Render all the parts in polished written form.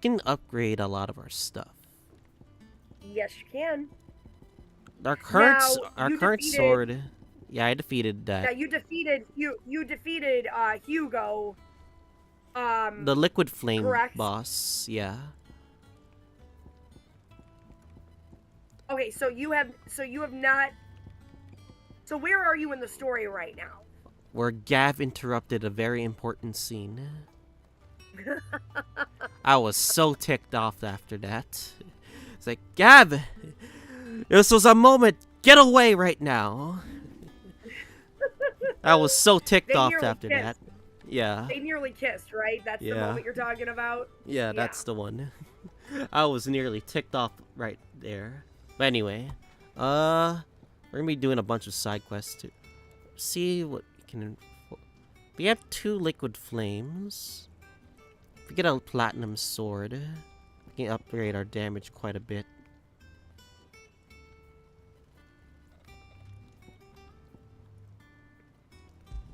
can upgrade a lot of our stuff. Yes, you can. Our current Now, our you current defeated- sword. Yeah, I defeated that. Now you defeated Hugo. The liquid flame correct? boss. Yeah. Okay, so you have not. So where are you in the story right now? Where Gav interrupted a very important scene. I was so ticked off after that. It's like, Gav, this was a moment. Get away right now. I was so ticked off after that. Yeah. They nearly kissed, right? That's the moment you're talking about? Yeah, that's the one. I was nearly ticked off right there. But anyway, we're gonna be doing a bunch of side quests to see what we can. We have 2 liquid flames. If we get a platinum sword, we can upgrade our damage quite a bit.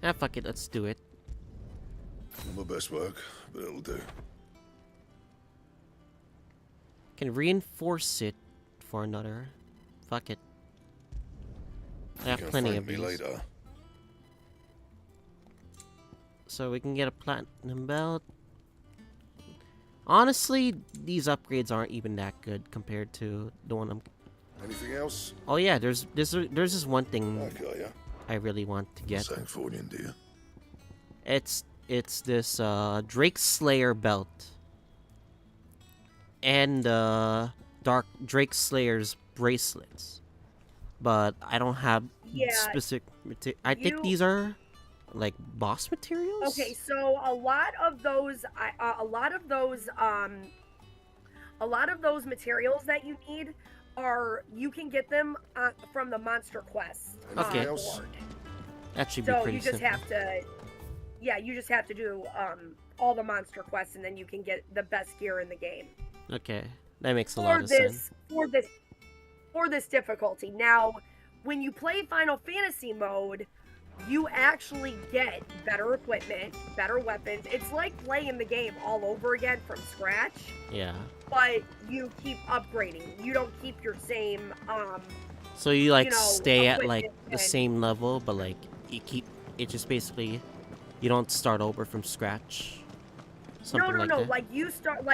Ah, fuck it, let's do it. Not my best work, but it'll do. Can reinforce it for another. Fuck it. I have plenty of these. Later. So we can get a platinum belt. Honestly, these upgrades aren't even that good compared to the one I'm. Anything else? Oh yeah, there's this one thing Okay, yeah. I really want to get. Sanctorian, dear. It's this Drake Slayer belt. And Dark Drake Slayer's bracelets. But I don't have specific I think these are like boss materials? Okay, so a lot of those materials that you need you can get them from the Monster Quest. Okay. Board. That should be so pretty you just simple. have to you just have to do all the Monster Quests, and then you can get the best gear in the game. Okay. That makes a lot of sense. For this difficulty. Now, when you play Final Fantasy mode, you actually get better equipment, better weapons. It's like playing the game all over again from scratch. Yeah. But you keep upgrading. You don't keep your same so you like you know, stay at like equipment the same level, but like you keep it just basically you don't start over from scratch. Something no. that. Like you start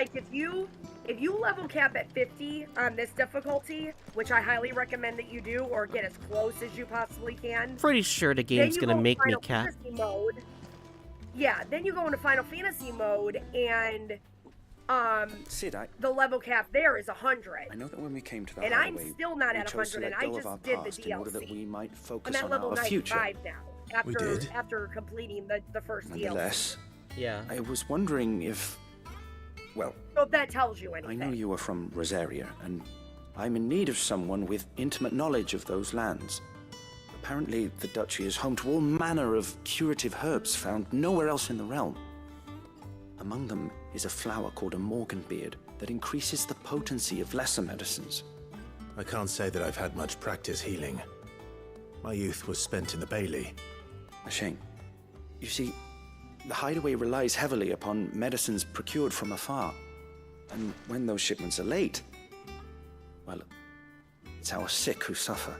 if you level cap at 50 on this difficulty, which I highly recommend that you do, or get as close as you possibly can. Pretty sure the game's gonna make me cap. Yeah, then you go into Final Fantasy mode, and Sid, the level cap there is 100. I know that when we came to the and highway, I'm still not we at chose to 100, and let I go of just our did the past in order that DLC. we might I'm focus at on level our 95 future. now. After completing the first DLC. Nonetheless, Yeah. I was wondering if, well, So if that tells you I anything. know you are from Rosaria, and I'm in need of someone with intimate knowledge of those lands. Apparently, the duchy is home to all manner of curative herbs found nowhere else in the realm. Among them is a flower called a morganbeard that increases the potency of lesser medicines. I can't say that I've had much practice healing. My youth was spent in the Bailey. A shame. You see, the hideaway relies heavily upon medicines procured from afar. And when those shipments are late, well, it's our sick who suffer.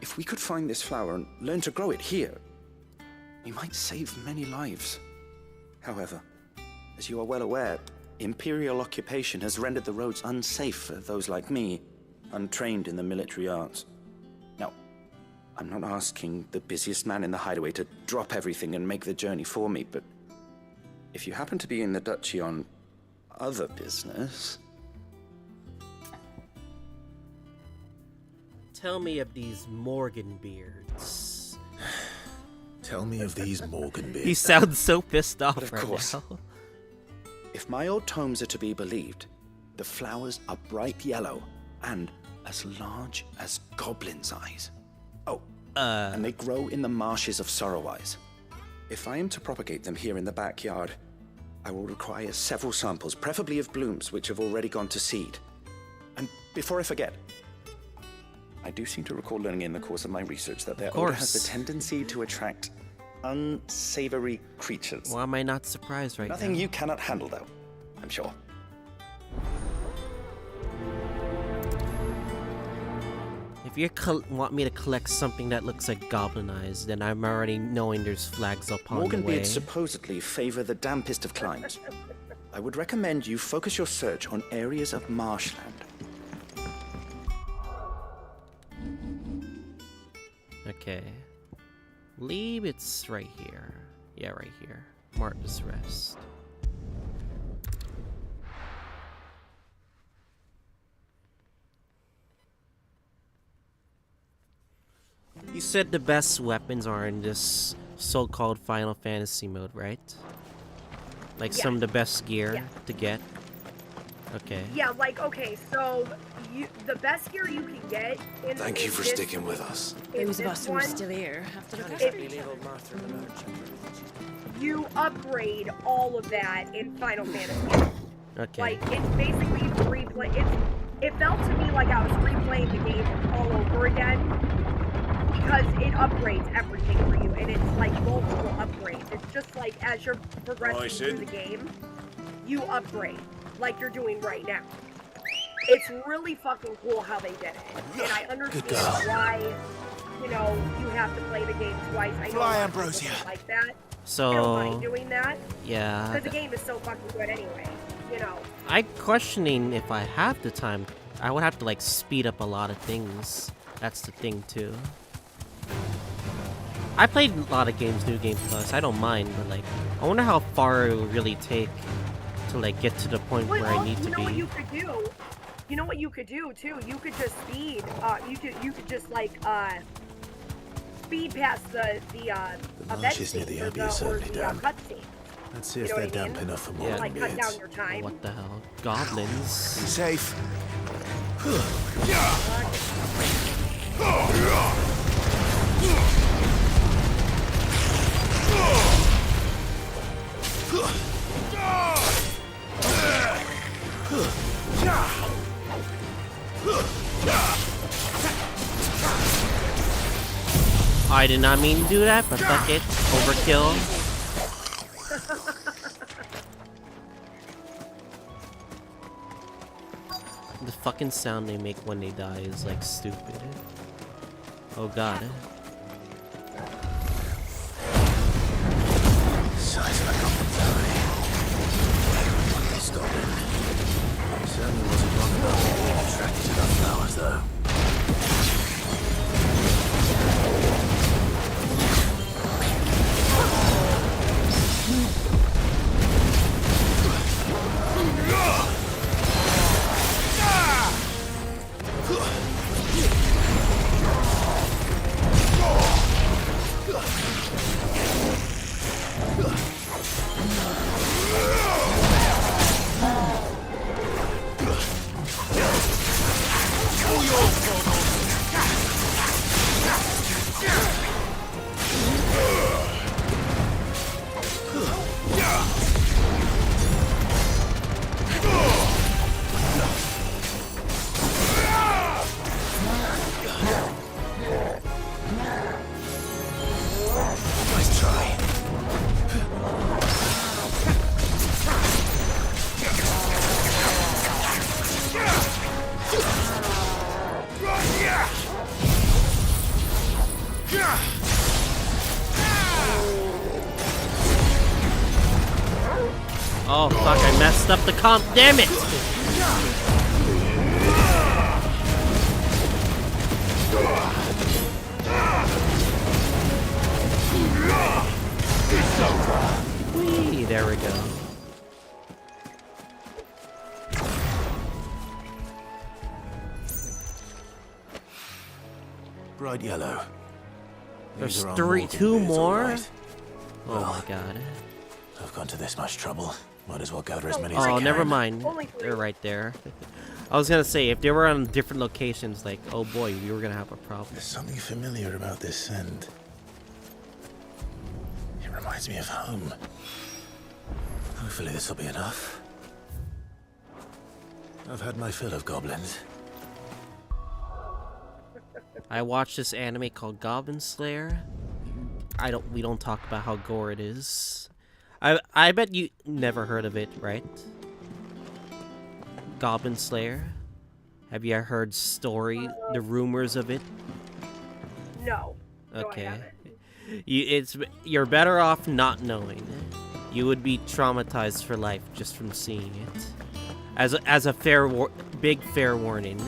If we could find this flower and learn to grow it here, we might save many lives. However, as you are well aware, Imperial occupation has rendered the roads unsafe for those like me, untrained in the military arts. Now, I'm not asking the busiest man in the hideaway to drop everything and make the journey for me, but if you happen to be in the duchy on other business... Tell me of these Morgan beards. Tell me of these Morgan beards. He sounds so pissed off But of right course. now. If my old tomes are to be believed, the flowers are bright yellow and as large as goblins' eyes. Oh, and they grow in the marshes of Sorrowise. If I am to propagate them here in the backyard, I will require several samples, preferably of blooms which have already gone to seed. And before I forget, I do seem to recall learning in the course of my research that their odor has the tendency to attract unsavory creatures. Why am I not surprised right Nothing now? you cannot handle, though, I'm sure. If you want me to collect something that looks like goblin eyes, then I'm already knowing there's flags up on the way. Morganbeards supposedly favor the dampest of climes. I would recommend you focus your search on areas of marshland. Okay. Believe it's right here. Yeah, right here. Martin's Rest. You said the best weapons are in this so-called Final Fantasy mode, right? Like some of the best gear to get? Okay. Yeah, like, okay, so the best gear you can get in Thank you for sticking with us. Those of us who are one, still here have to look If- after each each other. you upgrade all of that in Final Fantasy. Okay. Like, it's basically it felt to me like I was replaying the game all over again because it upgrades everything for you, and it's like multiple upgrades. It's just like as you're progressing through the game, you upgrade like you're doing right now. It's really fucking cool how they did it, and I understand why, you know, you have to play the game twice. I know a lot of people don't like that. I don't So, mind doing that yeah. because the game is so fucking good anyway. You know. I'm questioning if I have the time. I would have to like speed up a lot of things. That's the thing too. I played a lot of games, New Game Plus. I don't mind, but like, I wonder how far it would really take to like get to the point where I need to you know be. what you could do? You know what you could do too? You could just speed. You could just like speed past the event marshes near the scenes Abbey or are the certainly damp. cutscene. Let's see You if know they're what I mean? damp enough for Yeah. more Like cut down your time. What the hell? Goblins? Safe. I did not mean to do that, but fuck it. Overkill. The fucking sound they make when they die is like stupid. Oh god. Size of a goblin's eye. Stop it. Certainly wasn't long enough to be attracted to the flowers, though. Nice try. Oh fuck, I messed up the comp, damn it! Whee, there we go. Bright yellow. There's These are on two Morganbeards, all more? right. Oh my god. I've gone to this much trouble. Might as well gather as many as Oh, I can. never mind. Only three. They're right there. I was gonna say, if they were on different locations, like, oh boy, we were gonna have a problem. There's something familiar about this scent. It reminds me of home. Hopefully this will be enough. I've had my fill of goblins. I watched this anime called Goblin Slayer. We don't talk about how gore it is. I bet you never heard of it, right? Goblin Slayer. Have you heard the rumors of it? No. No, I Okay. haven't. You're better off not knowing. You would be traumatized for life just from seeing it. As a big fair warning.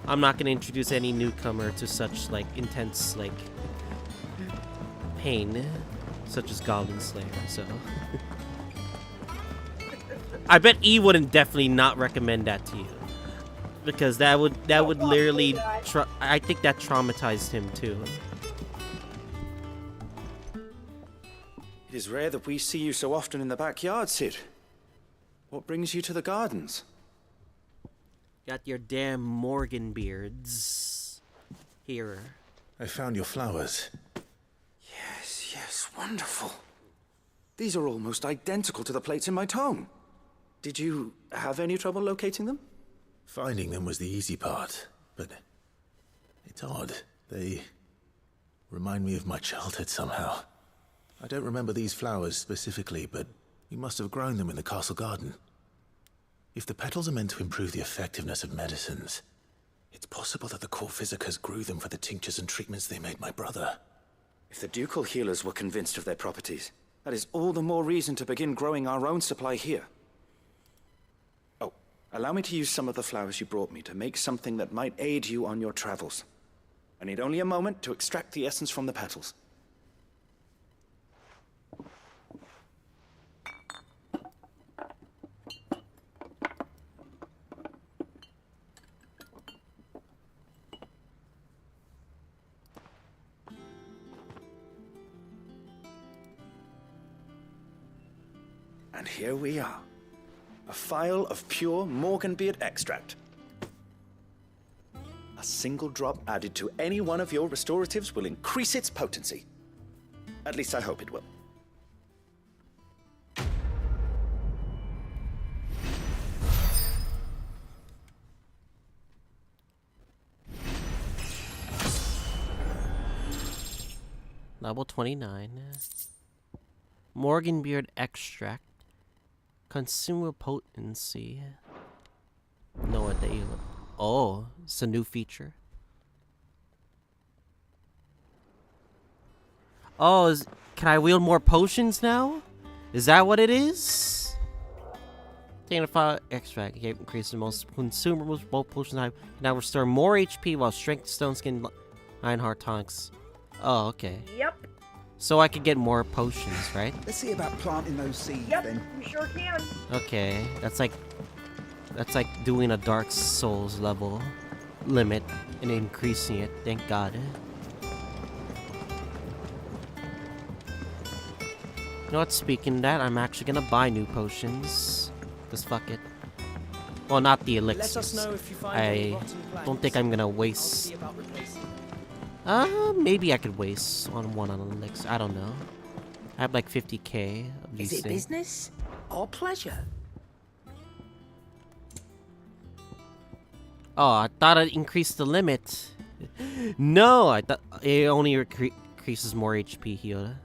I'm not gonna introduce any newcomer to such like intense like pain, such as Goblin Slayer. So I bet E wouldn't definitely not recommend that to you, because that would literally I think that traumatized him too. It is rare that we see you so often in the backyard, Sid. What brings you to the gardens? Got your damn Morgan beards here. I found your flowers. Yes, wonderful. These are almost identical to the plates in my tome. Did you have any trouble locating them? Finding them was the easy part, but it's odd. They remind me of my childhood somehow. I don't remember these flowers specifically, but you must have grown them in the castle garden. If the petals are meant to improve the effectiveness of medicines, it's possible that the court physicers grew them for the tinctures and treatments they made my brother. If the ducal healers were convinced of their properties, that is all the more reason to begin growing our own supply here. Oh, allow me to use some of the flowers you brought me to make something that might aid you on your travels. I need only a moment to extract the essence from the petals. And here we are. A phial of pure Morganbeard extract. A single drop added to any one of your restoratives will increase its potency. At least I hope it will. Level 29. Morganbeard extract. Consumer potency. Know what they... Oh, it's a new feature. Oh, can I wield more potions now? Is that what it is? Taking a file extract. You increase the most consumables, both potions I now restore more HP while strength, stone skin, iron heart tonics. Oh, okay. Yep. So I could get more potions, right? Let's see about planting those seeds Yep. then. You sure can. Okay, that's like doing a Dark Souls level limit and increasing it. Thank God. You know what? Speaking of that, I'm actually gonna buy new potions. Cause fuck it. Well, not the elixirs. Let us know if you find any I rotten plants. don't think I'm gonna I'll waste. see about replacing. Maybe I could waste on one on elixir. I don't know. I have like 50k of these Is it things. business or pleasure? Oh, I thought it increased the limit. No, I thought it only increases more HP here.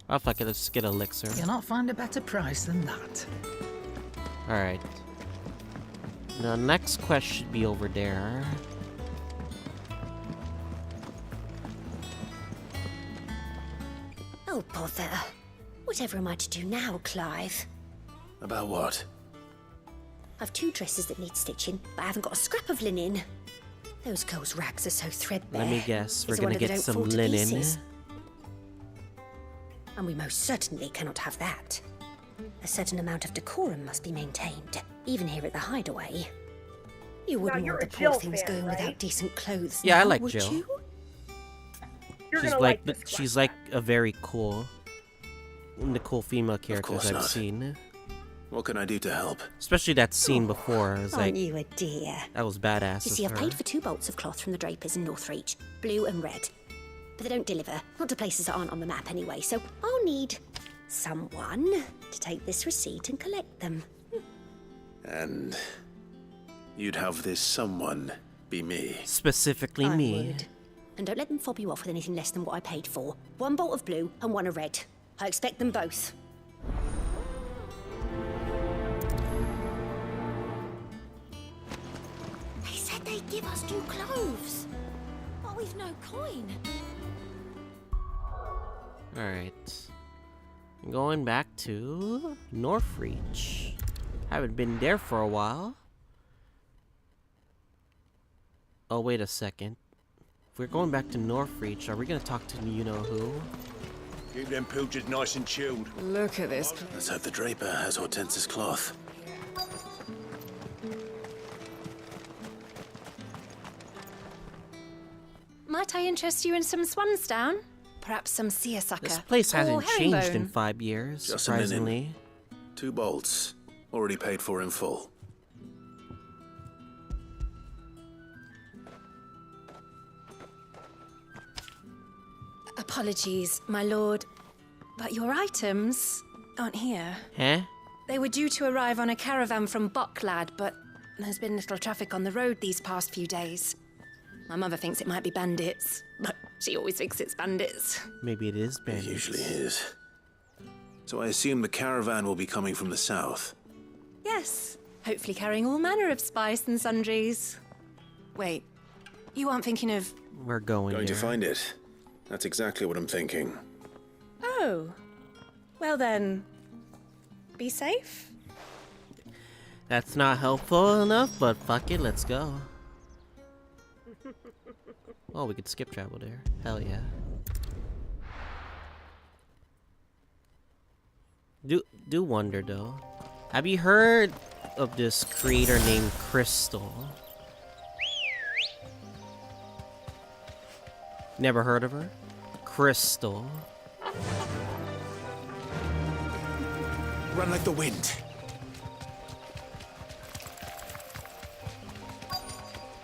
Oh, fuck it, let's just get elixir. You'll not find a better price than that. Alright. The next quest should be over there. Oh, bother. Whatever am I to do now, Clive? About what? I've 2 dresses that need stitching, but I haven't got a scrap of linen. Those girls' rags are so threadbare. Let me guess, we're It's a gonna wonder they get don't some fall to linen. pieces. And we most certainly cannot have that. A certain amount of decorum must be maintained, even here at the hideaway. You wouldn't you're want the a poor Jill things fan, going right? without decent clothes. Yeah, I now, like would Jill. you? You're She's gonna like this quest. she's like a very cool, one of the cool female characters course I've not. seen. What can I do to help? Especially that scene before. I was Aren't like, you a dear? that was badass. You of see, I've her. paid for 2 bolts of cloth from the drapers in Northreach, blue and red. But they don't deliver, not to places that aren't on the map anyway, so I'll need someone to take this receipt and collect them. And you'd have this someone be me. Specifically I me. would. And don't let them fob you off with anything less than what I paid for. 1 bolt of blue and 1 of red. I expect them both. Give us new clothes. But we've no coin. Alright. Going back to Northreach. Haven't been there for a while. Oh, wait a second. If we're going back to Northreach, are we gonna talk to you-know-who? Keep them pilchards nice and chilled. Look at this. Let's hope the Draper has Hortense's cloth. Might I interest you in some swansdown? Perhaps some seersucker. This place hasn't or changed in herringbone. 5 years, Just a minute. surprisingly. 2 bolts. Already paid for in full. Apologies, my lord, but your items aren't here. Huh? They were due to arrive on a caravan from Bocklad, but there's been little traffic on the road these past few days. My mother thinks it might be bandits, but she always thinks it's bandits. Maybe it is It bandits. usually is. So I assume the caravan will be coming from the south. Yes, hopefully carrying all manner of spice and sundries. Wait, you aren't thinking of... We're going Going to there. find it. That's exactly what I'm thinking. Oh, well then, be safe. That's not helpful enough, but fuck it, let's go. Oh, we could skip travel there. Hell yeah. Do wonder though. Have you heard of this creator named Crystal? Never heard of her? Crystal. Run like the wind.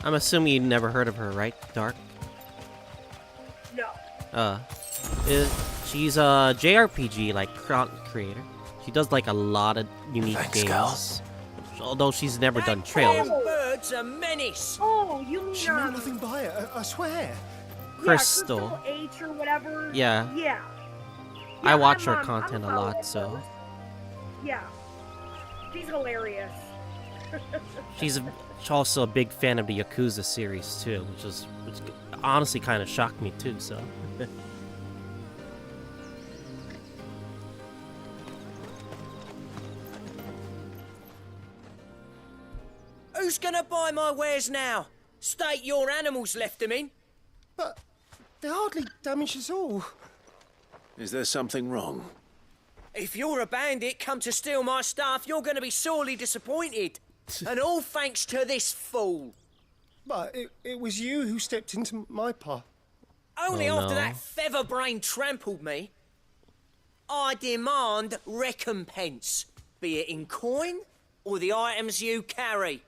I'm assuming you never heard of her, right, Dark? No. She's a JRPG like creator. She does like a lot of unique Thanks, games. Although she's never done trails. Birds a menace. Oh, you mean She knew nothing by it, I swear. Crystal. H or whatever. Yeah. Yeah. I watch I'm her on- content I'm a on lot, it, so though. Yeah. She's hilarious. she's also a big fan of the Yakuza series too, which honestly kind of shocked me too. So. Who's gonna buy my wares now? State your animals left them in. But they hardly damage us all. Is there something wrong? If you're a bandit come to steal my stuff, you're gonna be sorely disappointed. And all thanks to this fool. But it was you who stepped into my path. Only Oh, after no. that featherbrain trampled me. I demand recompense, be it in coin or the items you carry.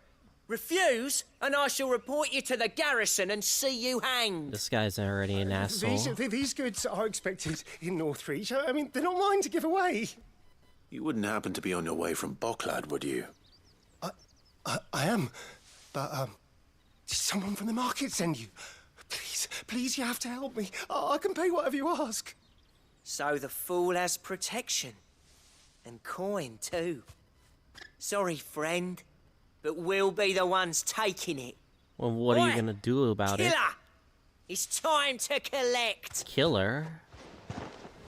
Refuse, and I shall report you to the garrison and see you hanged. This guy's already an asshole. These goods are expected in Northreach. I mean, they're not mine to give away. You wouldn't happen to be on your way from Bocklad, would you? I am, but did someone from the market send you? Please, you have to help me. I can pay whatever you ask. So the fool has protection. And coin, too. Sorry, friend, but we'll be the ones taking it. Well, what are you Oi, gonna do about Killer! it? It's time to collect. Killer?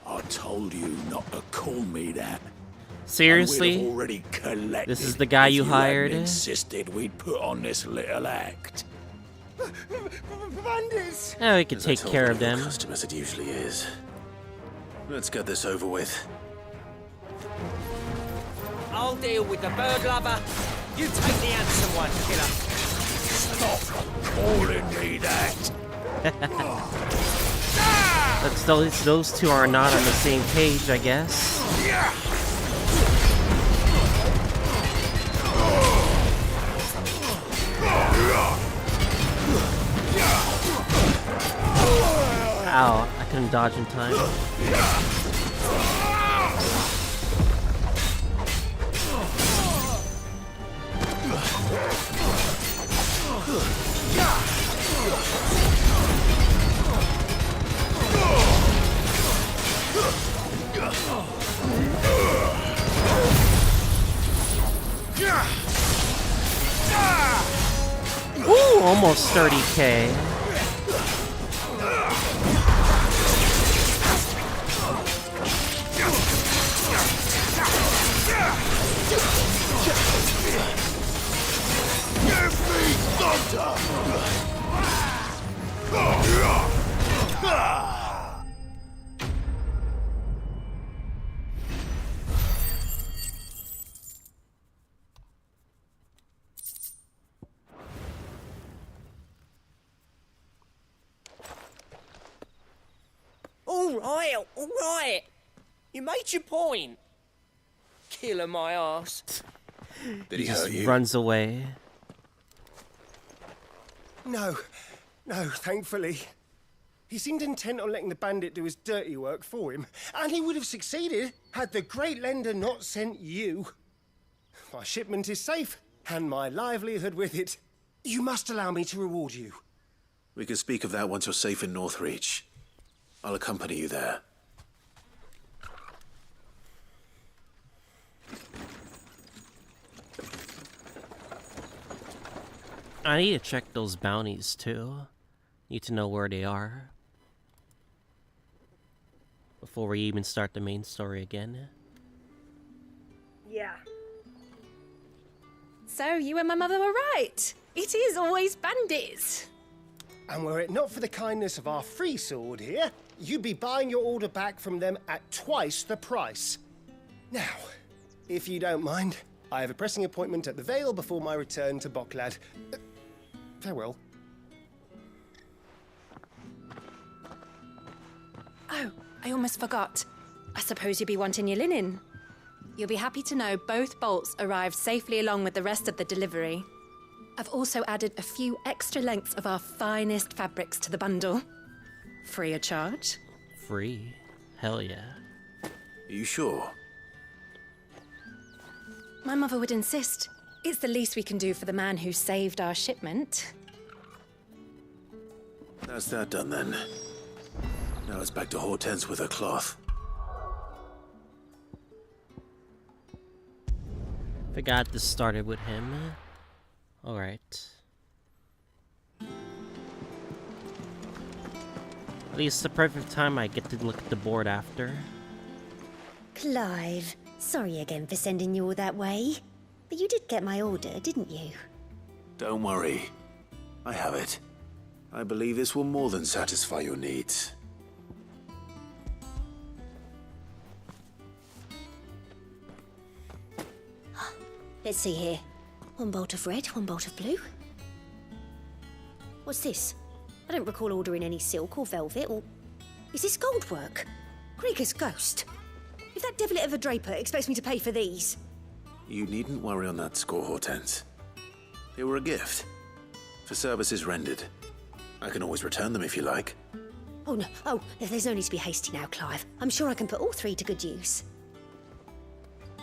I told you not to call me that. Seriously? We'd already collected This is the guy if you hadn't hired? insisted we'd put on this little act. Bandits! Yeah, we could As I take told care all of your them. customers, it usually is. Let's get this over with. I'll deal with the bird lover. You take the handsome one, killer. Stop calling me that. Those two are not on the same page, I guess. Ow, I couldn't dodge in time. Ooh, almost 30k. All right. You made your point. Killer my ass. Did he Just hurt you? runs away. No, thankfully. He seemed intent on letting the bandit do his dirty work for him, and he would have succeeded had the great lender not sent you. My shipment is safe, and my livelihood with it. You must allow me to reward you. We can speak of that once you're safe in Northreach. I'll accompany you there. I need to check those bounties too. Need to know where they are before we even start the main story again. Yeah. So you and my mother were right. It is always bandits. And were it not for the kindness of our free sword here, you'd be buying your order back from them at twice the price. Now, if you don't mind, I have a pressing appointment at the Vale before my return to Boklad. Farewell. Oh, I almost forgot. I suppose you'll be wanting your linen. You'll be happy to know both bolts arrived safely along with the rest of the delivery. I've also added a few extra lengths of our finest fabrics to the bundle. Free of charge. Free? Hell yeah. Are you sure? My mother would insist. It's the least we can do for the man who saved our shipment. That's that done then. Now it's back to Hortense with her cloth. Forgot this started with him. Alright. At least the perfect time I get to look at the board after. Clive, sorry again for sending you all that way. But you did get my order, didn't you? Don't worry. I have it. I believe this will more than satisfy your needs. Let's see here. One bolt of red, one bolt of blue. What's this? I don't recall ordering any silk or velvet or... Is this gold work? Krieger's ghost. If that devilet of a draper expects me to pay for these... You needn't worry on that score, Hortense. They were a gift. For services rendered. I can always return them if you like. Oh, no. Oh, there's no need to be hasty now, Clive. I'm sure I can put all three to good use.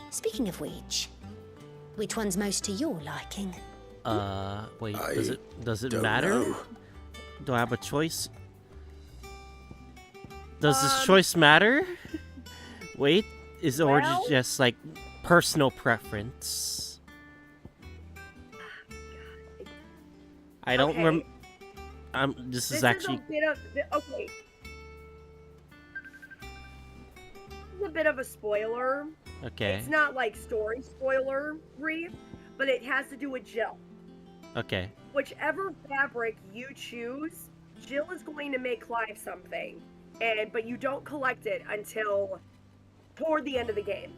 Speaking of which one's most to your liking? Wait, does it don't matter? know. Do I have a choice? Does this choice matter? Wait, is it or just like personal preference? I don't remember. This is actually a bit of okay. This is a bit of a spoiler. okay. It's not like story spoiler-y, but it has to do with Jill. Okay. Whichever fabric you choose, Jill is going to make Clive something, but you don't collect it until toward the end of the game.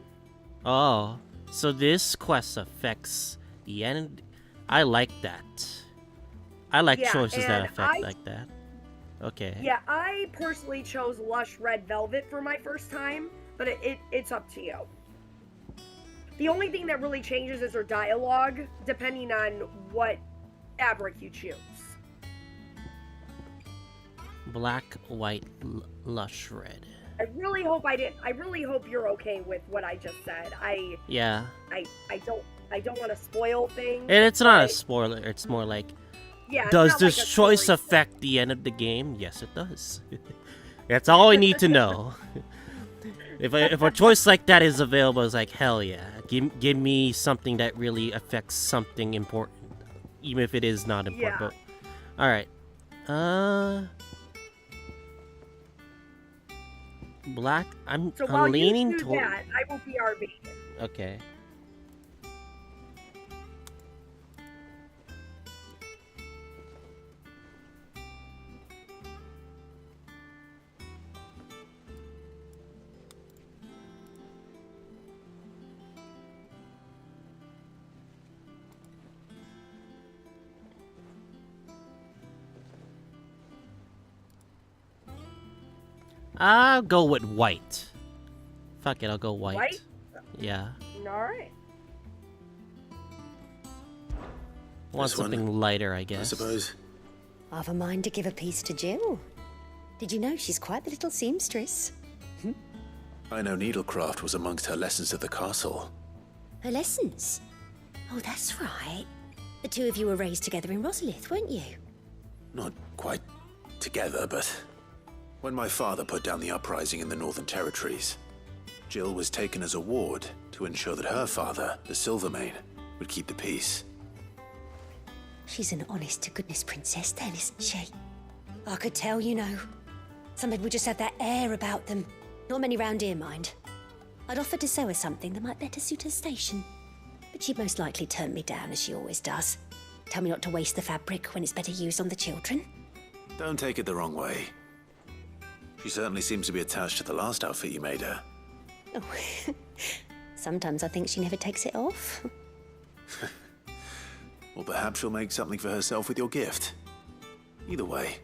Oh, so this quest affects the end. I like that. I like choices that affect like that. Okay. Yeah, I personally chose Lush Red Velvet for my first time, but it's up to you. The only thing that really changes is her dialogue, depending on what fabric you choose. Black, white, lush red. I really hope you're okay with what I just said. Yeah. I don't want to spoil things. And it's not a spoiler. It's more like, yeah. Does it's not this like a choice story affect the end of the game? Yes, it does. That's all I need to know. If a choice like that is available, it's like, hell yeah. Give me something that really affects something important. Even if it is not important. Yeah. But Alright. Black. I'm while leaning you do toward. that, I will BRB. Okay. I'll go with white. Fuck it, I'll go white. White? Yeah. Alright. Want This one, something lighter, I I guess. suppose. I've a mind to give a piece to Jill. Did you know she's quite the little seamstress? I know needlecraft was amongst her lessons at the castle. Her lessons? Oh, that's right. The two of you were raised together in Rosalith, weren't you? Not quite together, but when my father put down the uprising in the Northern Territories, Jill was taken as a ward to ensure that her father, the Silvermane, would keep the peace. She's an honest-to-goodness princess then, isn't she? I could tell, you know. Some people just have that air about them. Not many round here, mind. I'd offered to sew her something that might better suit her station. But she'd most likely turn me down, as she always does. Tell me not to waste the fabric when it's better used on the children. Don't take it the wrong way. She certainly seems to be attached to the last outfit you made her. Oh, sometimes I think she never takes it off. Or perhaps she'll make something for herself with your gift. Either way,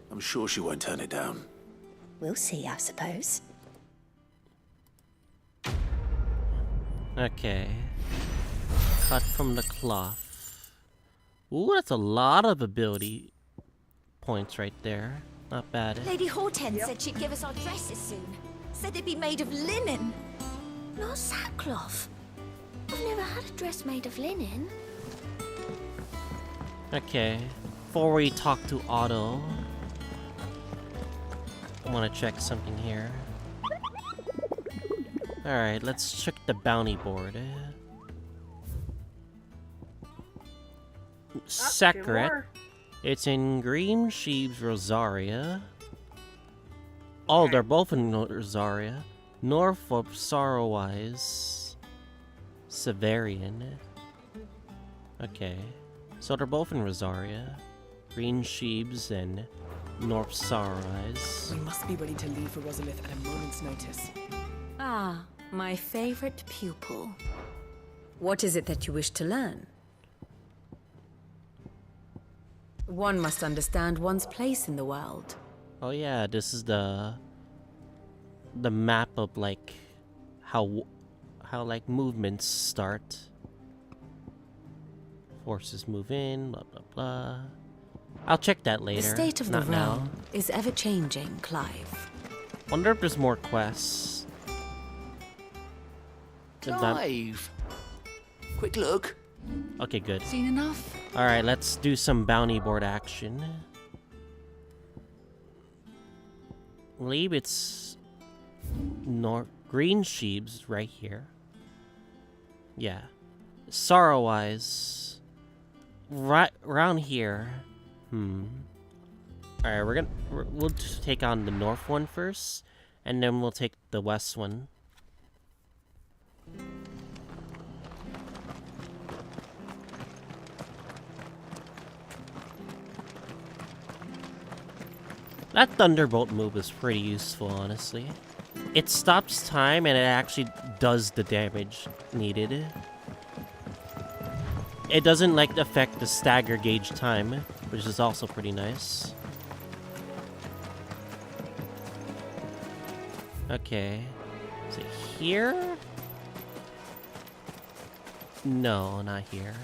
I'm sure she won't turn it down. We'll see, I suppose. Okay. Cut from the cloth. Ooh, that's a lot of ability points right there. Not bad. Lady Hortense said she'd give us our dresses soon. Said they'd be made of linen. Not sackcloth. I've never had a dress made of linen. Okay. Before we talk to Otto, I want to check something here. Alright, let's check the bounty board. Secret. It's in Green Sheep's Rosaria. Oh, they're both in Rosaria. Norfolk, Sorrowwise, Severian. Okay. So they're both in Rosaria. Green Sheeps and North Sorrowwise. We must be ready to leave for Rosalith at a moment's notice. Ah, my favorite pupil. What is it that you wish to learn? One must understand one's place in the world. Oh yeah, this is the map of like how like movements start. Forces move in, blah blah blah. I'll check that later. The state of the not now. realm is ever changing, Clive. Wonder if there's more quests. Clive! Quick look. Okay, good. Seen enough? Alright, let's do some bounty board action. I believe it's Green Sheeps right here. Yeah. Sorrowwise. Right around here. Alright, we'll just take on the north one first, and then we'll take the west one. That Thunderbolt move is pretty useful, honestly. It stops time and it actually does the damage needed. It doesn't like affect the stagger gauge time, which is also pretty nice. Okay. Is it here? No, not here.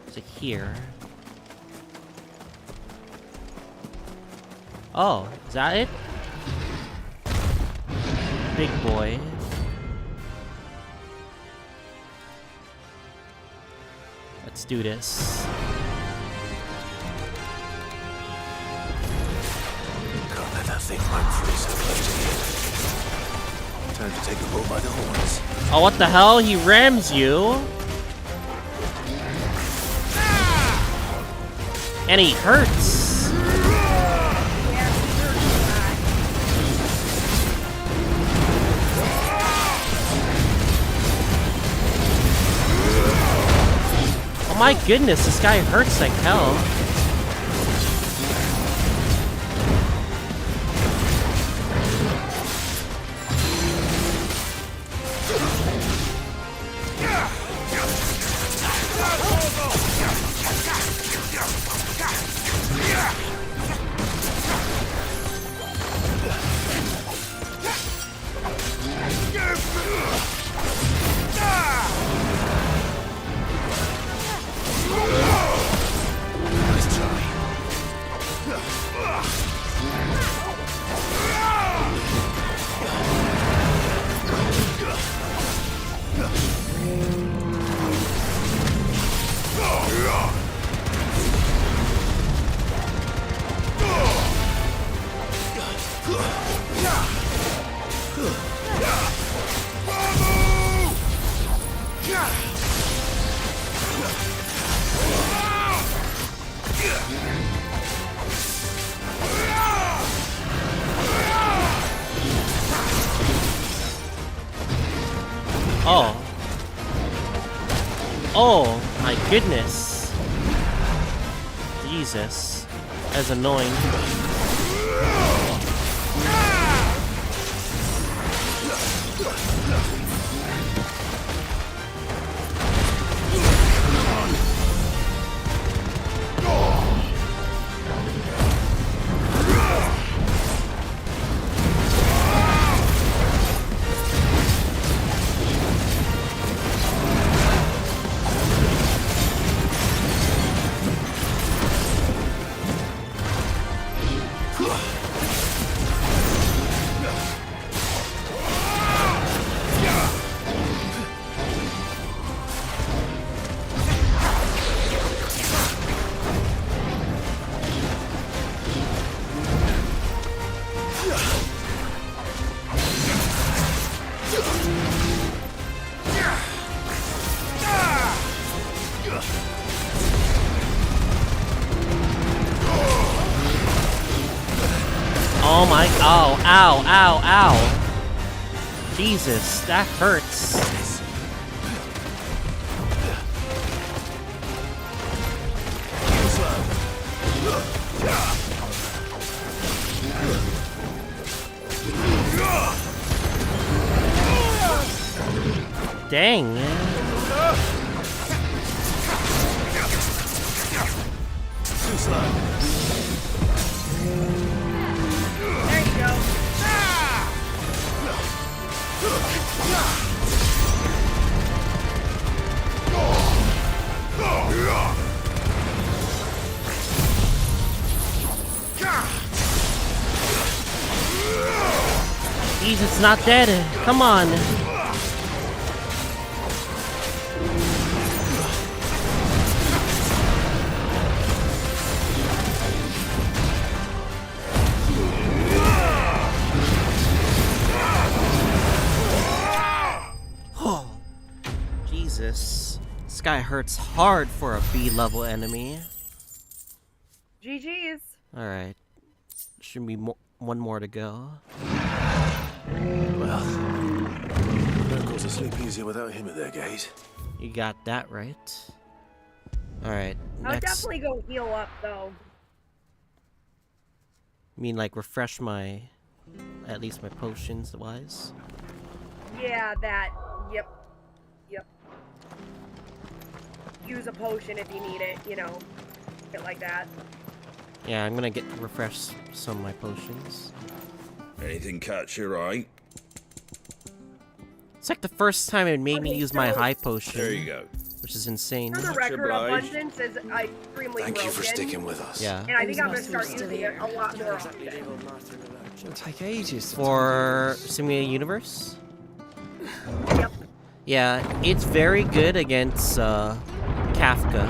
Is it here? Oh, is that it? Big boy. Let's do this. Can't let that thing run free so close to here. Time to take the bull by the horns. Oh, what the hell? He rams you? And he hurts. Oh my goodness, this guy hurts like hell. Oh. Oh my goodness. Jesus. That's annoying. Oh my, ow, ow, ow, ow. Jesus, that hurts. Dang. Too slow. There you go. Jesus, it's not dead. Come on. Oh, Jesus. This guy hurts hard for a B-level enemy. GG's. Alright. Should be one more to go. Well, miracles will sleep easier without him at their gate. You got that right. Alright, I'll next. definitely go heal up, though. I mean, like, refresh my... at least my potions-wise. Yeah, that. Yep. Yep. Use a potion if you need it, you know. Shit like that. Yeah, I'm gonna refresh some of my potions. Anything catch your eye? It's like the first time it made me Okay, use my so- high potion. There you go. Which is insane. For the record, Abundance is extremely Thank you for broken, sticking with us. Yeah. And I think I'm gonna start using it a lot more often. It'll take ages. For Simulated Universe? Yep. Yeah, it's very good against Kafka.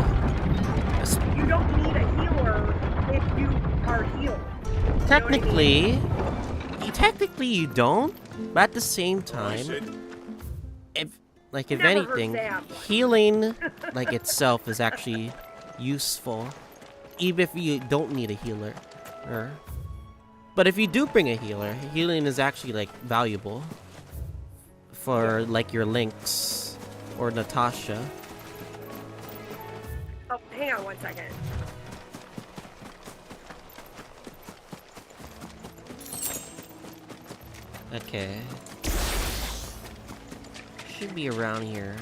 You don't need a healer if you are healed. Technically, you don't, but at the same time, if Never heard anything, that. healing like itself is actually useful, even if you don't need a healer. But if you do bring a healer, healing is actually like valuable for like your Lynx or Natasha. Oh, hang on one second. Okay. Should be around here.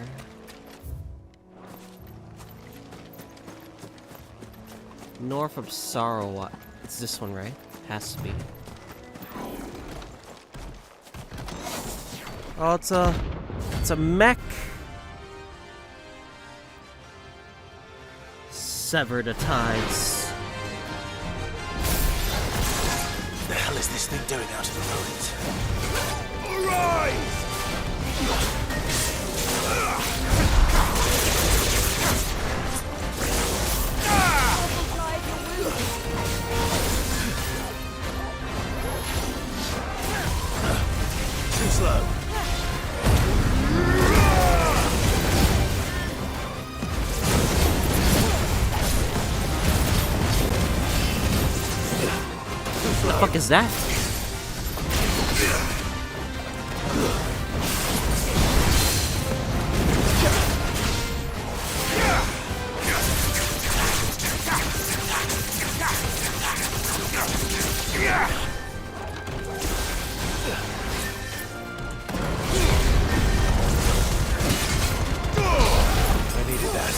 North of Sarawak. It's this one, right? Has to be. Oh, it's a mech. Sever the ties. What the hell is this thing doing out of the ruins? Arise! Too slow. What the fuck is that? I needed that.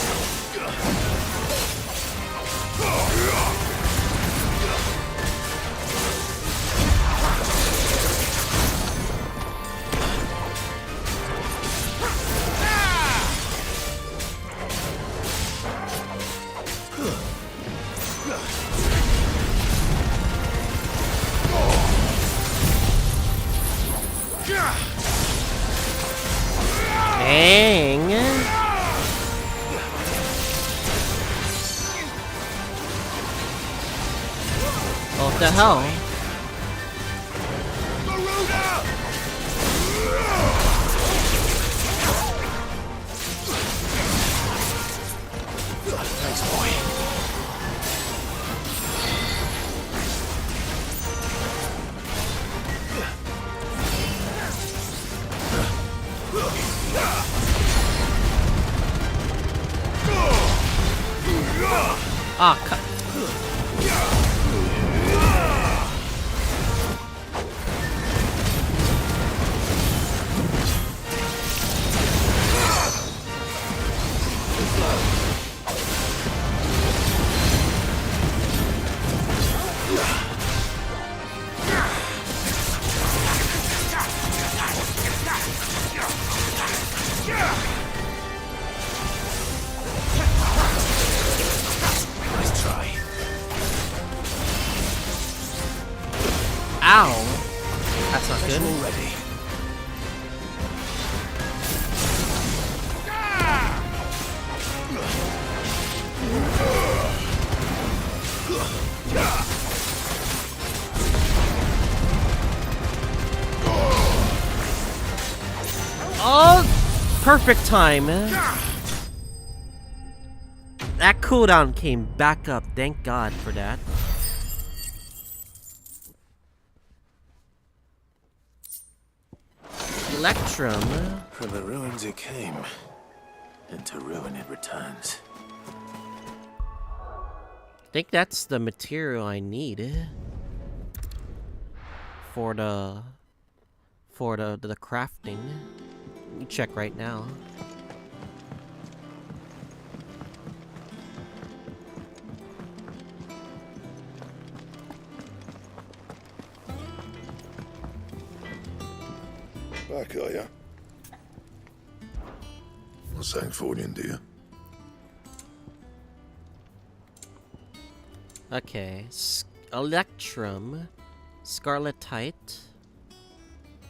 Dang. What the hell? Thanks, boy. Ah, cut. Nice try. Ow. That's not good. Already. Oh, perfect time. That cooldown came back up. Thank God for that. Electrum. From the ruins it came, and to ruin it returns. I think that's the material I need for the crafting. Let me check right now. Back, are ya? Not Sancfordian, do you? Okay, Electrum, Scarletite.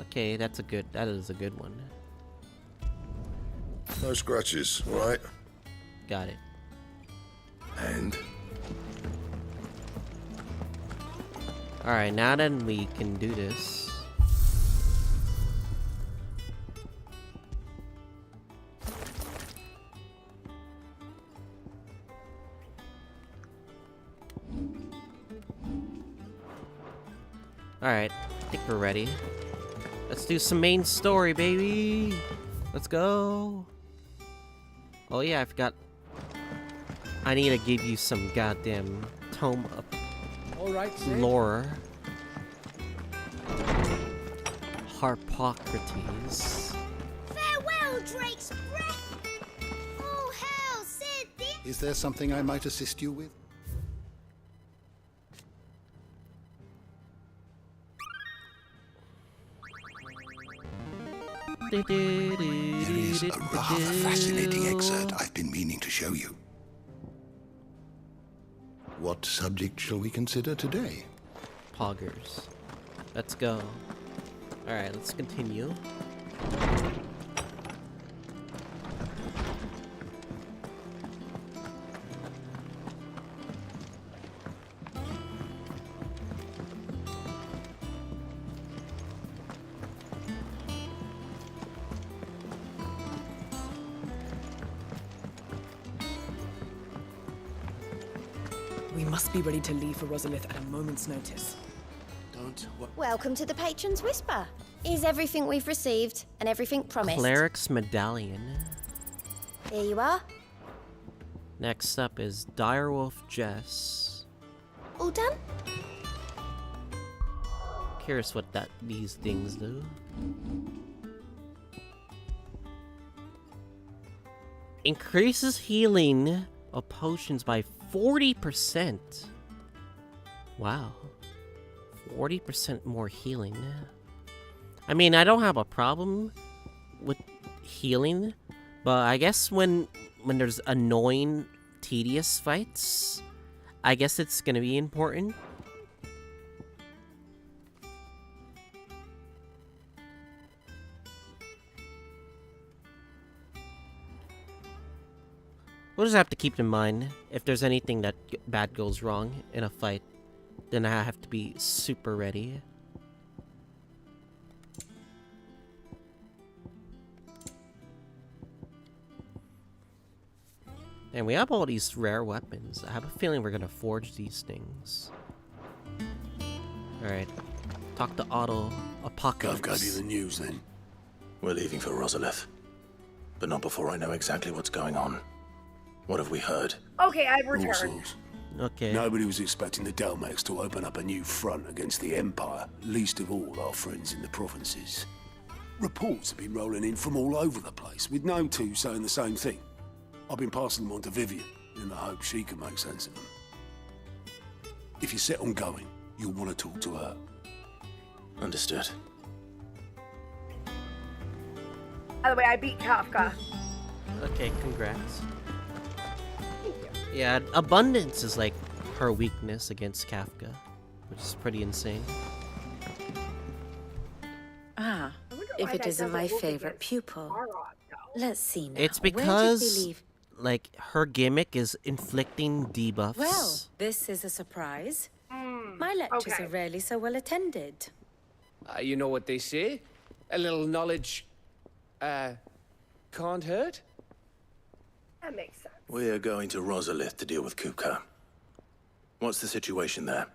Okay, that is a good one. No scratches, all right? Got it. And? Alright, now then we can do this. Alright, I think we're ready. Let's do some main story, baby! Let's go! Oh yeah, I forgot. I need to give you some goddamn tome of lore. Harpocrates. Farewell, Drake's breath! All hail, Sid the... Is there something I might assist you with? There is a rather fascinating excerpt I've been meaning to show you. What subject shall we consider today? Poggers. Let's go. Alright, let's continue. We must be ready to leave for Rosalith at a moment's notice. Welcome to the Patron's Whisper. Is everything we've received and everything promised? Cleric's Medallion. Here you are. Next up is Direwolf Jess. All done? Curious what these things do. Increases healing of potions by 40%. Wow. 40% more healing. I mean, I don't have a problem with healing, but I guess when there's annoying, tedious fights, I guess it's gonna be important. We'll just have to keep in mind, if there's anything that bad goes wrong in a fight, then I have to be super ready. And we have all these rare weapons. I have a feeling we're gonna forge these things. Alright. Talk to Otto Apocalypse. I've got you the news then. We're leaving for Rosalith. But not before I know exactly what's going on. What have we heard? Okay, I've All returned. sorts. Okay. Nobody was expecting the Dalmacs to open up a new front against the Empire, least of all our friends in the provinces. Reports have been rolling in from all over the place, with no two saying the same thing. I've been passing them on to Vivian, in the hope she can make sense of them. If you're set on going, you'll want to talk to her. Understood. By the way, I beat Kafka. Okay, congrats. Yeah, abundance is like her weakness against Kafka, which is pretty insane. Ah, if it isn't my favorite pupil. Let's see now. It's Where did we because, leave? like, her gimmick is inflicting debuffs. Well, this is a surprise. My lectures are rarely so well attended. You know what they say? A little knowledge, can't hurt? That makes sense. We're going to Rosalith to deal with Kupka. What's the situation there?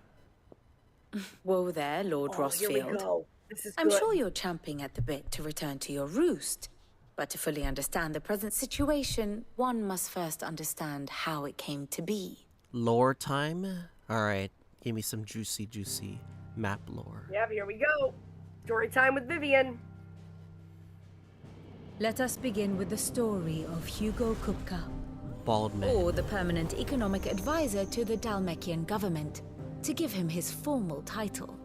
Whoa there, Lord Here we Rossfield. go. This is I'm good. sure you're champing at the bit to return to your roost. But to fully understand the present situation, one must first understand how it came to be. Lore time? Alright, give me some juicy map lore. Yep, here we go. Story time with Vivian. Let us begin with the story of Hugo Kupka. Bald man. Or the permanent economic advisor to the Dalmacian government, to give him his formal title.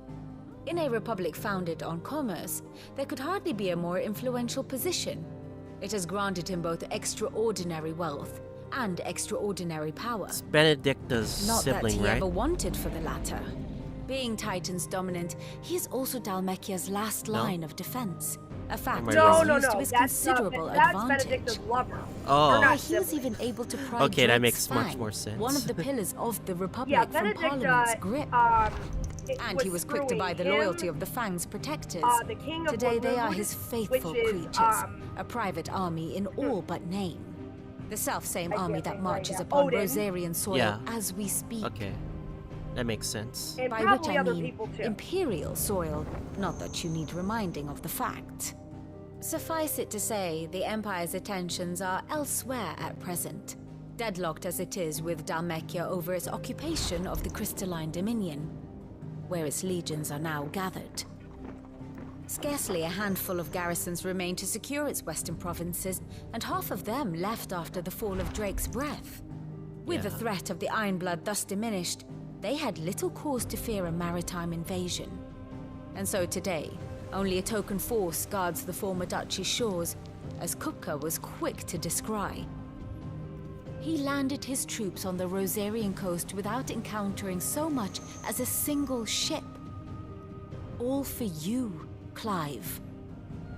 In a republic founded on commerce, there could hardly be a more influential position. It has granted him both extraordinary wealth and extraordinary power. It's Benedicta's Not sibling, that he right? ever wanted for the latter. Being Titan's dominant, he is also Dalmacia's last line of defense. A fact he has used to his considerable That's advantage. Benedicta's lover. Oh. Or not He was sibling. even able to pry Okay, that Drake's makes much fang, more sense. one of the pillars of the Republic, Yeah, from Parliament's Benedicta, grip. And he was quick to buy the screwing loyalty him, of the Fang's protectors. the King of Today they are Waloed, his faithful which is, creatures, a private army in all but name. The self-same army that marches upon Odin. Rosarian soil Yeah. as we speak. Okay. That makes sense. And By which probably I other mean people too. imperial soil, not that you need reminding of the fact. Suffice it to say, the Empire's attentions are elsewhere at present, deadlocked as it is with Dhalmekia over its occupation of the Crystalline Dominion, where its legions are now gathered. Scarcely a handful of garrisons remain to secure its western provinces, and half of them left after the fall of Drake's Breath. With the threat of the Ironblood thus diminished, they had little cause to fear a maritime invasion. And so today, only a token force guards the former duchy's shores, as Kupka was quick to descry. He landed his troops on the Rosarian coast without encountering so much as a single ship. All for you, Clive.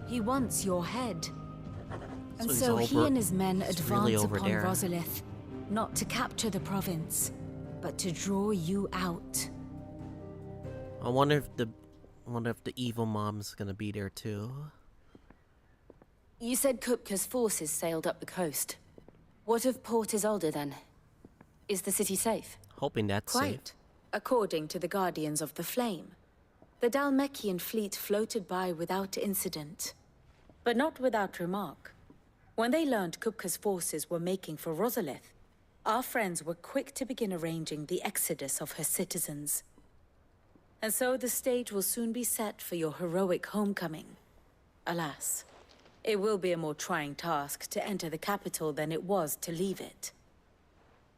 He wants your head. And so he and his men advance upon Rosalith, not to capture the province, but to draw you out. I wonder if the evil mom's gonna be there too. You said Kupka's forces sailed up the coast. What of Port Isolde then? Is the city safe? Hoping that's safe. Quite. According to the Guardians of the Flame, the Dhalmekian fleet floated by without incident. But not without remark. When they learned Kupka's forces were making for Rosalith, our friends were quick to begin arranging the exodus of her citizens. And so the stage will soon be set for your heroic homecoming. Alas, it will be a more trying task to enter the capital than it was to leave it.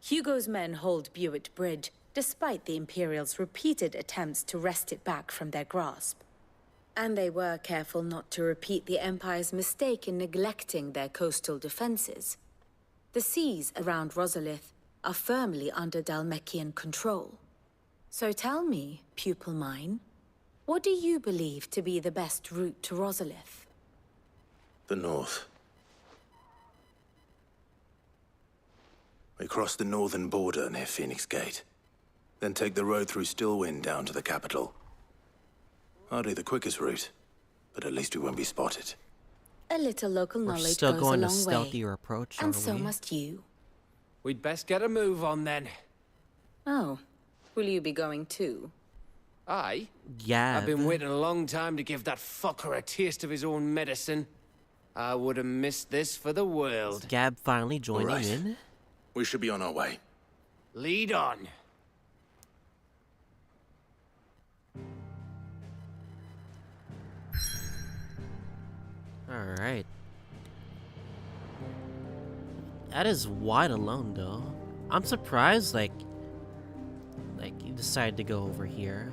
Hugo's men hold Buet Bridge, despite the Imperials' repeated attempts to wrest it back from their grasp. And they were careful not to repeat the Empire's mistake in neglecting their coastal defenses. The seas around Rosalith are firmly under Dhalmekian control. So tell me, pupil mine, what do you believe to be the best route to Rosalith? The north. We cross the northern border near Phoenix Gate. Then take the road through Stillwind down to the capital. Hardly the quickest route, but at least we won't be spotted. A little local We're knowledge still goes going a a long stealthier way. approach, And aren't so we? must you. We'd best get a move on then. Oh, will you be going too? Aye. Yeah. I've been waiting a long time to give that fucker a taste of his own medicine. I would have missed this for the world. Gab finally joining Alright. in. We should be on our way. Lead on. Alright. That is wide alone though. I'm surprised like you decided to go over here.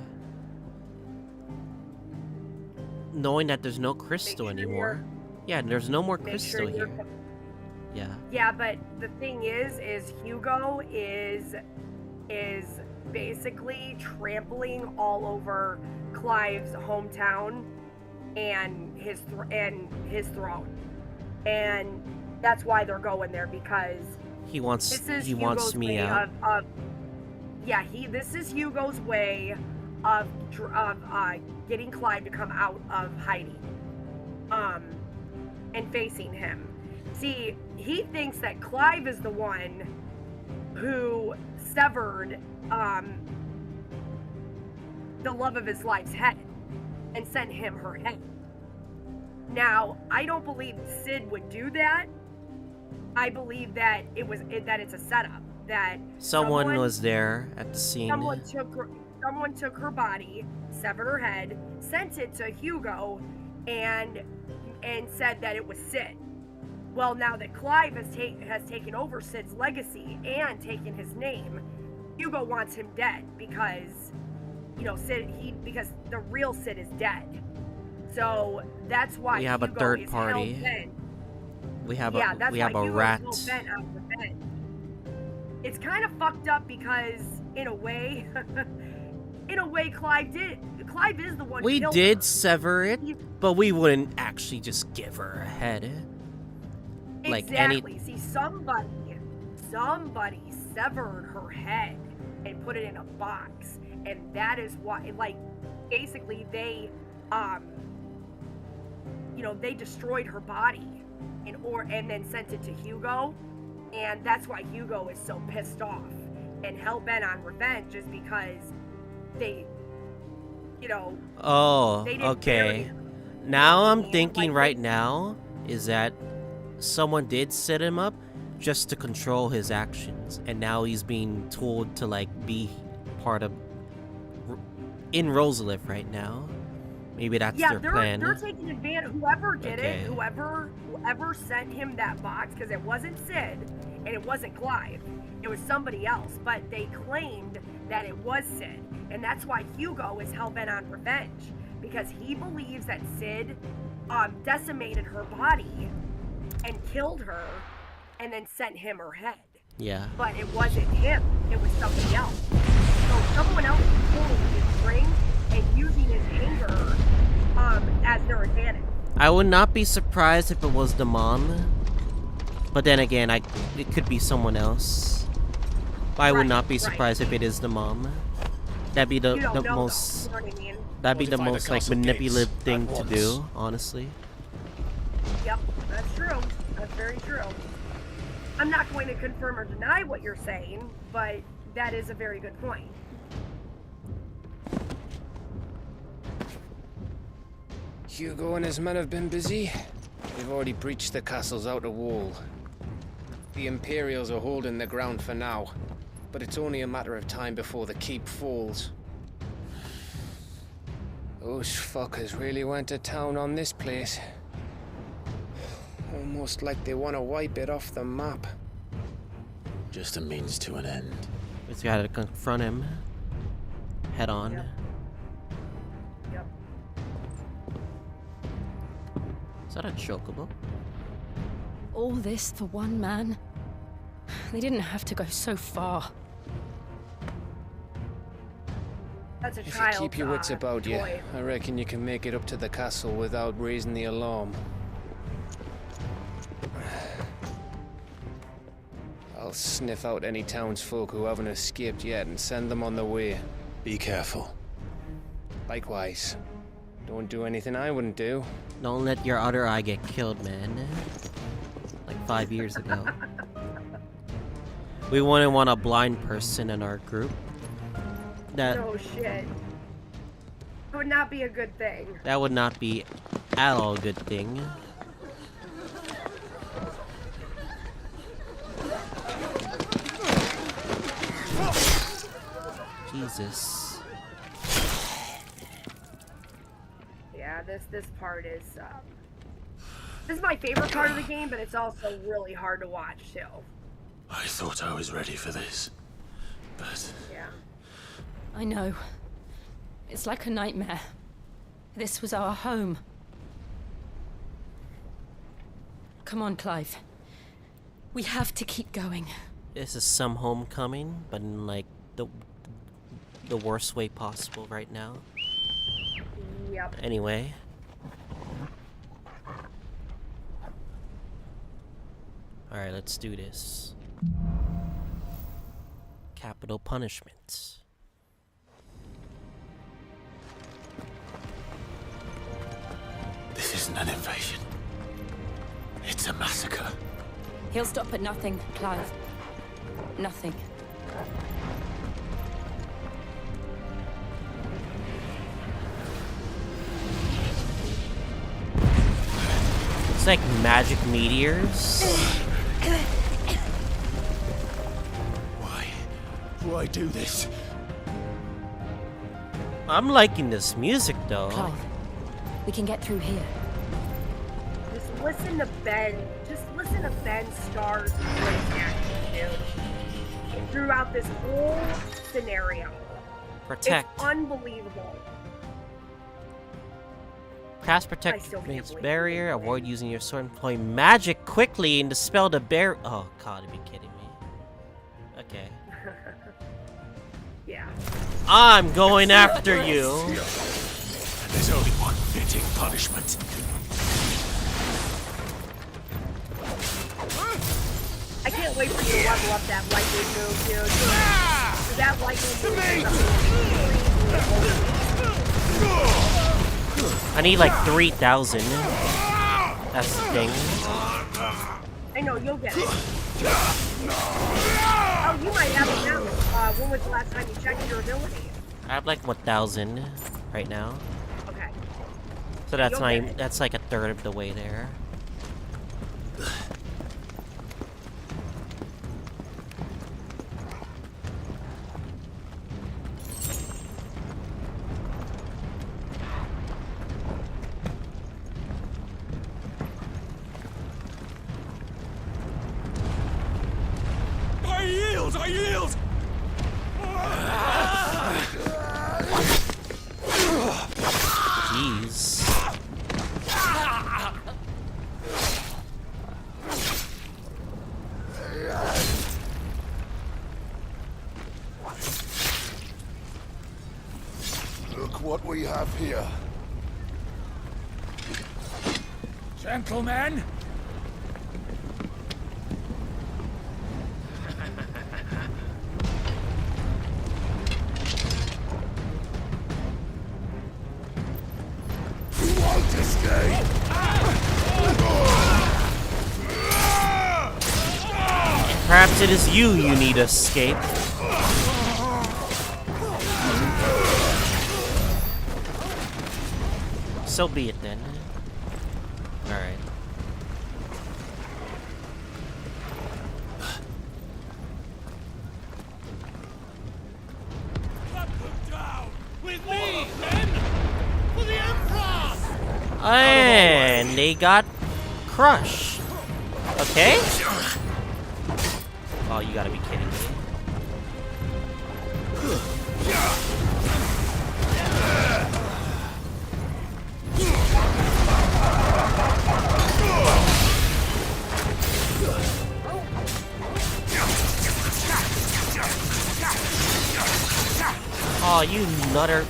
Knowing that there's no crystal anymore. Yeah, there's no more crystal here. Yeah. Yeah, but the thing is Hugo is basically trampling all over Clive's hometown and his throne, and that's why they're going there, because He wants me out. This is Hugo's way of getting Clive to come out of hiding, and facing him. See, he thinks that Clive is the one who severed the love of his life's head and sent him her head. Now, I don't believe Sid would do that. I believe that it's a setup. That Someone was there at the scene. Someone took her body, severed her head, sent it to Hugo, and said that it was Sid. Well, now that Clive has taken over Sid's legacy and taken his name, Hugo wants him dead because, because the real Sid is dead. So that's why we have Hugo a third is party. hell-bent. We have a Hugo's rat. hell-bent on revenge. It's kind of fucked up because, in a way, Clive is the one. We who killed did her. sever it, but we wouldn't actually just give her a head. Like Exactly. See, somebody severed her head and put it in a box, and that is why, basically they destroyed her body and then sent it to Hugo, and that's why Hugo is so pissed off. and hell-bent on revenge is because they, you know... Oh, they didn't okay. bury him. Now I'm thinking right now is that someone did set him up just to control his actions, and now he's being told to like be part of in Rosalith right now. Maybe that's their plan. They're taking advantage. Whoever did it, whoever sent him that box, because it wasn't Sid and it wasn't Clive, it was somebody else. But they claimed that it was Sid, and that's why Hugo is hell-bent on revenge, because he believes that Sid decimated her body and killed her, and then sent him her head. Yeah. But it wasn't him. It was somebody else. So someone else is pulling his string and using his anger as their advantage. I would not be surprised if it was the mom, but then again, it could be someone else. But I would not be surprised if it is the mom. That'd be the most. Though, you know what I mean? That'd be the most like manipulative thing to do, honestly. Yep, that's true. That's very true. I'm not going to confirm or deny what you're saying, but that is a very good point. Hugo and his men have been busy. They've already breached the castle's outer wall. The Imperials are holding the ground for now, but it's only a matter of time before the keep falls. Those fuckers really went to town on this place. Almost like they want to wipe it off the map. Just a means to an end. We just gotta confront him head on. Yep. Is that a chocobo? All this for one man? They didn't have to go so far. That's a If you child. keep your wits about you, toy. I reckon you can make it up to the castle without raising the alarm. I'll sniff out any townsfolk who haven't escaped yet and send them on their way. Be careful. Likewise. Don't do anything I wouldn't do. Don't let your other eye get killed, man. Like 5 years ago. We wouldn't want a blind person in our group. No shit. That would not be a good thing. That would not be at all a good thing. Jesus. Yeah, this part is this is my favorite part of the game, but it's also really hard to watch too. I thought I was ready for this, but... Yeah. I know. It's like a nightmare. This was our home. Come on, Clive. We have to keep going. This is some homecoming, but in like the worst way possible right now. Yep. Anyway. Alright, let's do this. Capital punishment. This isn't an invasion. It's a massacre. He'll stop at nothing, Clive. Nothing. It's like magic meteors. Why do this? I'm liking this music though. Clive, we can get through here. Just listen to Ben. Just listen to Ben Starr's voice acting, dude. Throughout this whole scenario. Protect. It's unbelievable. Cast protect makes barrier. Avoid using your sword. Employ magic quickly and dispel the bear. Oh god, you'd be kidding me. Okay. Yeah. I'm going after you. There's only one fitting punishment. I can't wait for you to level up that lightning move, dude. That lightning move. I need like 3,000. That's the thing. I know, you'll get it. Oh Oh, you might have it now. When was the last time you checked your ability? I have like 1,000 right now. Okay. So that's You'll my get it. that's like a third of the way there. I yield! I yield! Jeez. Look what we have here. Gentlemen! You won't escape! Perhaps it is you need to escape. So be it then. Alright. Cut them down! With me, men! For the Emperor! And they got crushed. Okay? Oh, you gotta be kidding me. Oh, you nutter.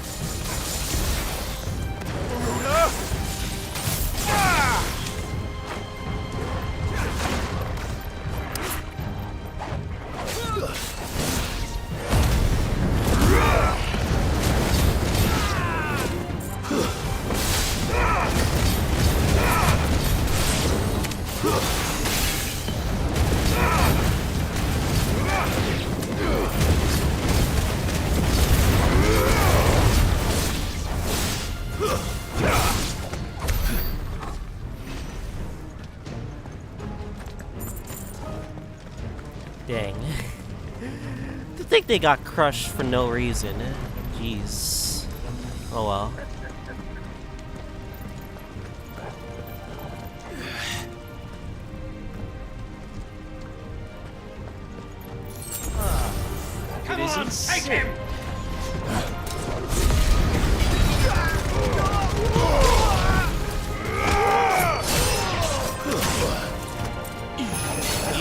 Dang. To think they got crushed for no reason. Jeez. Oh well. Come on, take him!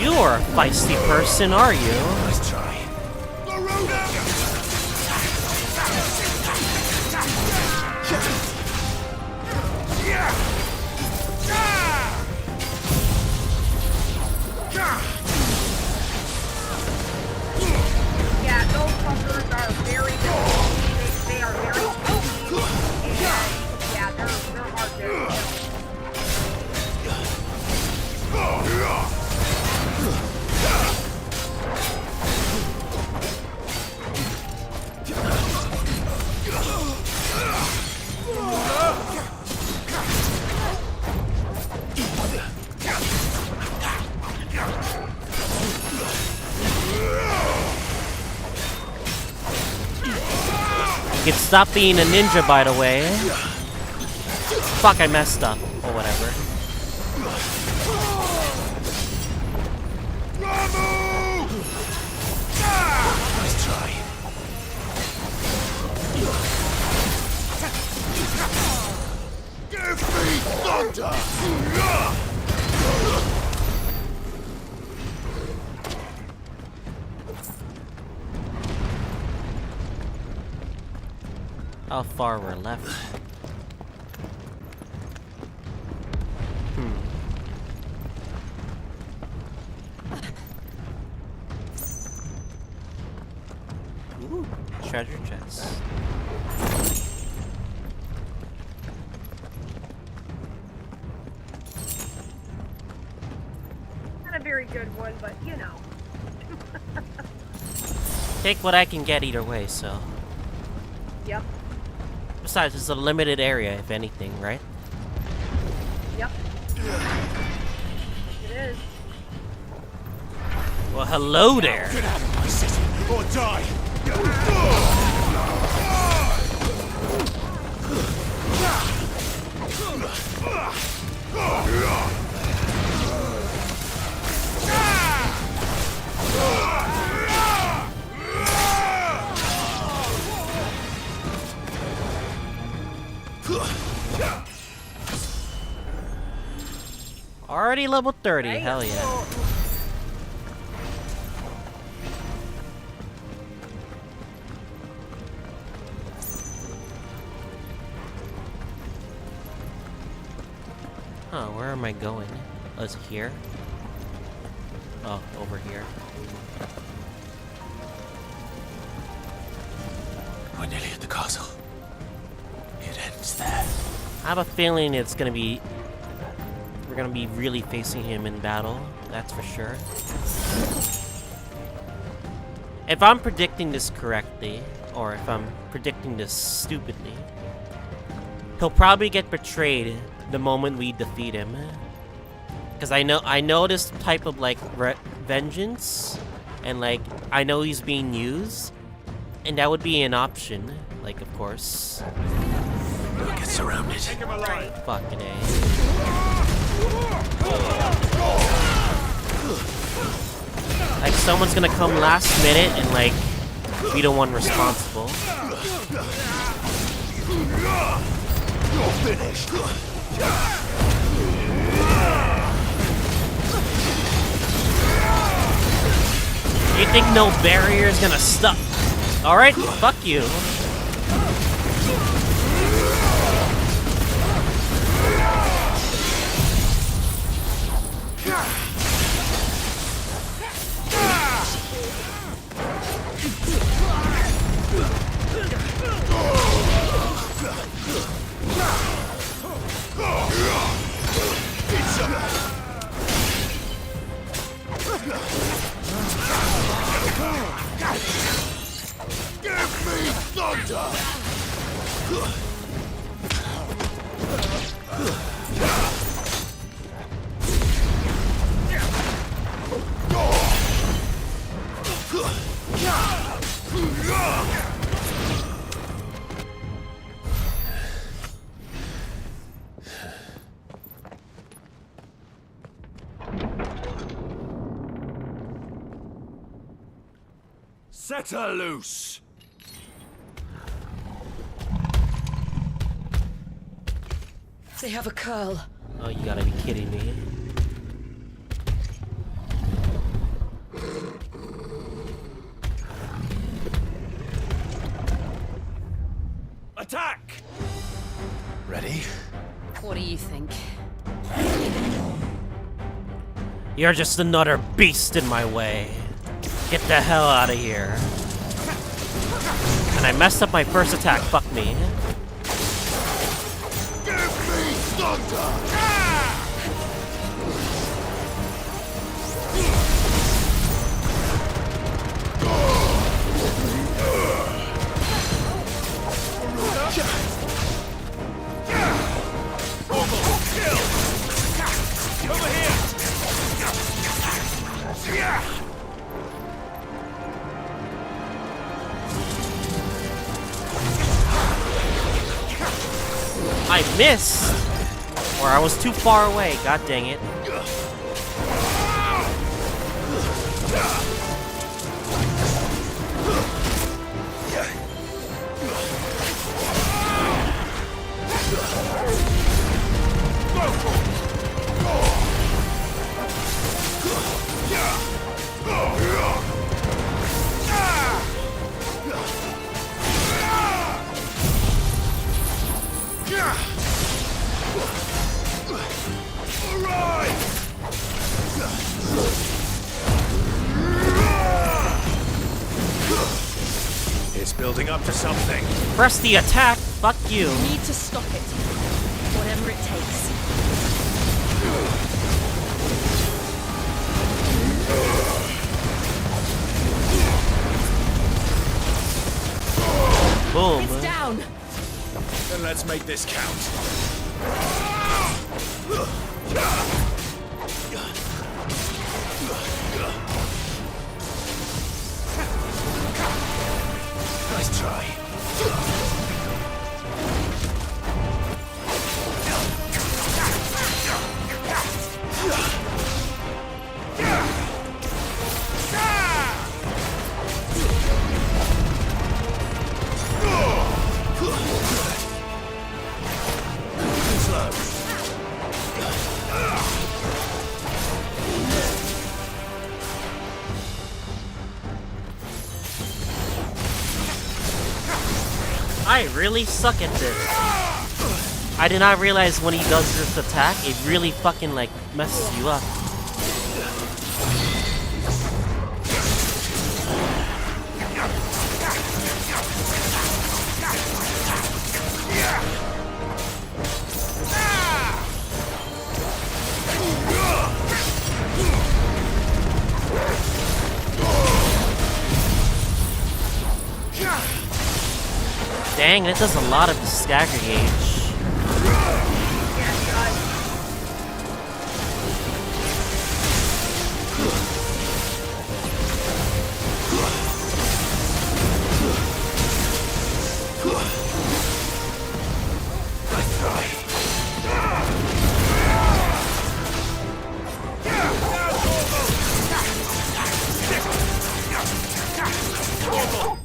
You are a feisty person, are you? Nice try. Yeah, those fuckers are very good. They are very potent. And yeah, they're hard to kill. You can stop being a ninja, by the way. Fuck, I messed up. Or whatever. Nice try. Give me thunder! How far we're left? Ooh, treasure chest. Not a very good one, but you know. take what I can get either way, so. Yep. Besides, it's a limited area, if anything, right? Yep. It is. Well, hello there. Get out of my city or die. Already level 30, Right? hell yeah. Huh, where am I going? Oh, is it here? Oh, over here. We're nearly at the castle. It ends there. I have a feeling it's gonna be... We're gonna be really facing him in battle, that's for sure. If I'm predicting this correctly, or if I'm predicting this stupidly, he'll probably get betrayed the moment we defeat him. Because I know this type of like vengeance, and like I know he's being used, and that would be an option. Like, of course. We'll get surrounded. Fucking A. Like someone's gonna come last minute and like be the one responsible. You're finished. You think no barrier is gonna stop? Alright, fuck you. Give me thunder! Set her loose! They have a curl. Oh, you gotta be kidding me. Attack! Ready? What do you think? You're just another beast in my way. Get the hell out of here. And I messed up my first attack, fuck me. Give me thunder! Over here! I missed! Or I was too far away, god dang it. It's building up to something. Press the attack, fuck you. You need to stop it. Whatever it takes. Let's make this count. Nice try. I really suck at this. I did not realize when he does this attack, it really fucking like messes you up. Dang, that does a lot of the stagger gauge.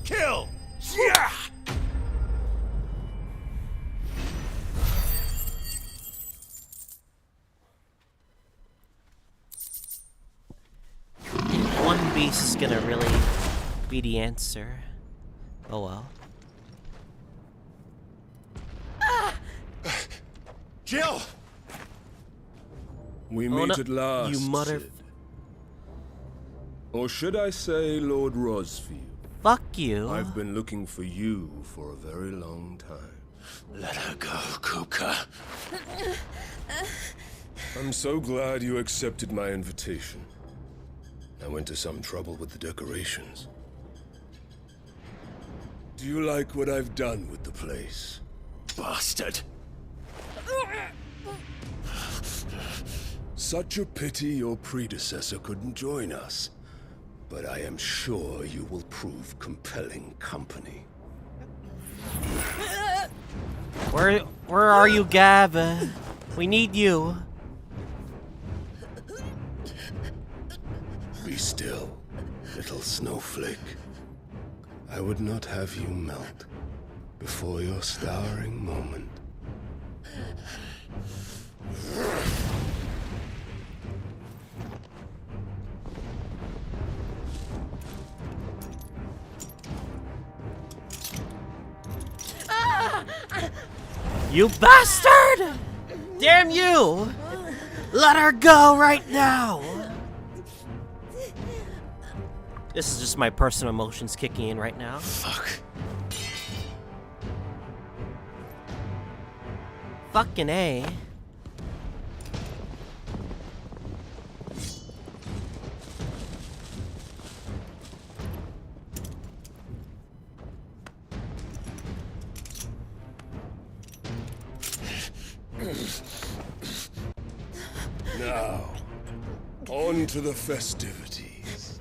Kill! Yeah! One beast is gonna really be the answer. Oh well. Jill! We Oh, meet no. at last, You mother- Sid. Or should I say Lord Rosfield? Fuck you. I've been looking for you for a very long time. Let her go, Kupka. I'm so glad you accepted my invitation. I went to some trouble with the decorations. Do you like what I've done with the place? Bastard. Such a pity your predecessor couldn't join us. But I am sure you will prove compelling company. Where are you, Gav? We need you. Be still, little snowflake. I would not have you melt before your starring moment. You bastard! Damn you! Let her go right now! This is just my personal emotions kicking in right now. Fuck. Fucking A. Now, on to the festivities.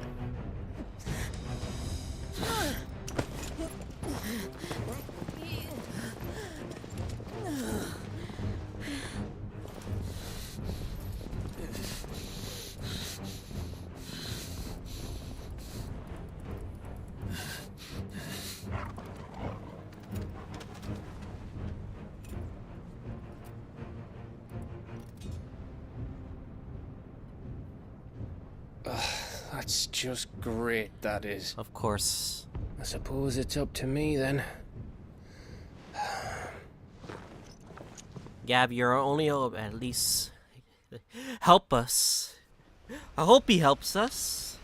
That's just great, that is. Of course. I suppose it's up to me then. Gab, you're our only hope. At least help us. I hope he helps us.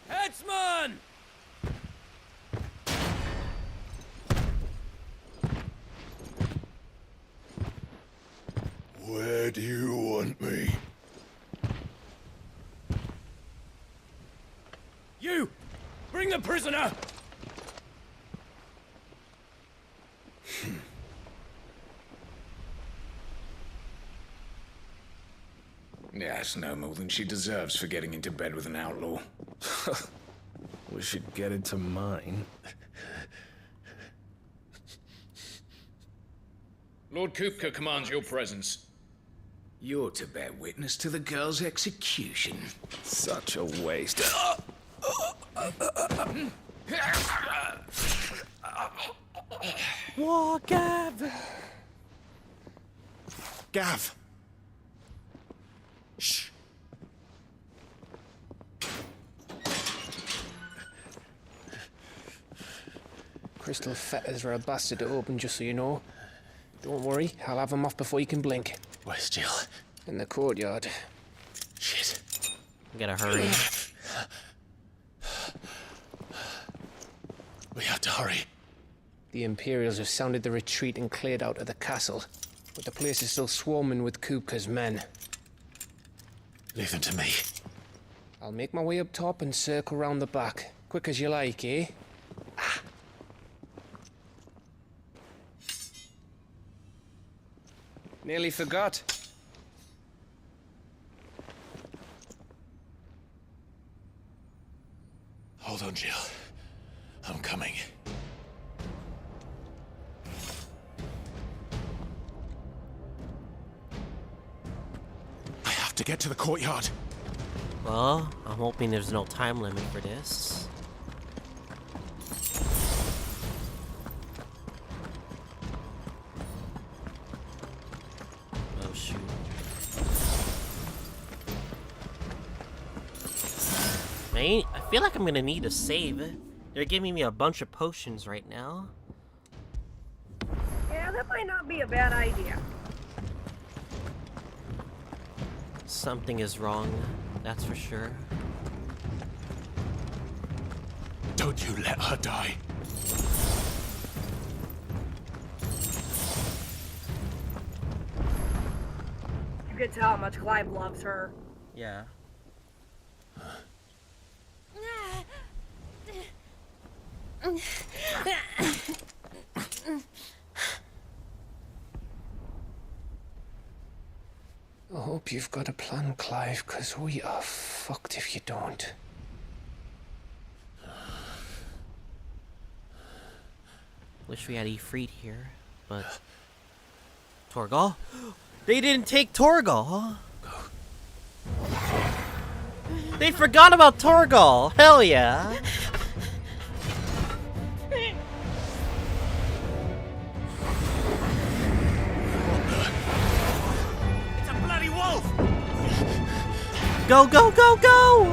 Headsman! Where the prisoner! Yes, no more than she deserves for getting into bed with an outlaw. We should get into mine. Lord Kupka commands your presence. You're to bear witness to the girl's execution. Such a waste. Whoa, Gav! Gav! Shh. Crystal fetters are a bastard to open, just so you know. Don't worry, I'll have them off before you can blink. Where's Jill? In the courtyard. Shit. We gotta hurry. We have to hurry. The Imperials have sounded the retreat and cleared out of the castle, but the place is still swarming with Kupka's men. Leave them to me. I'll make my way up top and circle round the back. Quick as you like, eh? Nearly forgot. Hold on, Jill. I'm coming. I have to get to the courtyard. Well, I'm hoping there's no time limit for this. Oh shoot. I feel like I'm gonna need a save. They're giving me a bunch of potions right now. Yeah, that might not be a bad idea. Something is wrong, that's for sure. Don't you let her die. You can tell how much Clive loves her. Yeah. I hope you've got a plan, Clive, because we are fucked if you don't. Wish we had Ifrit here, but... Torgal? They didn't take Torgal! They forgot about Torgal! Hell yeah! It's a bloody wolf! Go, go, go, go!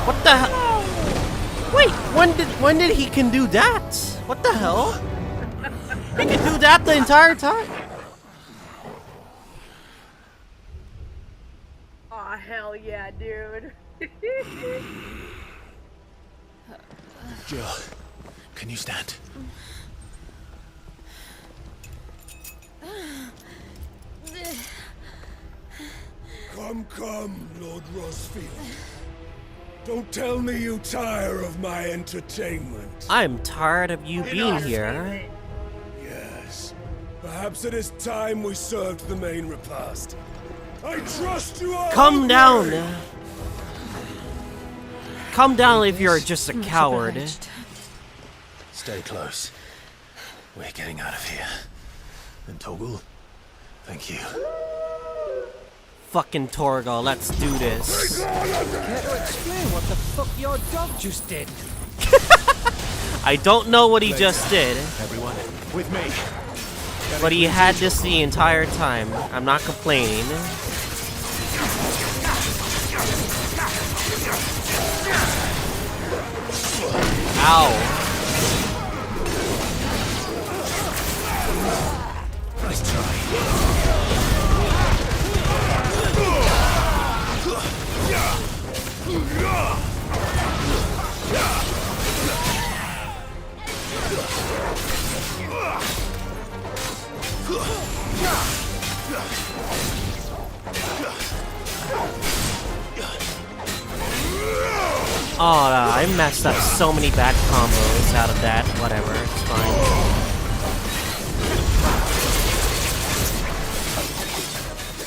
What the hell? Wait, when did he can do that? What the hell? He can do that the entire time? Aw, hell yeah, dude. Jill, can you stand? Come, Lord Rosfield. Don't tell me you tire of my entertainment. I'm tired of you being here. Yes. Perhaps it is time we served the main repast. I trust you all. Come down. Come down if you're just a coward. Stay close. We're getting out of here. And Toggle, thank you. Fucking Torgal, let's do this. Care to explain what the fuck your dog just did? I don't know what he just did. Everyone, with me. But he had this the entire time. I'm not complaining. Ow. Nice try. Oh no, I messed up so many bad combos out of that. Whatever, it's fine.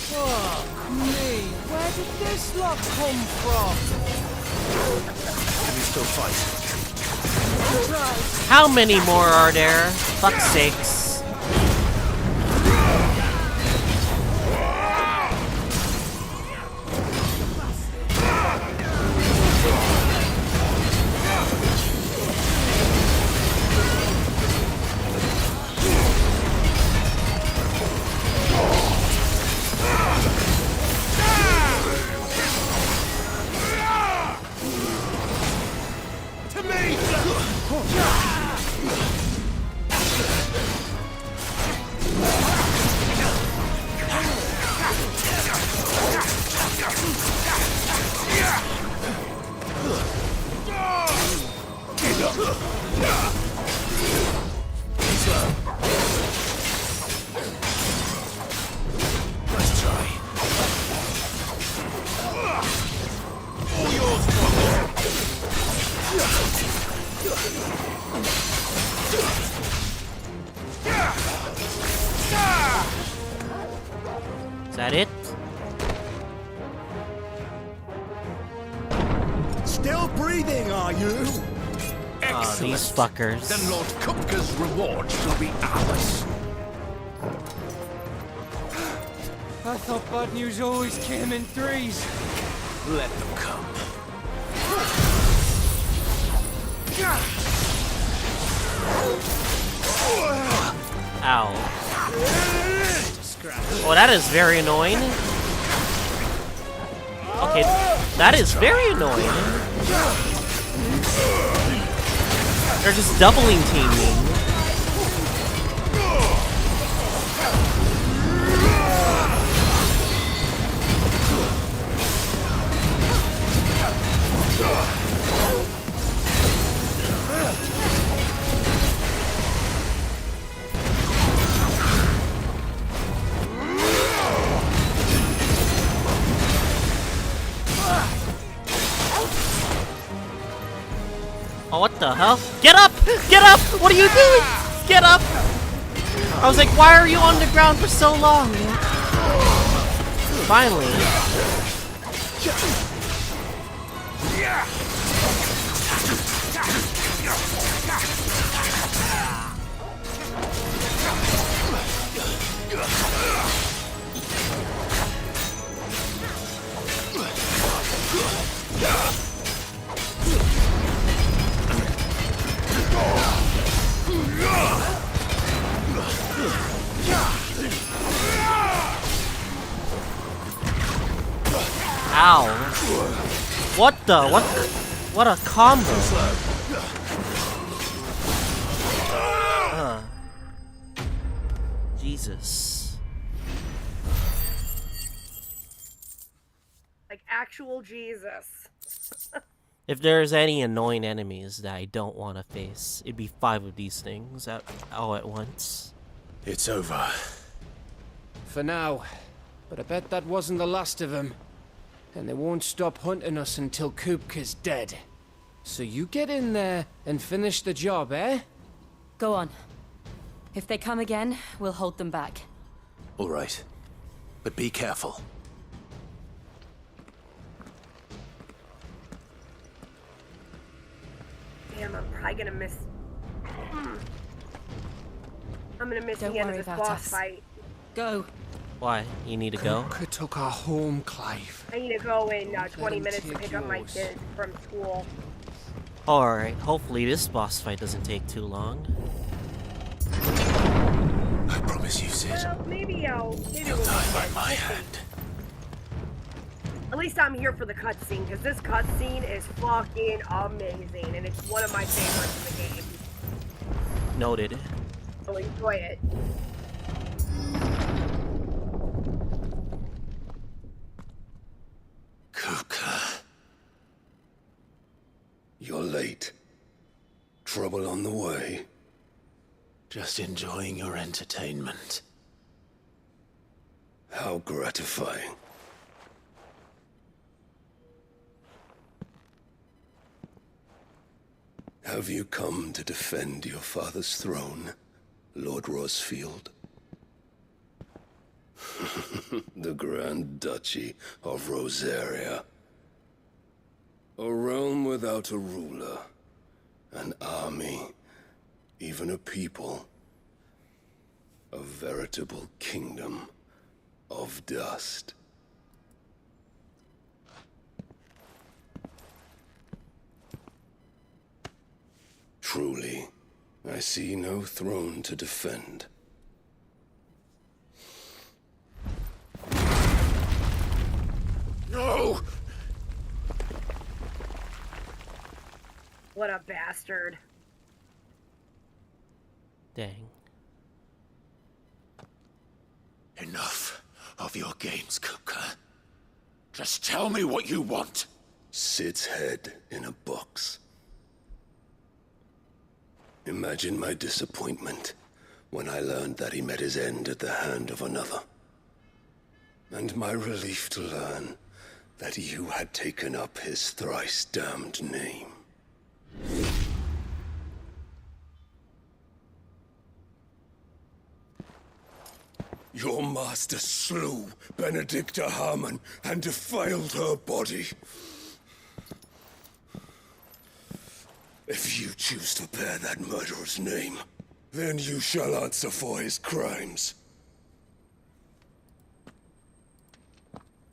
Fuck me, where did this lot come from? Can you still fight? How many more are there? Fuck's sakes. Is that it? Still breathing, are you? Oh, these fuckers. Then Lord Kupka's reward shall be ours. I thought bad news always came in threes. Let them come. Ow. Oh, that is very annoying. Okay, that is very annoying. They're just doubling teaming. Oh, what the hell? Get up! Get up! What are you doing? Get up! I was like, why are you on the ground for so long? Finally. Ow. What the? What a combo. Jesus. Like actual Jesus. If there's any annoying enemies that I don't want to face, it'd be 5 of these things all at once. It's over. For now. But I bet that wasn't the last of them. And they won't stop hunting us until Kupka's dead. So you get in there and finish the job, eh? Go on. If they come again, we'll hold them back. All right. But be careful. Damn, I'm probably gonna miss. I'm gonna miss Don't the end of worry this about boss us. fight. Go. Why? You need to go? Kupka took our home, Clive. I need to go in 20 them minutes to take pick up my yours. kids from school. Alright, hopefully this boss fight doesn't take too long. I promise you, Sid. Well, maybe You'll we'll die get by it. my We'll see. hand. At least I'm here for the cutscene, because this cutscene is fucking amazing, and it's one of my favorites in the game. Noted. So enjoy it. Kupka. You're late. Trouble on the way. Just enjoying your entertainment. How gratifying. Have you come to defend your father's throne, Lord Rosfield? The Grand Duchy of Rosaria. A realm without a ruler, an army, even a people. A veritable kingdom of dust. Truly, I see no throne to defend. No! What a bastard. Dang. Enough of your games, Kupka. Just tell me what you want. Sid's head in a box. Imagine my disappointment when I learned that he met his end at the hand of another. And my relief to learn that you had taken up his thrice damned name. Your master slew Benedicta Harmon and defiled her body. If you choose to bear that murderer's name, then you shall answer for his crimes.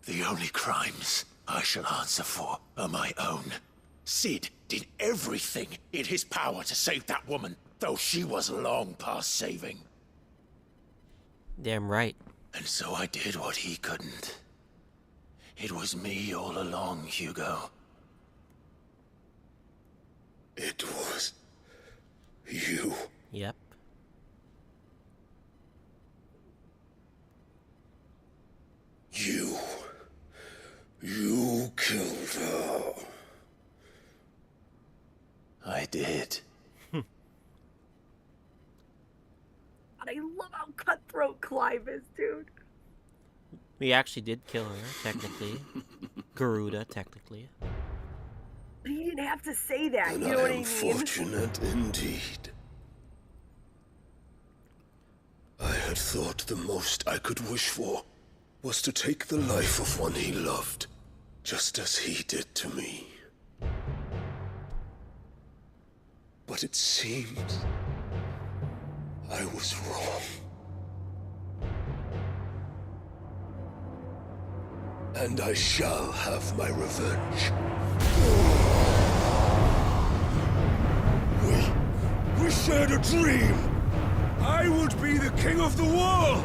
The only crimes I shall answer for are my own. Sid did everything in his power to save that woman, though she was long past saving. Damn right. And so I did what he couldn't. It was me all along, Hugo. It was you. Yep. You killed her. I did. I love how cutthroat Clive is, dude. We actually did kill her, technically. Garuda, technically. But you didn't have to say that, And you know what I I am mean? fortunate indeed. I had thought the most I could wish for was to take the life of one he loved, just as he did to me. But it seems I was wrong. And I shall have my revenge. We shared a dream. I would be the king of the world.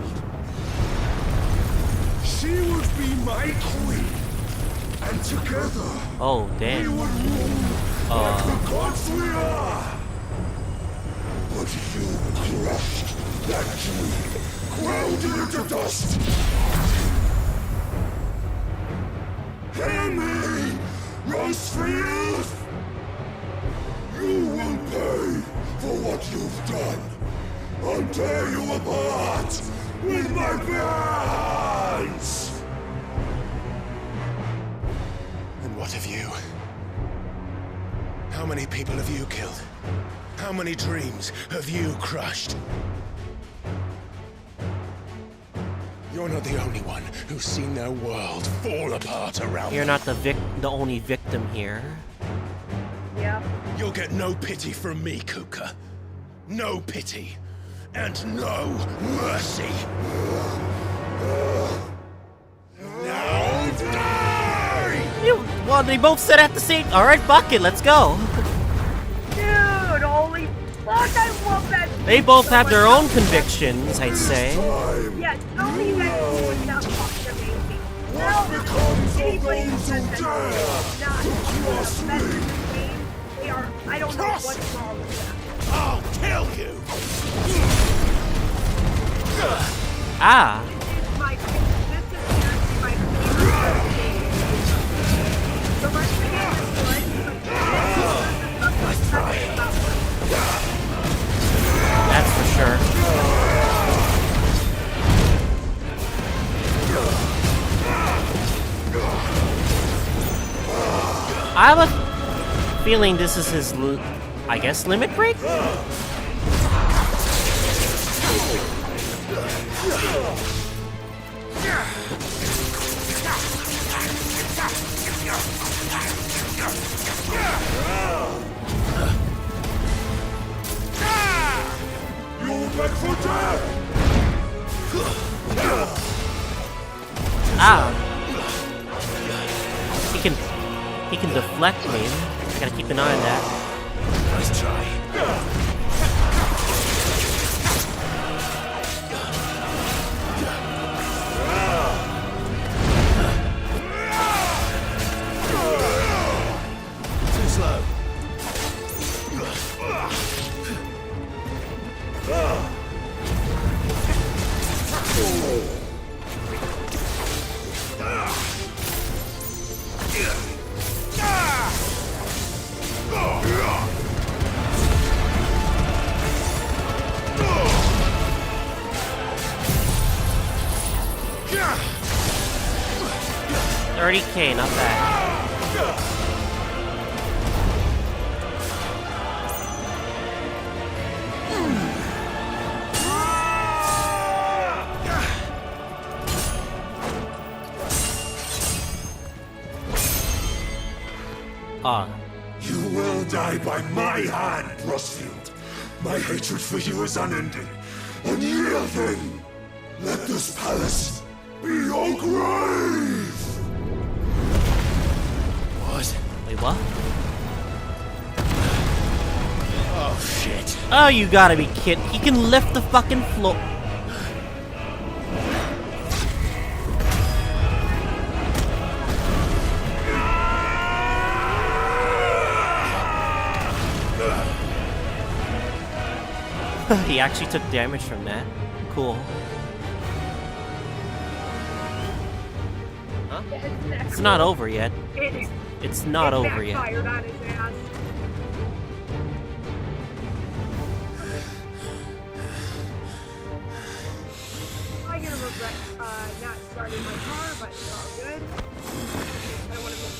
She would be my queen. And together, oh, damn. we would rule like the gods we are. But you crushed that dream, ground it into dust. Hear me, Rosefield! You will pay for what you've done. I'll tear you apart with my bare hands! And what of you? How many people have you killed? How many dreams have you crushed? You're not the only one who's seen their world fall apart around You're them. not the only victim here. Yeah. You'll get no pity from me, Kuka. No pity. And no mercy. Now die! Well, they both said at the same... Alright, fuck it, let's go. Dude, holy fuck, I love that. They both have their own convictions, I'd say. Yeah, tell me that you would not fuck amazing. Well, anybody who says that not the best in the game, they are, I don't know what's wrong with them. I'll kill you! Ah. This is seriously my favorite game. The rest of the game is good, but this is That's for sure. I have a feeling this is his I guess limit break? Ah! He can deflect me. I gotta keep an eye on that. Nice try. Too slow. $30K, not bad. You will die by my hand, Rosfield. My hatred for you is unending, unyielding. Let this palace be your grave! What? Wait, what? Oh, shit. Oh, you gotta be kidding. He can lift the fucking floor. He actually took damage from that. Cool. Huh? It's not over yet. It's not over yet. Backfired on his ass. I'm gonna regret not starting my car, but it's all good. I don't want to miss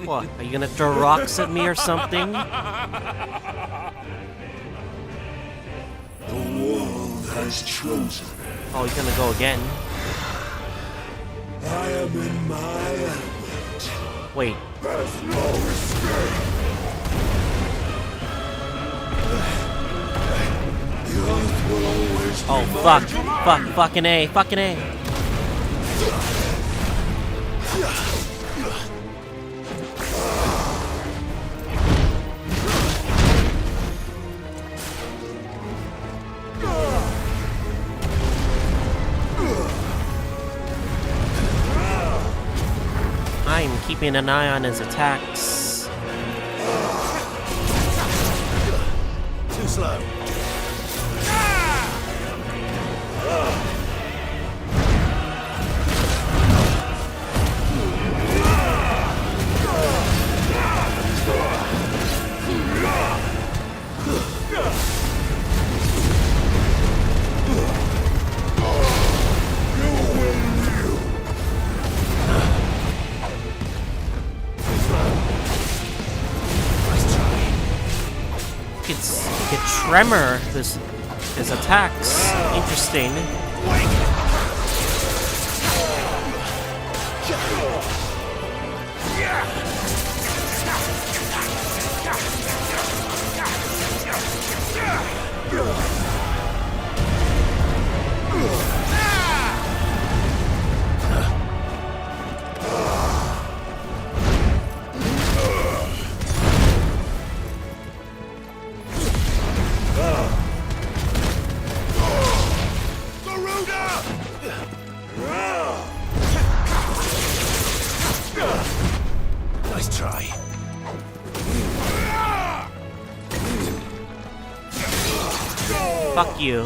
What? Are you gonna throw rocks at me or something? The world has chosen. Oh, he's gonna go again. I am in my element. Wait. There's no escape. The earth will always be Oh, fuck. Fucking A. Fucking A. I'm keeping an eye on his attacks. Too slow. He could tremor his attacks. Interesting. Nice try. Fuck you.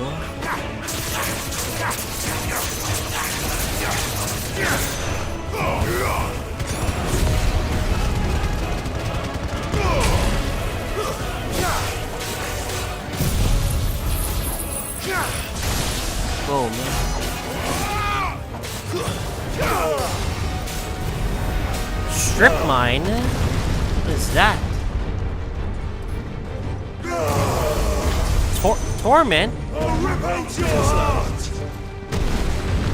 Boom. Strip mine? What is that? Torment? I'll rip out your heart!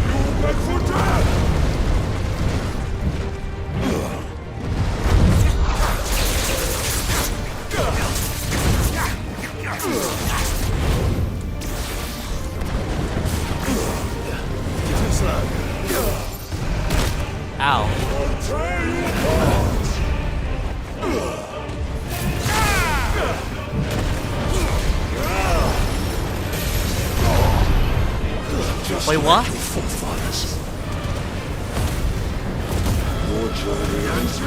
You'll beg for death! Ow. Wait, what? Your journey ends.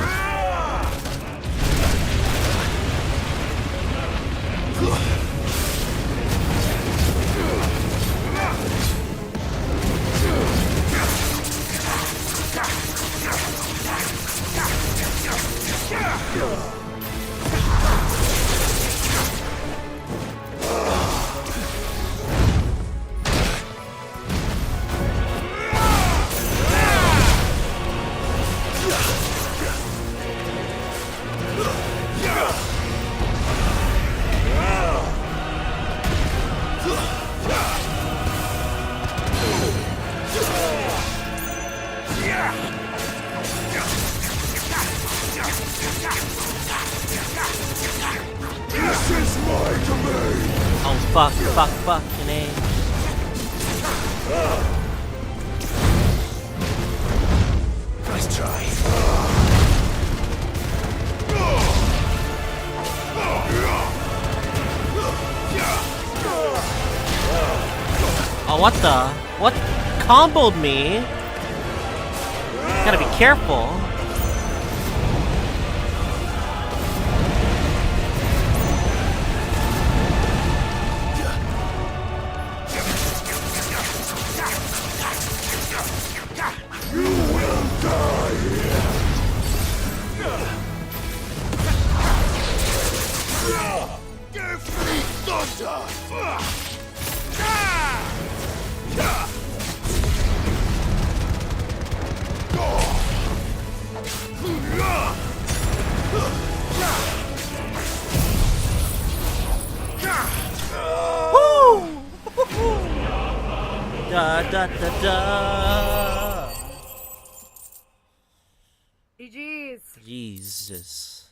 Fucking A. Nice try. Oh, what the? What comboed me? Gotta be careful. GG's. Jesus.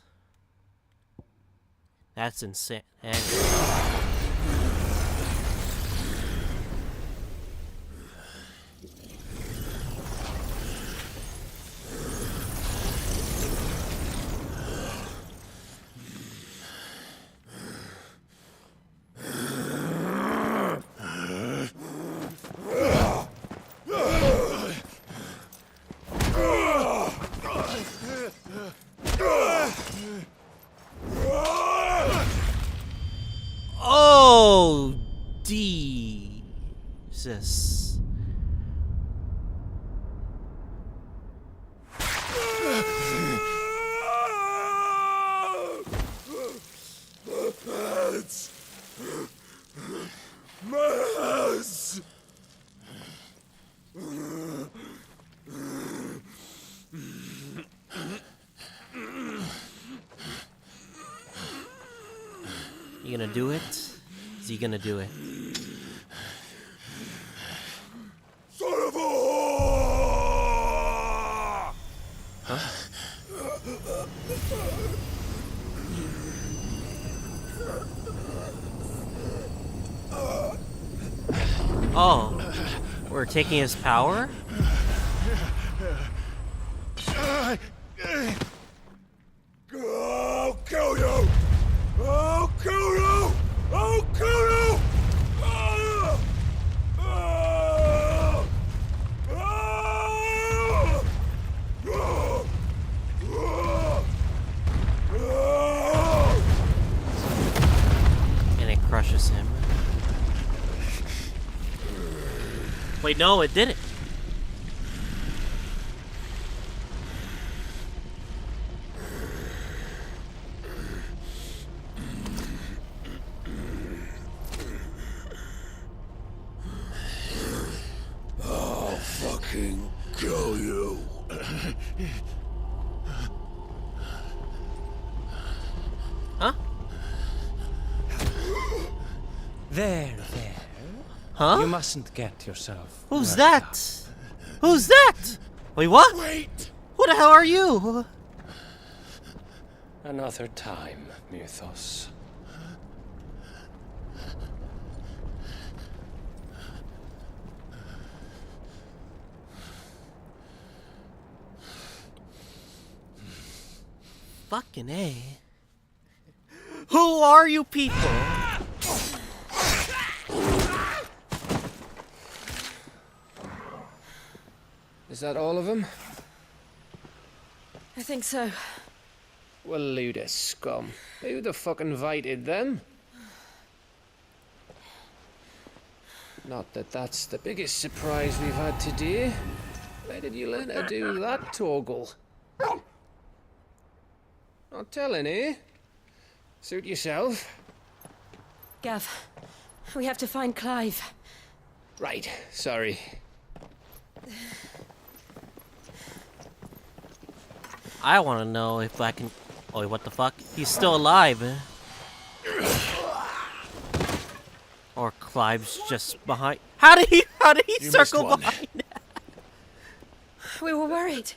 That's insane. Oh, Jesus. You gonna do it? Is he gonna do it? Son of a whore! Huh? Oh, we're taking his power? I'll kill you! I'll kill you! I'll kill you! And it crushes him. Wait, no, it didn't. I'll fucking kill you. There. Huh? You mustn't get yourself. Who's worked that? up. Who's that? Wait, what? Wait! Who the hell are you? Another time, Mythos. Fucking A. Who are you people? Is that all of them? I think so. Well, load of scum. Who the fuck invited them? Not that that's the biggest surprise we've had today. Where did you learn to do that, Torgal? Not telling, eh? Suit yourself. Gav, we have to find Clive. Right, sorry. I want to know if I can... Oh, wait, what the fuck? He's still alive. Or Clive's just behind... How did he You circle missed one. behind? We were worried.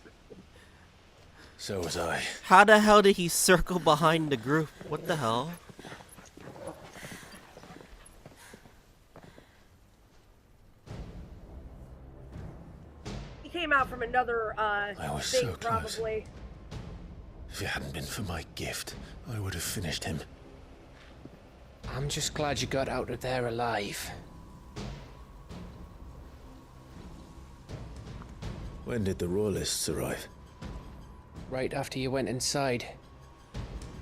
So was I. How the hell did he circle behind the group? What the hell? He came out from another I was thing, so close. probably. If it hadn't been for my gift, I would have finished him. I'm just glad you got out of there alive. When did the Royalists arrive? Right after you went inside.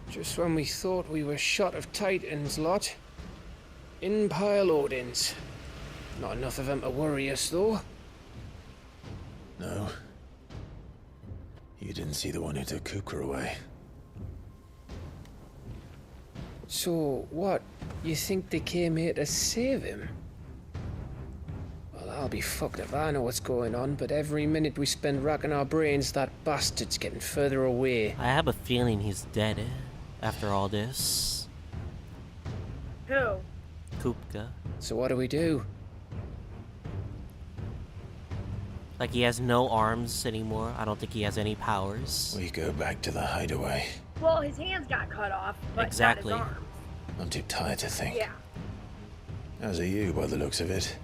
Just when we thought we were shot of Titans, lot. In pile Odins. Not enough of them to worry us, though. No. You didn't see the one who took Kupka away. So, what? You think they came here to save him? Well, I'll be fucked if I know what's going on, but every minute we spend racking our brains, that bastard's getting further away. I have a feeling he's dead after all this. Who? Kupka. So what do we do? Like he has no arms anymore. I don't think he has any powers. We go back to the hideaway. Well, his hands got cut off, but Exactly. not his arms. I'm too tired to think. Yeah. As are you, by the looks of it.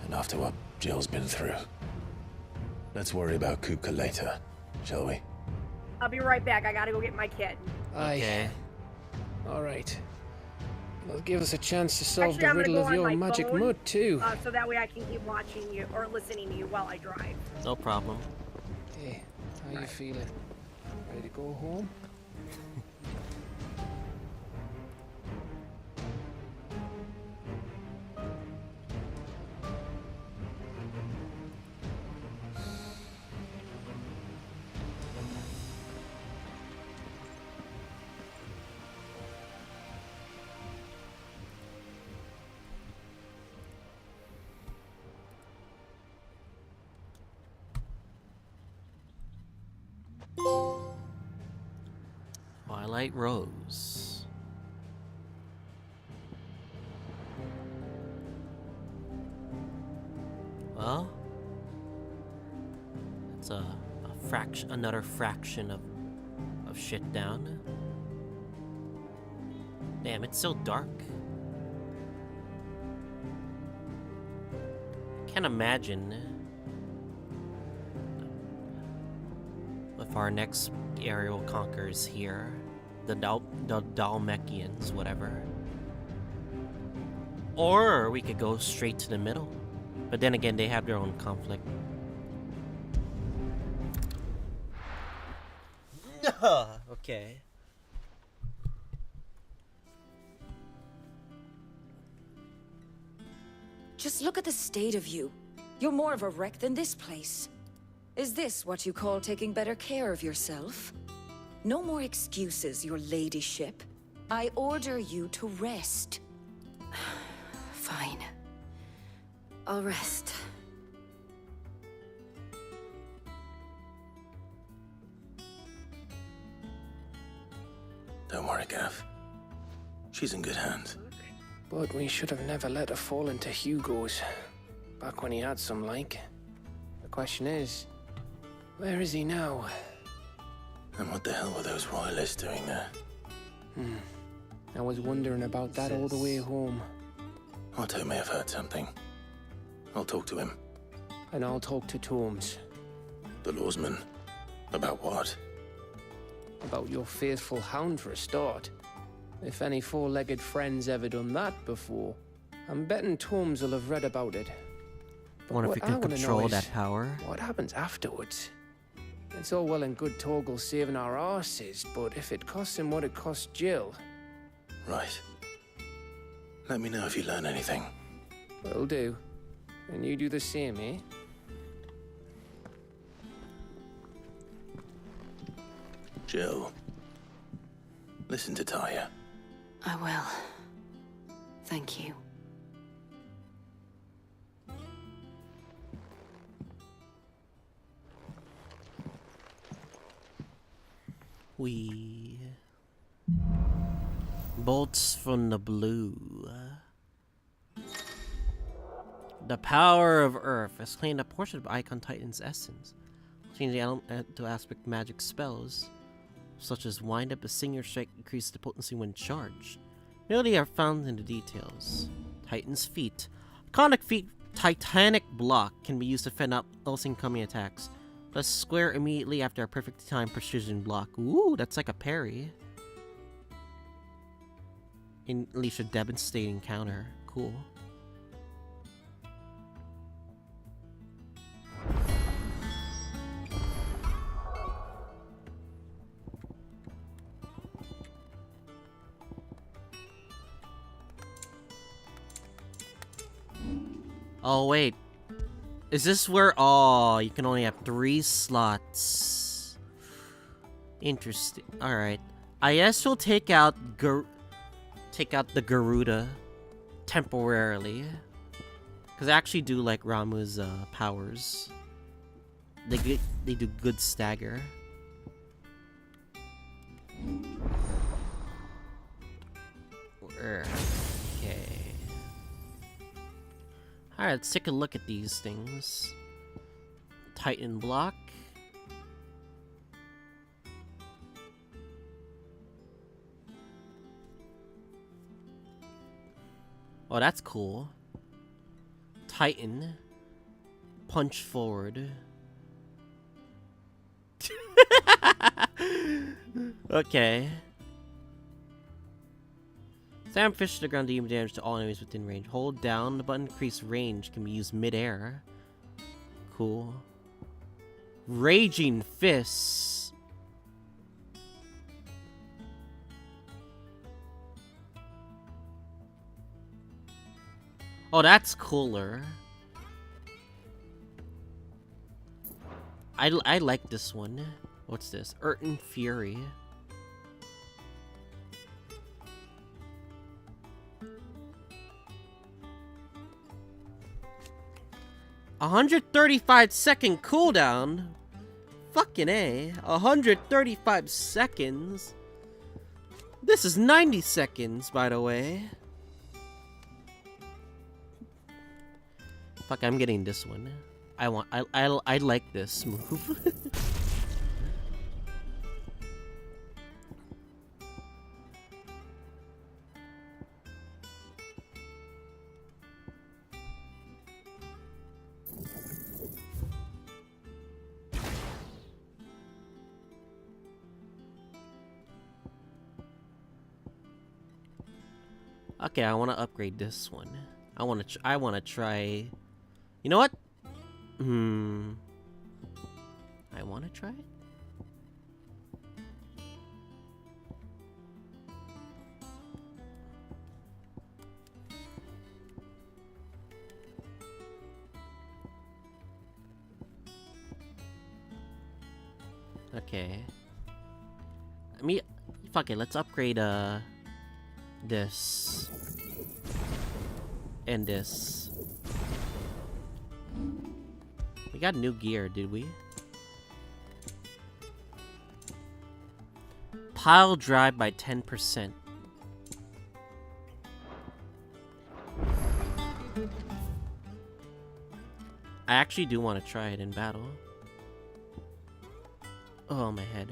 And after what Jill's been through. Let's worry about Kupka later, shall we? I'll be right back. I gotta go get my kid. Okay. Alright. It'll give us a chance to solve Actually, the I'm gonna riddle go of on your my magic phone, mud, too. So that way I can keep watching you or listening to you while I drive. No problem. Hey, how you feeling? Ready to go home? Twilight Rose. Well, it's a fraction, another fraction of shit down. Damn, it's so dark. Can't imagine if our next aerial conquers here, the Dalmekians, whatever. Or we could go straight to the middle. But then again, they have their own conflict. Okay. Just look at the state of you. You're more of a wreck than this place. Is this what you call taking better care of yourself? No more excuses, your ladyship. I order you to rest. Fine. I'll rest. Don't worry, Gav. She's in good hands. But we should have never let her fall into Hugo's. Back when he had some like. The question is, where is he now? And what the hell were those wireless doing there? I was wondering about that all the way home. Otto may have heard something. I'll talk to him. And I'll talk to Torms. The lawsman? About what? About your faithful hound for a start. If any four-legged friend's ever done that before, I'm betting Torms will have read about it. I wonder if we can control that power. What happens afterwards? It's all well and good Torgal saving our arses, but if it costs him what it cost Jill... Right. Let me know if you learn anything. Will do. And you do the same, eh? Jill. Listen to Taya. I will. Thank you. We bolts from the blue. The power of Earth has claimed a portion of Icon Titan's essence, changing the element to aspect magic spells, such as wind up, a singular strike, increase the potency when charged. Merely are found in the details. Titan's feet. Iconic feet Titanic block can be used to fend out else incoming attacks. Plus square immediately after a perfect timed precision block. Ooh, that's like a parry. Unleash a devastating counter. Cool. Oh wait. Is this where... Oh, you can only have 3 slots. Interesting. Alright. I guess we'll take out the Garuda temporarily. Because I actually do like Ramu's powers. They do good stagger. Okay. Alright, let's take a look at these things. Titan block. Oh, that's cool. Titan. Punch forward. Okay. Slam fish to the ground to deal damage to all enemies within range. Hold down the button, increase range. Can be used mid-air. Cool. Raging Fists. Oh, that's cooler. I like this one. What's this? Urton Fury. A 135-second cooldown. Fucking A. 135 seconds. This is 90 seconds, by the way. Fuck, I'm getting this one. I like this move. Okay, I want to upgrade this one. I want to try. You know what? I want to try it. Okay. Fuck it. Let's upgrade this and this. We got new gear, did we? Pile drive by 10%. I actually do want to try it in battle. Oh, my head.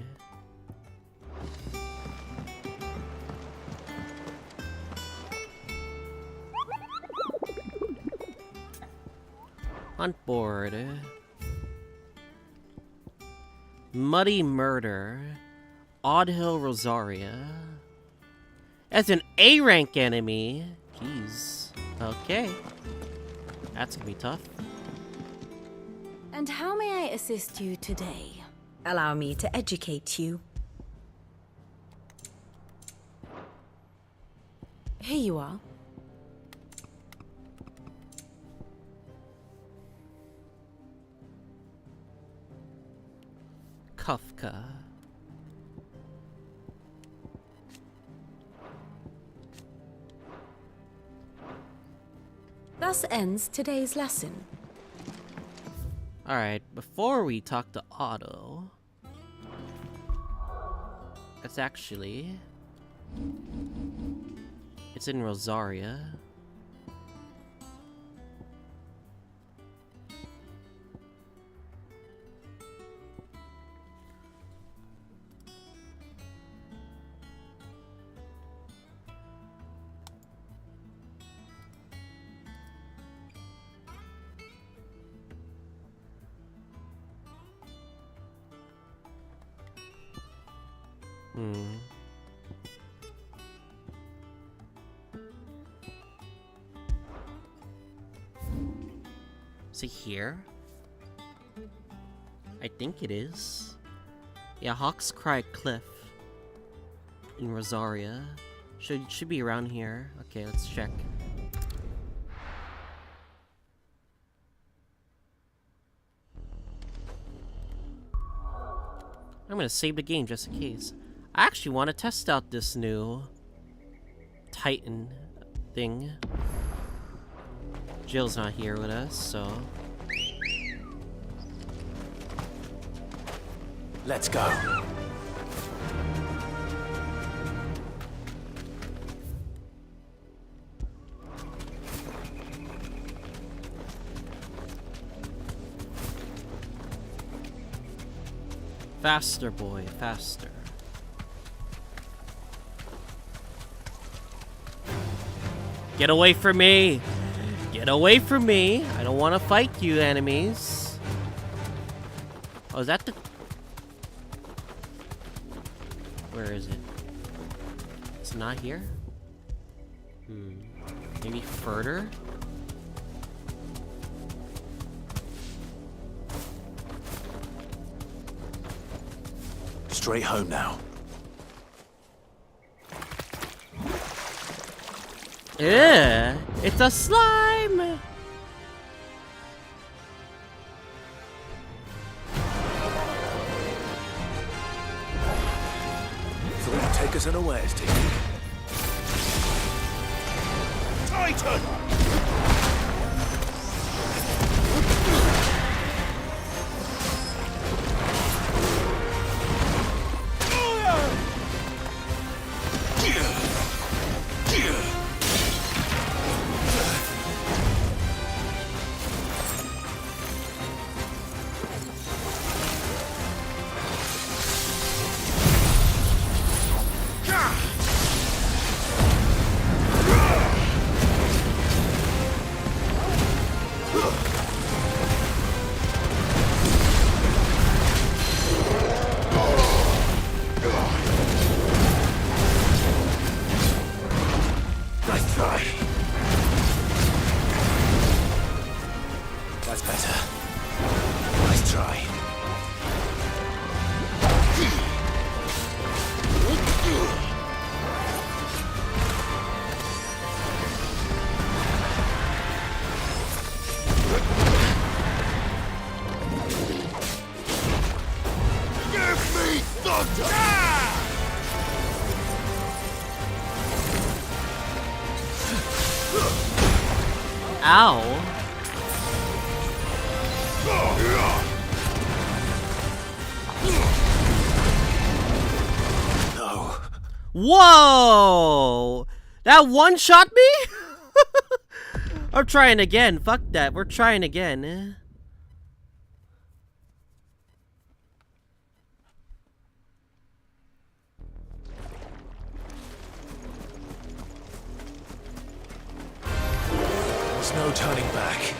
Hunt board. Muddy Murder. Odd Hill Rosaria. As an A rank enemy. Jeez. Okay. That's gonna be tough. And how may I assist you today? Allow me to educate you. Here you are. Kafka. Thus ends today's lesson. Alright, before we talk to Otto, it's actually... It's in Rosaria. Is it here? I think it is. Yeah, Hawk's Cry Cliff in Rosaria. Should be around here. Okay, let's check. I'm gonna save the game just in case. I actually want to test out this new Titan thing. Jill's not here with us, so... Let's go. Faster, boy, faster. Get away from me! Get away from me! I don't want to fight you, enemies. Oh, is that the... Where is it? It's not here? Maybe further? Straight home now. Yeah, it's a slime! Thought you'd take us unawares, did you? Titan! That's better. Nice try. Give me thunder! Ow. No. Whoa! That one shot me? I'm trying again. Fuck that. We're trying again. There's no turning back.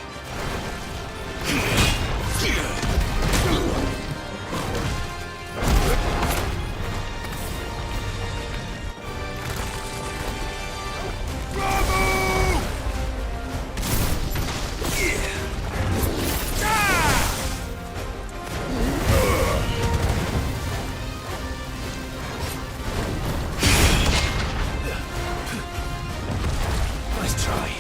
Nice try.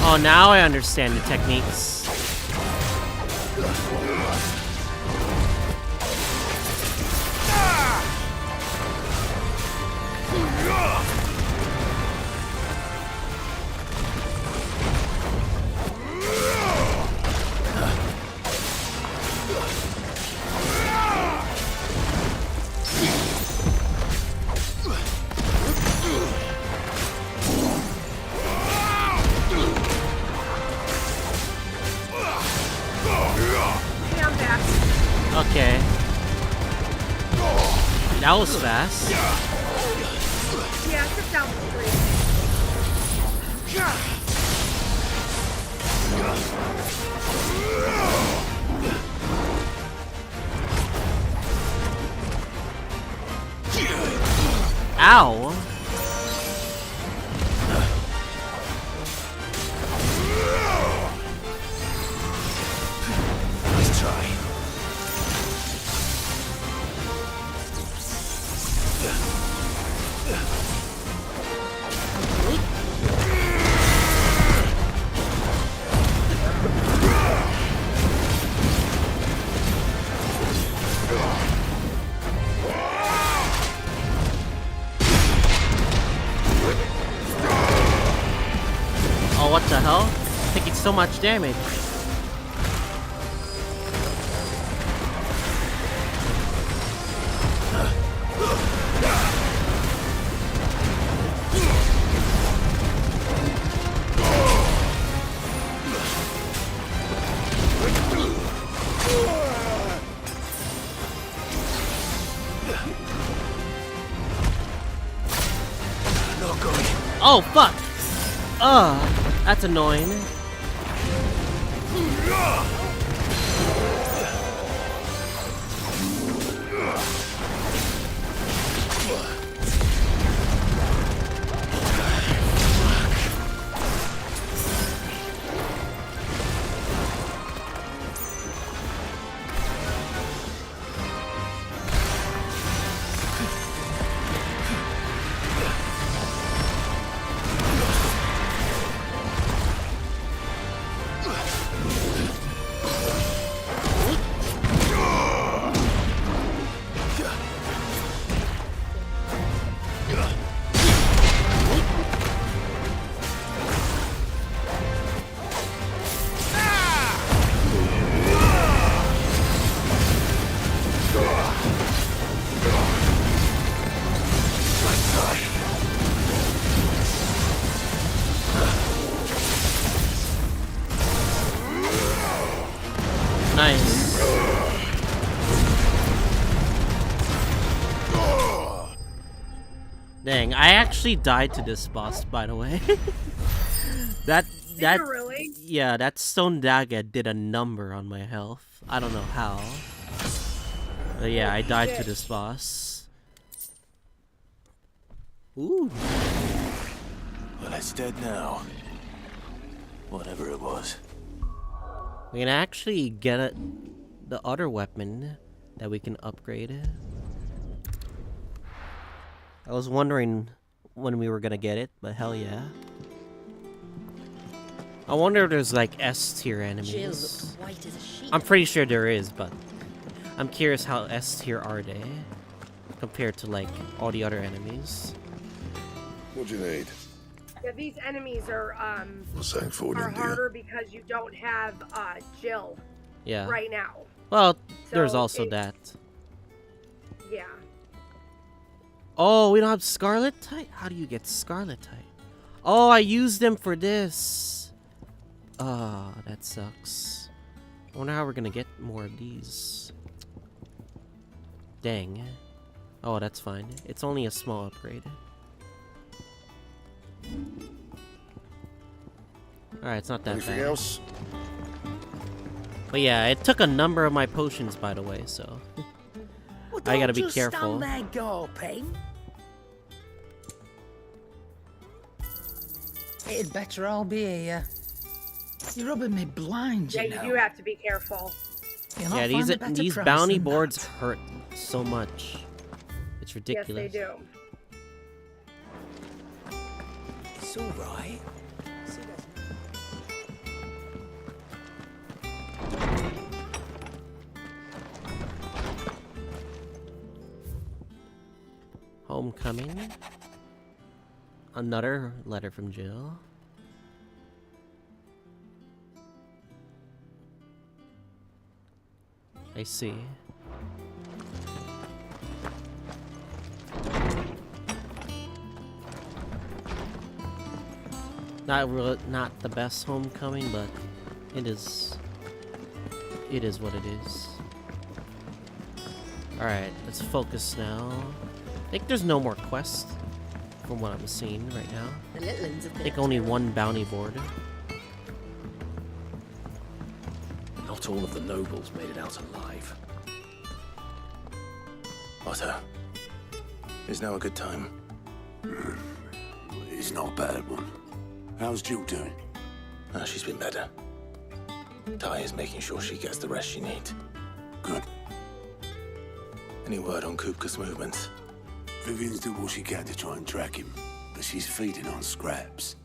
Oh, now I understand the techniques. Okay. That was fast. Yeah, sit down for 3. Ow. Nice try. Oh, what the hell? Taking so much damage. Oh, fuck! That's annoying. Nice. Dang, I actually died to this boss, by the way. that really? Yeah, that stone dagger did a number on my health. I don't know how. But yeah, I died to this boss. Ooh. Well, it's dead now. Whatever it was. We can actually get the other weapon that we can upgrade. I was wondering when we were gonna get it, but hell yeah. I wonder if there's like S tier Jill enemies. looks white as a sheet. I'm pretty sure there is, but I'm curious how S tier are they compared to like all the other enemies. What do you need? Yeah, these enemies are Something for are them, dear. harder because you don't have Jill Yeah. right now. Well, there's So also it's- that. Yeah. Oh, we don't have Scarletite? How do you get Scarletite? Oh, I used them for this. Ah, that sucks. I wonder how we're gonna get more of these. Dang. Oh, that's fine. It's only a small upgrade. Alright, it's not that Anything bad. else? But yeah, it took a number of my potions, by the way, so Well, I gotta don't be just careful. stand there gawping. It'd better all be here. You're rubbing me blind, Yeah, you you know. do have to be careful. You'll not Yeah, find a better these price bounty than that. boards hurt so much. It's Yes, ridiculous. they do. It's all right. Homecoming. Another letter from Jill. I see. Not the best homecoming, but it is what it is. Alright, let's focus now. I think there's no more quests from what I'm seeing right now. The little ones have I been think up only to it. one bounty board. Not all of the nobles made it out alive. Otto, is now a good time? It's not a bad one. How's Jill doing? She's been better. Ty is making sure she gets the rest she needs. Good. Any word on Kupka's movements? Vivian's doing what she can to try and track him, but she's feeding on scraps.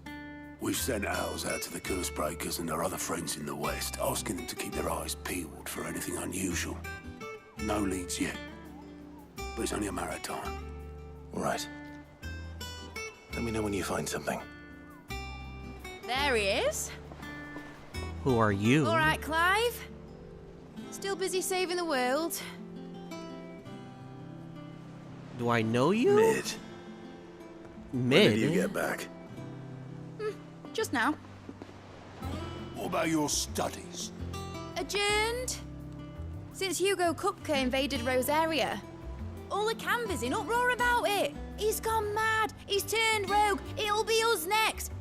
We've sent ours out to the Cursebreakers and their other friends in the West, asking them to keep their eyes peeled for anything unusual. No leads yet, but it's only a matter of time. All right. Let me know when you find something. There he is. Who are you? All right, Clive. Still busy saving the world. Do I know you? Mid. Mid? When did you get back? Just now. What about your studies? Adjourned. Since Hugo Kupka invaded Rosaria. All the canvas in uproar about it. He's gone mad. He's turned rogue. It'll be us next.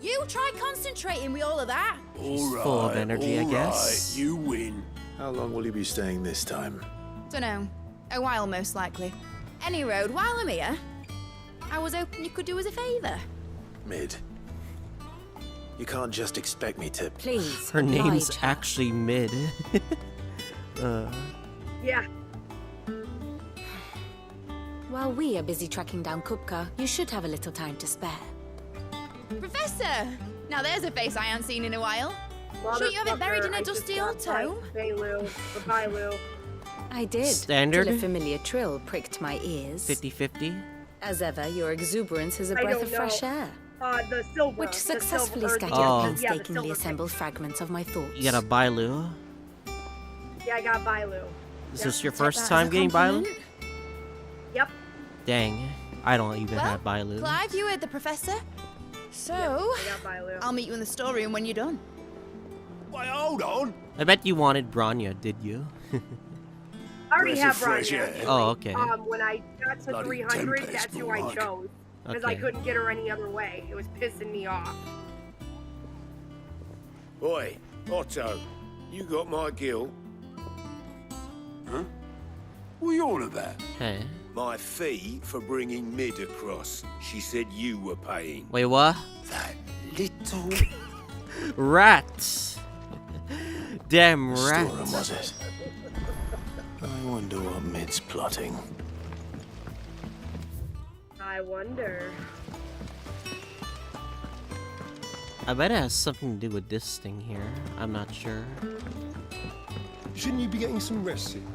You try concentrating with all of that. All right, full of energy, I all guess. right, you win. How long will you be staying this time? Dunno. A while, most likely. Any road, while I'm here, I was hoping you could do us a favour. Mid. You can't just expect me to... Please. Her name's oblige her. actually Mid. Yeah. While we are busy tracking down Kupka, you should have a little time to spare. Professor! Now there's a face I haven't seen in a while. Shouldn't you have it buried in a dusty old tome? Goodbye, Lou. I did. Standard? Till a familiar trill pricked my ears. 50-50? As ever, your exuberance is a I breath don't of fresh know. air, The silver. which the successfully silver, scattered Oh. painstakingly silver assembled fragments of my thoughts. You got a Bailu? Yeah, I got Bailu. Is this your Take first that as time a getting Bailu? compliment. Yep. Dang. I don't even Well, have Bailu. Clive, you heard the professor. So, I got Bailu. I'll meet you in the storeroom when you're done. Wait, hold on. I bet you wanted Branya, did you? I already Breath have of fresh Branya. air. actually. Oh, okay. When I got to Bloody 300, tempest, that's who more I like. chose. Because I Okay. couldn't get her any other way. It was pissing me off. Oi, Otto, you got my guilt. Huh? What are you on about? Hey. My fee for bringing Mid across. She said you were paying. Wait, what? That little... Rat! Damn rat. Storeroom, was it? I wonder what Mid's plotting. I wonder. I bet it has something to do with this thing here. I'm not sure. Shouldn't you be getting some rest soon?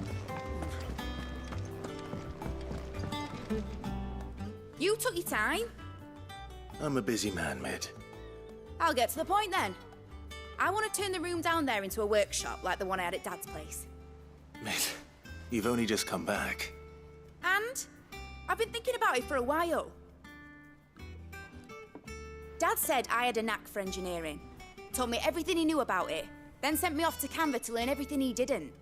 You took your time. I'm a busy man, Mid. I'll get to the point then. I want to turn the room down there into a workshop like the one I had at Dad's place. Mid, you've only just come back. And I've been thinking about it for a while. Dad said I had a knack for engineering. Told me everything he knew about it. Then sent me off to Canva to learn everything he didn't.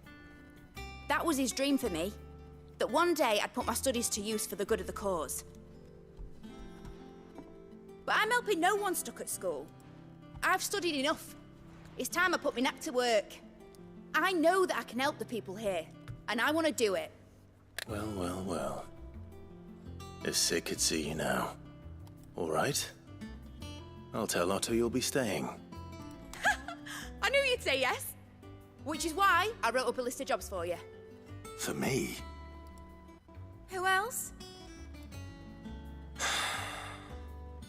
That was his dream for me. That one day I'd put my studies to use for the good of the cause. But I'm helping no one stuck at school. I've studied enough. It's time I put my knack to work. I know that I can help the people here, and I want to do it. Well, well, well. If Sid could see you now. All right. I'll tell Otto you'll be staying. I knew you'd say yes. Which is why I wrote up a list of jobs for you. For me? Who else?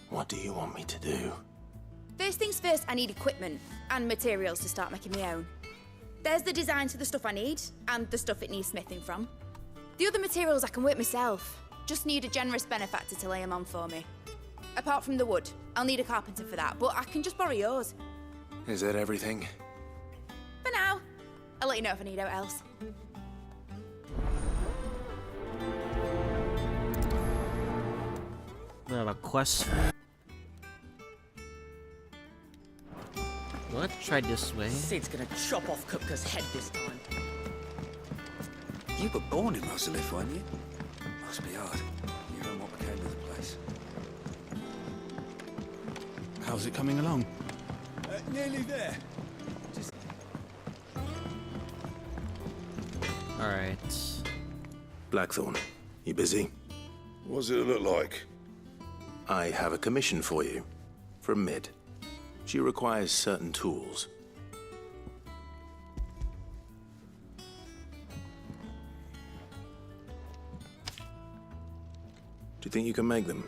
What do you want me to do? First things first, I need equipment and materials to start making my own. There's the designs for the stuff I need, and the stuff it needs smithing from. The other materials I can work myself. Just need a generous benefactor to lay them on for me. Apart from the wood, I'll need a carpenter for that, but I can just borrow yours. Is that everything? For now. I'll let you know if I need out else. I have a quest. Let's try this way. Sid's gonna chop off Kupka's head this time. You were born in Rosalith, weren't you? Must be hard. You know what became of the place. How's it coming along? Nearly there. Alright. Blackthorn, you busy? What's it look like? I have a commission for you. From Mid. She requires certain tools. Do you think you can make them?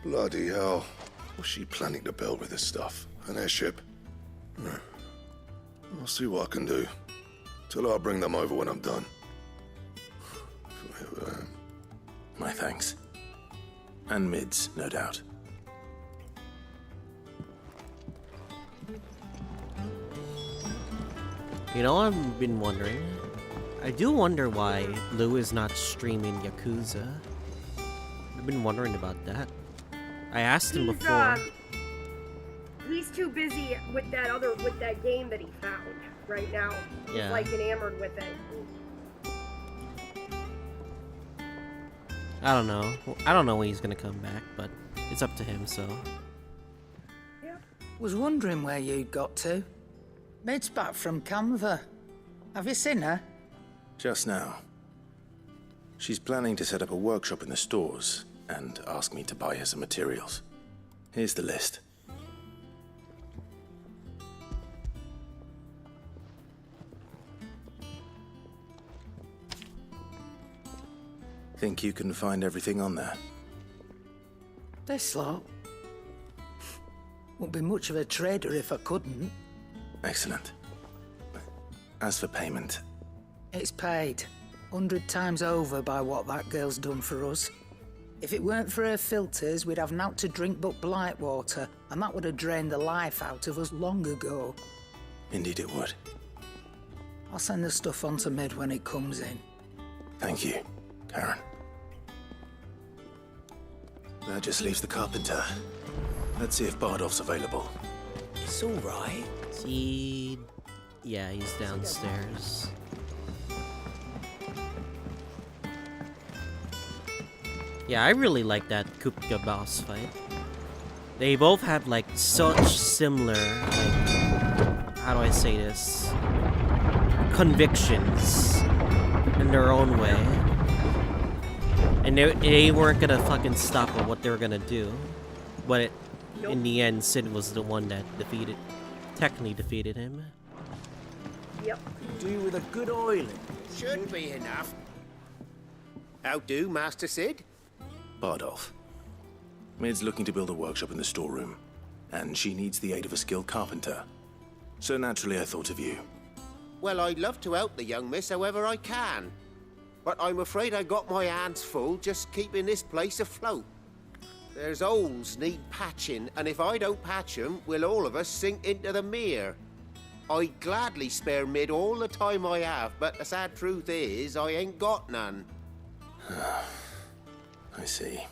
Bloody hell. What's she planning to build with this stuff? An airship? No. I'll see what I can do. Tell her I'll bring them over when I'm done. My thanks. And Mid's, no doubt. You know, I've been wondering. I do wonder why Lou is not streaming Yakuza. I've been wondering about that. I asked him before. He's too busy with that game that he found right now. He's Yeah. like enamored with it. I don't know. I don't know when he's gonna come back, but it's up to him, so. Was wondering where you'd got to. Mid's back from Canva. Have you seen her? Just now. She's planning to set up a workshop in the stores and ask me to buy her some materials. Here's the list. Think you can find everything on there? This lot. Wouldn't be much of a trader if I couldn't. Excellent. As for payment, It's paid 100 times over by what that girl's done for us. If it weren't for her filters, we'd have naught to drink but blight water, and that would have drained the life out of us long ago. indeed it would. I'll send the stuff on to Mid when it comes in. Thank you, Karen. That just leaves the carpenter. Let's see if Bardolph's available. It's all right. See, yeah, he's downstairs. Yeah, I really like that Kupka boss fight. They both have like such similar, like, how do I say this? Convictions in their own way. And they weren't gonna fucking stop at what they were gonna do. But in the end, Sid was the one that technically defeated him. Yep. Do with a good oiling. Should be enough. How do, Master Sid? Bardolph. Mid's looking to build a workshop in the storeroom. and she needs the aid of a skilled carpenter. So naturally I thought of you. Well, I'd love to help the young miss however I can. But I'm afraid I got my hands full just keeping this place afloat. There's holes need patching, and if I don't patch them, will all of us sink into the mere. I'd gladly spare Mid all the time I have, but the sad truth is, I ain't got none. I see.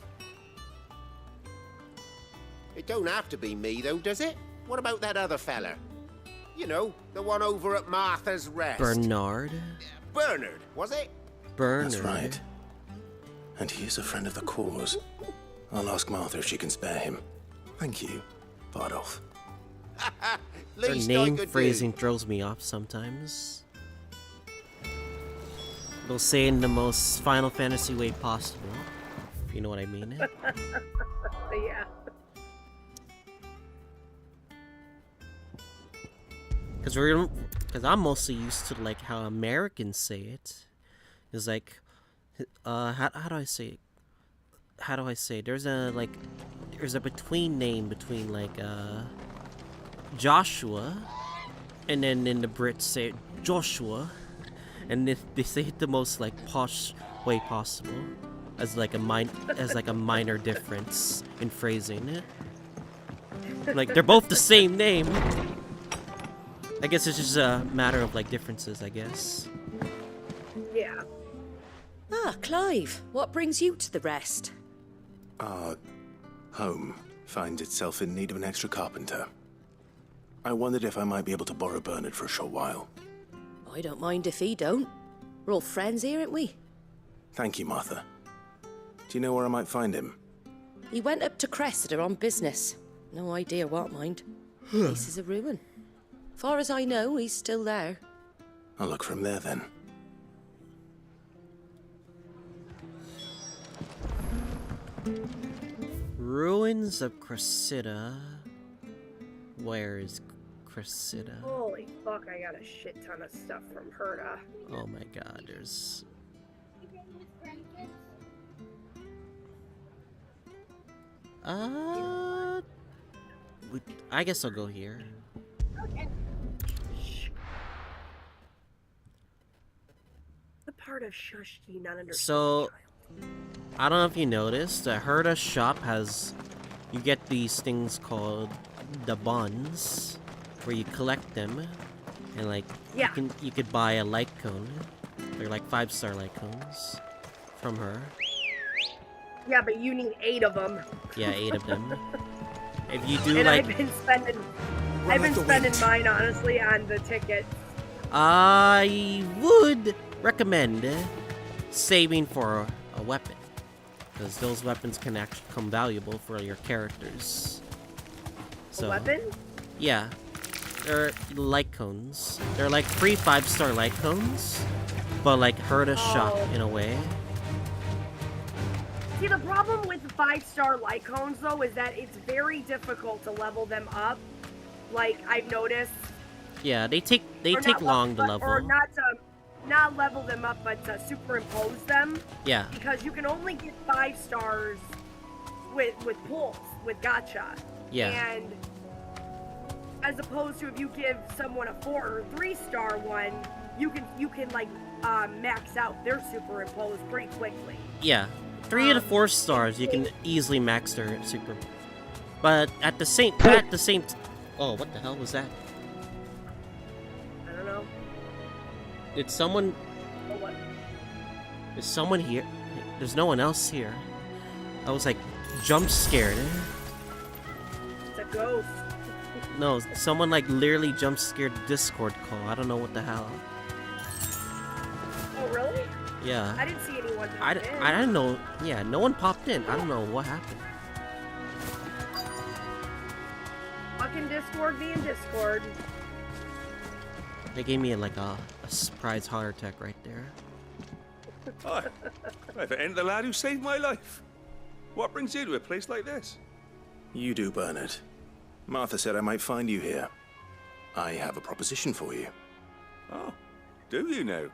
It don't have to be me, though, does it? What about that other fella? You know, the one over at Martha's Rest. Bernard? Bernard, was it? Bernard. That's right. And he is a friend of the cause. I'll ask Martha if she can spare him. Thank you, Bardolph. Her name phrasing throws me off sometimes. They'll say in the most Final Fantasy way possible, if you know what I mean. Yeah. Because I'm mostly used to like how Americans say it. It's like, how do I say it? How do I say it? There's a between name between like Joshua, and then in the Brits say it Joshua, and they say it the most like posh way possible, as like a minor difference in phrasing. Like they're both the same name. I guess it's just a matter of like differences, I guess. Yeah. Ah, Clive, what brings you to the Rest? Our home finds itself in need of an extra carpenter. I wondered if I might be able to borrow Bernard for a short while. I don't mind if he don't. We're all friends here, aren't we? Thank you, Martha. Do you know where I might find him? He went up to Cressida on business. No idea what, mind. This is a ruin. Far as I know, he's still there. I'll look for him there then. Ruins of Cressida. Where is Cressida? Holy fuck, I got a shit ton of stuff from Herta. Oh my god, there's... I guess I'll go here. The part of shush do you not understand? So, I don't know if you noticed, the Herta shop has... You get these things called the buns, where you collect them, and like you could buy a light cone. They're like 5-star light cones from her. Yeah, but you need 8 of them. Yeah, 8 of them. If you do and like, I've been spending mine honestly on the tickets. I would recommend saving for a weapon, because those weapons can actually come valuable for your characters. So, a weapon? Yeah. They're light cones. They're like free 5-star light cones, but like Herta shop in a way. See, the problem with 5-star light cones though is that it's very difficult to level them up. Like I've noticed. Yeah, they take long to level. Or not level them up, but to superimpose them. Yeah. Because you can only get 5 stars with pulls, with gacha. Yeah. And as opposed to if you give someone a 4 or 3-star one, you can like max out their superimpose pretty quickly. Yeah. 3 to 4 stars, you can easily max their super. But at the same oh, what the hell was that? I don't know. Did someone? Oh, what? Is someone here? There's no one else here. I was like jump scared. It's a ghost. No, someone like literally jump scared the Discord call. I don't know what the hell. Oh really? Yeah. I didn't see anyone. I didn't know. Yeah, no one popped in. I don't know what happened. Fucking Discord being Discord. They gave me like a surprise heart attack right there. Hi. If it ain't the lad who saved my life. What brings you to a place like this? You do, Bernard. Martha said I might find you here. I have a proposition for you. Oh, do you now?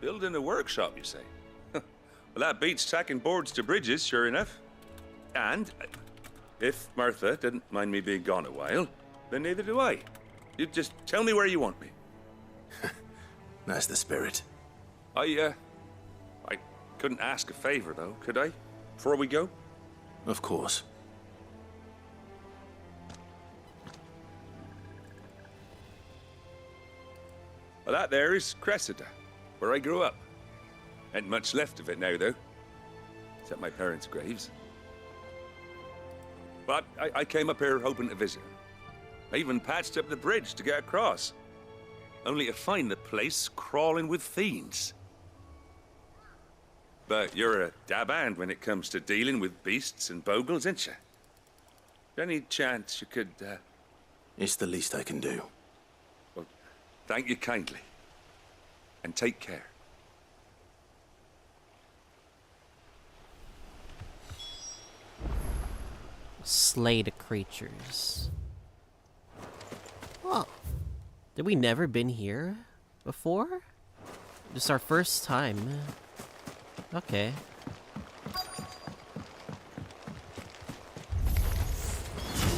Building a workshop, you say? Well, that beats tacking boards to bridges, sure enough. And if Martha didn't mind me being gone a while, then neither do I. You just tell me where you want me. That's the spirit. I couldn't ask a favor, though, could I? Before we go? Of course. Well, that there is Cressida, where I grew up. Ain't much left of it now, though. Except my parents' graves. But I came up here hoping to visit. I even patched up the bridge to get across. Only to find the place crawling with fiends. But you're a dab hand when it comes to dealing with beasts and bogles, ain't you? Any chance you could, It's the least I can do. Well, thank you kindly. And take care. Slay the creatures. Oh. Did we never been here before? This is our first time. Okay.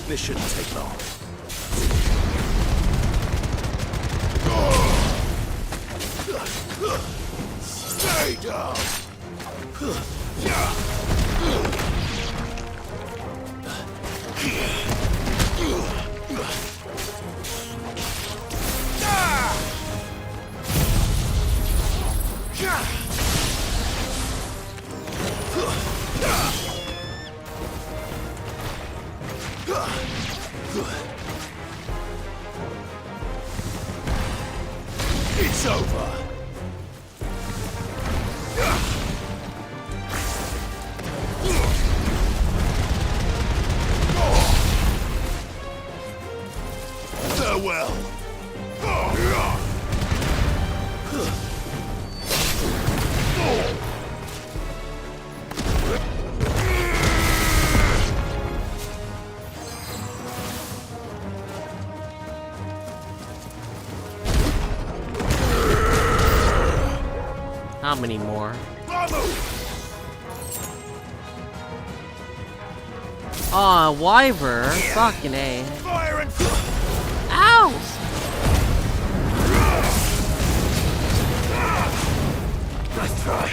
This shouldn't take long. Stay down! It's over. Farewell. How many more? Aw, Wyver. Fucking A. Fire and Ow! Nice try.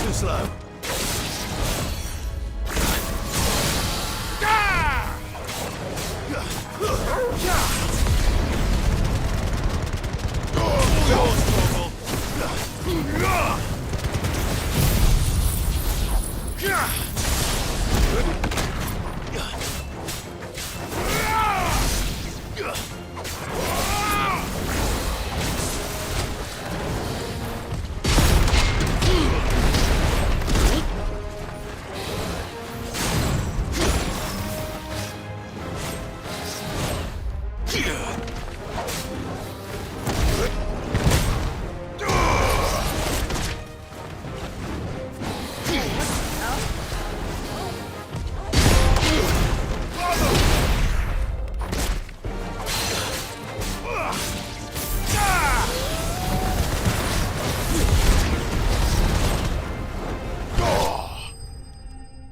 Too slow.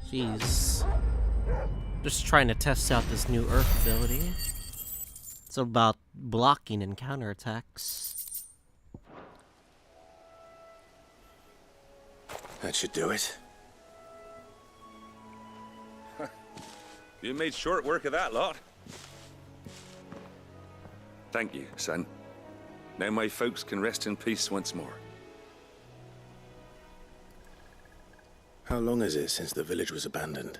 Jeez. Just trying to test out this new Earth ability. It's about blocking and counterattacks. That should do it. You made short work of that lot. Thank you, son. Now my folks can rest in peace once more. How long is it since the village was abandoned?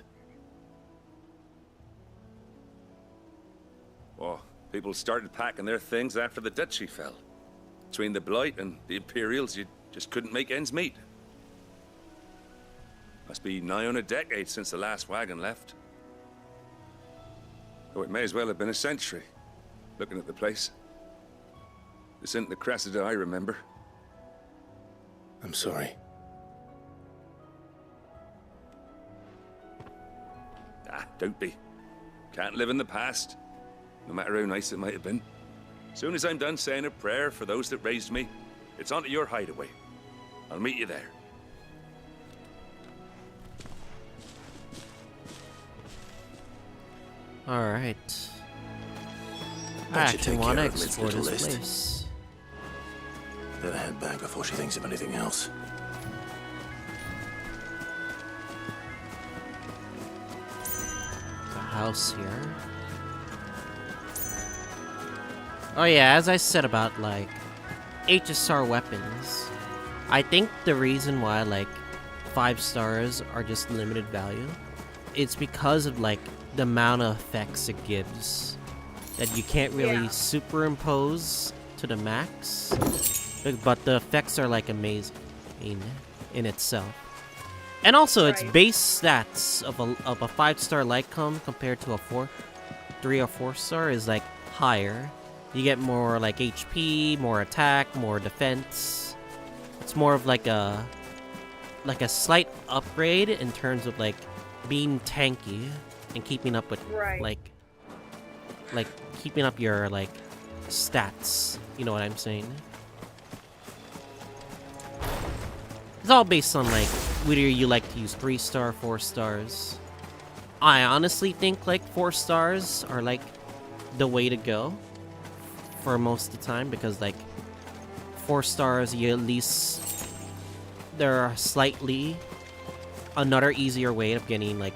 Oh, people started packing their things after the duchy fell. Between the Blight and the Imperials, you just couldn't make ends meet. Must be nigh on a decade since the last wagon left. Oh, it may as well have been a century, looking at the place. This isn't the Cressida I remember. I'm sorry. Ah, don't be. Can't live in the past, no matter how nice it might have been. Soon as I'm done saying a prayer for those that raised me, it's on to your hideaway. I'll meet you there. Alright. I That should actually take want to care of Mid's explore little this list. place. Better head back before she thinks of anything else. The house here. Oh yeah, as I said about, like, HSR weapons, I think the reason why, like, 5 stars are just limited value, it's because of, like, the amount of effects it gives that you can't really superimpose to the max, but the effects are, like, amazing in itself. And also, its base stats of a 5-star Lycom compared to a 3 or 4 star is, like, higher. You get more, like, HP, more attack, more defense. It's more of like a slight upgrade in terms of, like, being tanky and keeping up with like keeping up your, like, stats. You know what I'm saying? It's all based on, like, whether you like to use 3-star, 4 stars. I honestly think, like, 4 stars are, like, the way to go for most of the time, because, like, 4 stars, you at least, there are slightly another easier way of getting, like,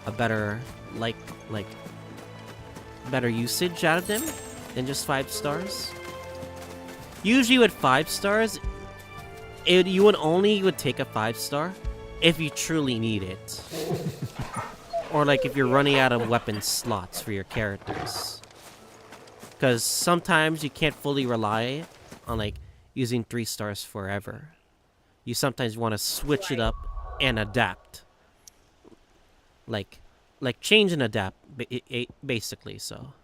a better, like better usage out of them than just 5 stars. Usually with 5 stars, you would take a 5-star if you truly need it. Or, like, if you're running out of weapon slots for your characters. Because sometimes you can't fully rely on, like, using 3 stars forever. You sometimes want to switch it up and adapt. Like change and adapt, basically, so.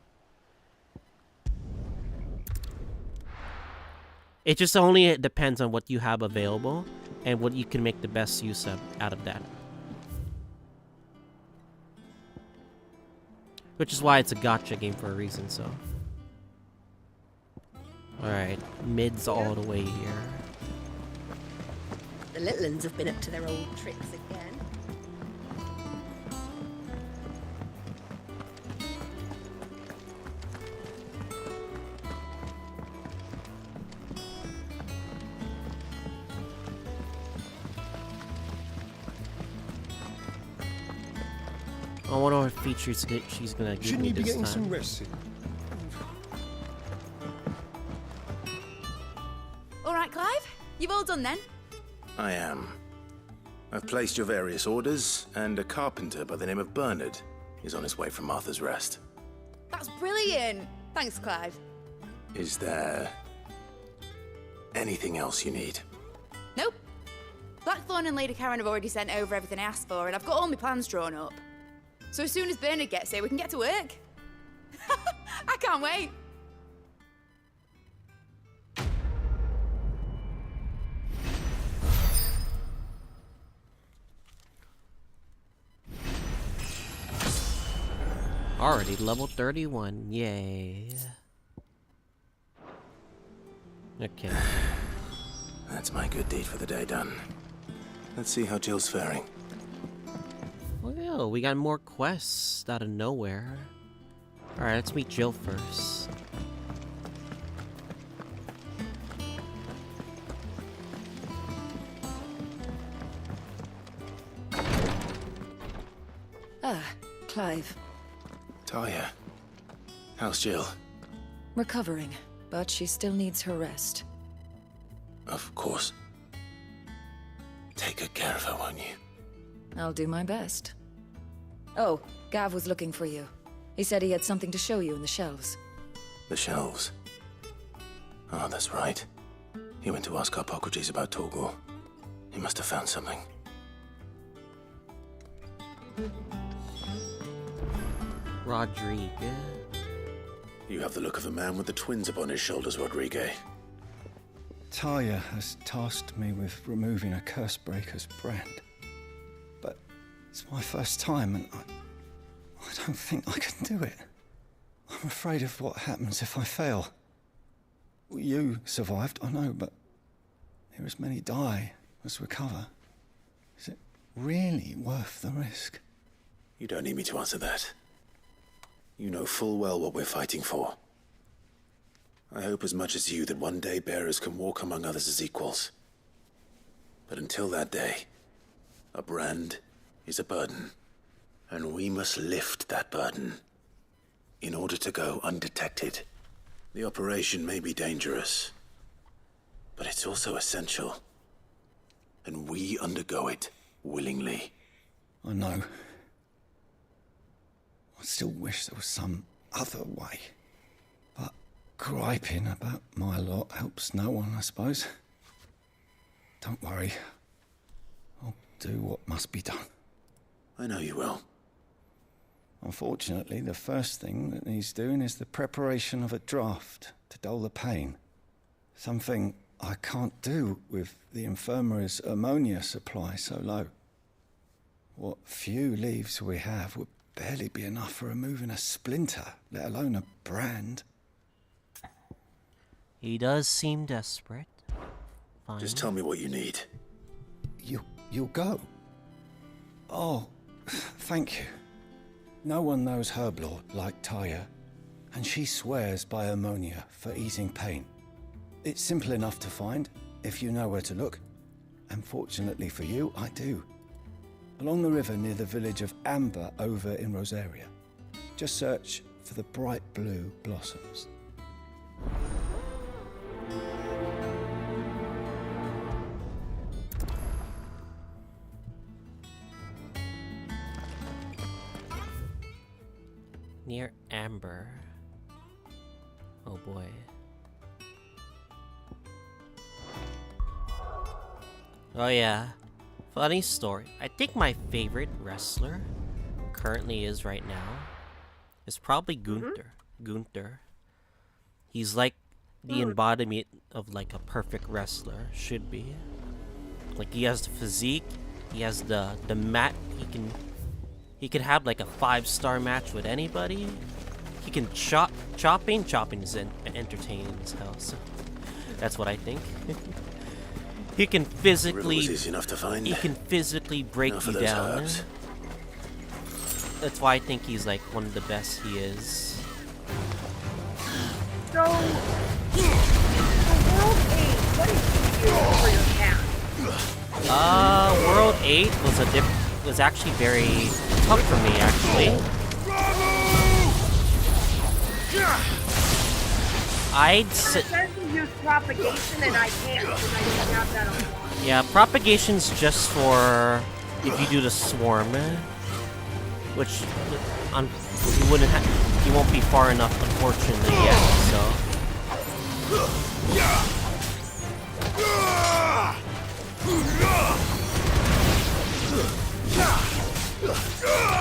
It just only depends on what you have available and what you can make the best use of out of that. Which is why it's a gacha game for a reason, so. Alright, mid's all the way here. The little uns have been up to their old tricks again. I wonder what features she's gonna give Shouldn't me you be this getting time. some rest soon? All right, Clive? You've all done then? I am. I've placed your various orders, and a carpenter by the name of Bernard is on his way from Arthur's Rest. That's brilliant. Thanks, Clive. Is there anything else you need? Nope. Blackthorn and Lady Karen have already sent over everything I asked for, and I've got all my plans drawn up. So as soon as Bernard gets here, we can get to work. I can't wait. Already level 31, yay. Okay. That's my good deed for the day done. Let's see how Jill's faring. Well, we got more quests out of nowhere. Alright, let's meet Jill first. Ah, Clive. Talia, how's Jill? Recovering, but she still needs her rest. Of course. Take good care of her, won't you? I'll do my best. Oh, Gav was looking for you. He said he had something to show you in the shelves. The shelves. Oh, that's right. He went to ask Harpocrates about Torgor. He must have found something. Rodrigue. You have the look of a man with the twins upon his shoulders, Rodrigue. Talia has tasked me with removing a Cursebreaker's brand. But it's my first time and I don't think I can do it. I'm afraid of what happens if I fail. You survived, I know, but there as many die as recover. Is it really worth the risk? You don't need me to answer that. You know full well what we're fighting for. I hope as much as you that one day bearers can walk among others as equals. But until that day, a brand is a burden, and we must lift that burden in order to go undetected. The operation may be dangerous, but it's also essential, and we undergo it willingly. I know. I still wish there was some other way. But griping about my lot helps no one, I suppose. Don't worry. I'll do what must be done. I know you will. Unfortunately, the first thing that needs doing is the preparation of a draft to dull the pain. Something I can't do with the infirmary's ammonia supply so low. What few leaves we have would barely be enough for removing a splinter, let alone a brand. He does seem desperate. Fine. Just tell me what you need. You'll go? Oh, thank you. No one knows Herblore like Taya, and she swears by ammonia for easing pain. It's simple enough to find, if you know where to look. And fortunately for you, I do. Along the river near the village of Amber over in Rosaria. Just search for the bright blue blossoms. Near Amber. Oh boy. Oh yeah. Funny story. I think my favorite wrestler currently is right now is probably Gunther. Gunther. He's like the embodiment of like a perfect wrestler should be. Like he has the physique, he has the mat, he could have like a 5-star match with anybody. He can chopping is entertaining as hell. So that's what I think. He can physically. Easy enough to find. He can physically break you down. Herbs. That's why I think he's like one of the best he is. So, World 8, what did you do for your cat? World 8 was actually very tough for me, actually. I'd say use propagation and I can't because I don't have that on. Yeah, propagation's just for if you do the swarm, which you won't be far enough, unfortunately, yet. So.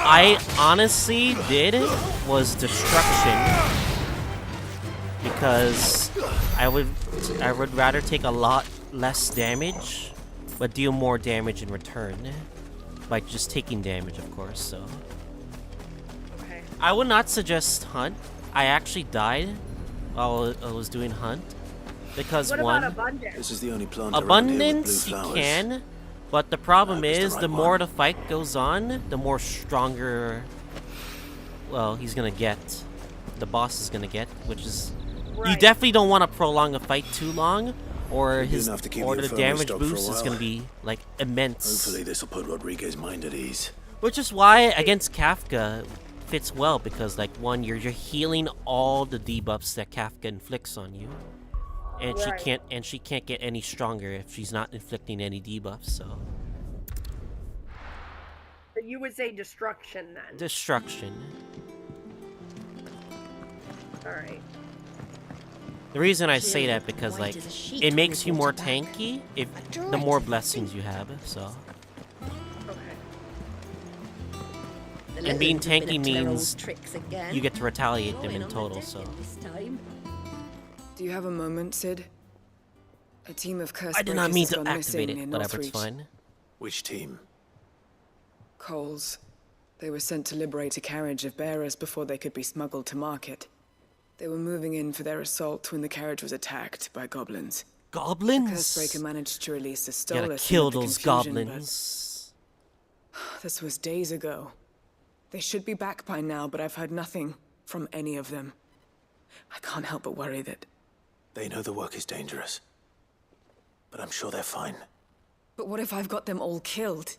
I honestly did was destruction because I would rather take a lot less damage but deal more damage in return by just taking damage, of course. So okay. I would not suggest hunt. I actually died while I was doing hunt because what one about abundance? This is the only plant abundance around you here with blue flowers. can. But the problem is, right the more one. the fight goes on, the more stronger, well, he's gonna get. The boss is gonna get, which is... Right. You definitely don't want to prolong a fight too long, or the the damage stocked for a boost is while. gonna be, like, immense. Hopefully this will put Rodriguez's mind at ease. Which is why, against Kafka, fits well, because, like, one, you're healing all the debuffs that Kafka inflicts on you. And she can't get any stronger if she's not inflicting any debuffs, so. But you would say destruction then. Destruction. Alright. The reason I say that because like it makes you more tanky if the more blessings you have, so. Okay. And being tanky means you get to retaliate them in total, so. Do you have a moment, Sid? A team of cursed I did not mean breakers to gone activate missing it. in Whatever, it's Northreach. fine. Which team? Coles. They were sent to liberate a carriage of bearers before they could be smuggled to market. They were moving in for their assault when the carriage was attacked by goblins. Goblins? The Cursebreaker managed to release a Gotta Stolas kill amid the those confusion, goblins. but this was days ago. They should be back by now, but I've heard nothing from any of them. I can't help but worry that... They know the work is dangerous. But I'm sure they're fine. But what if I've got them all killed?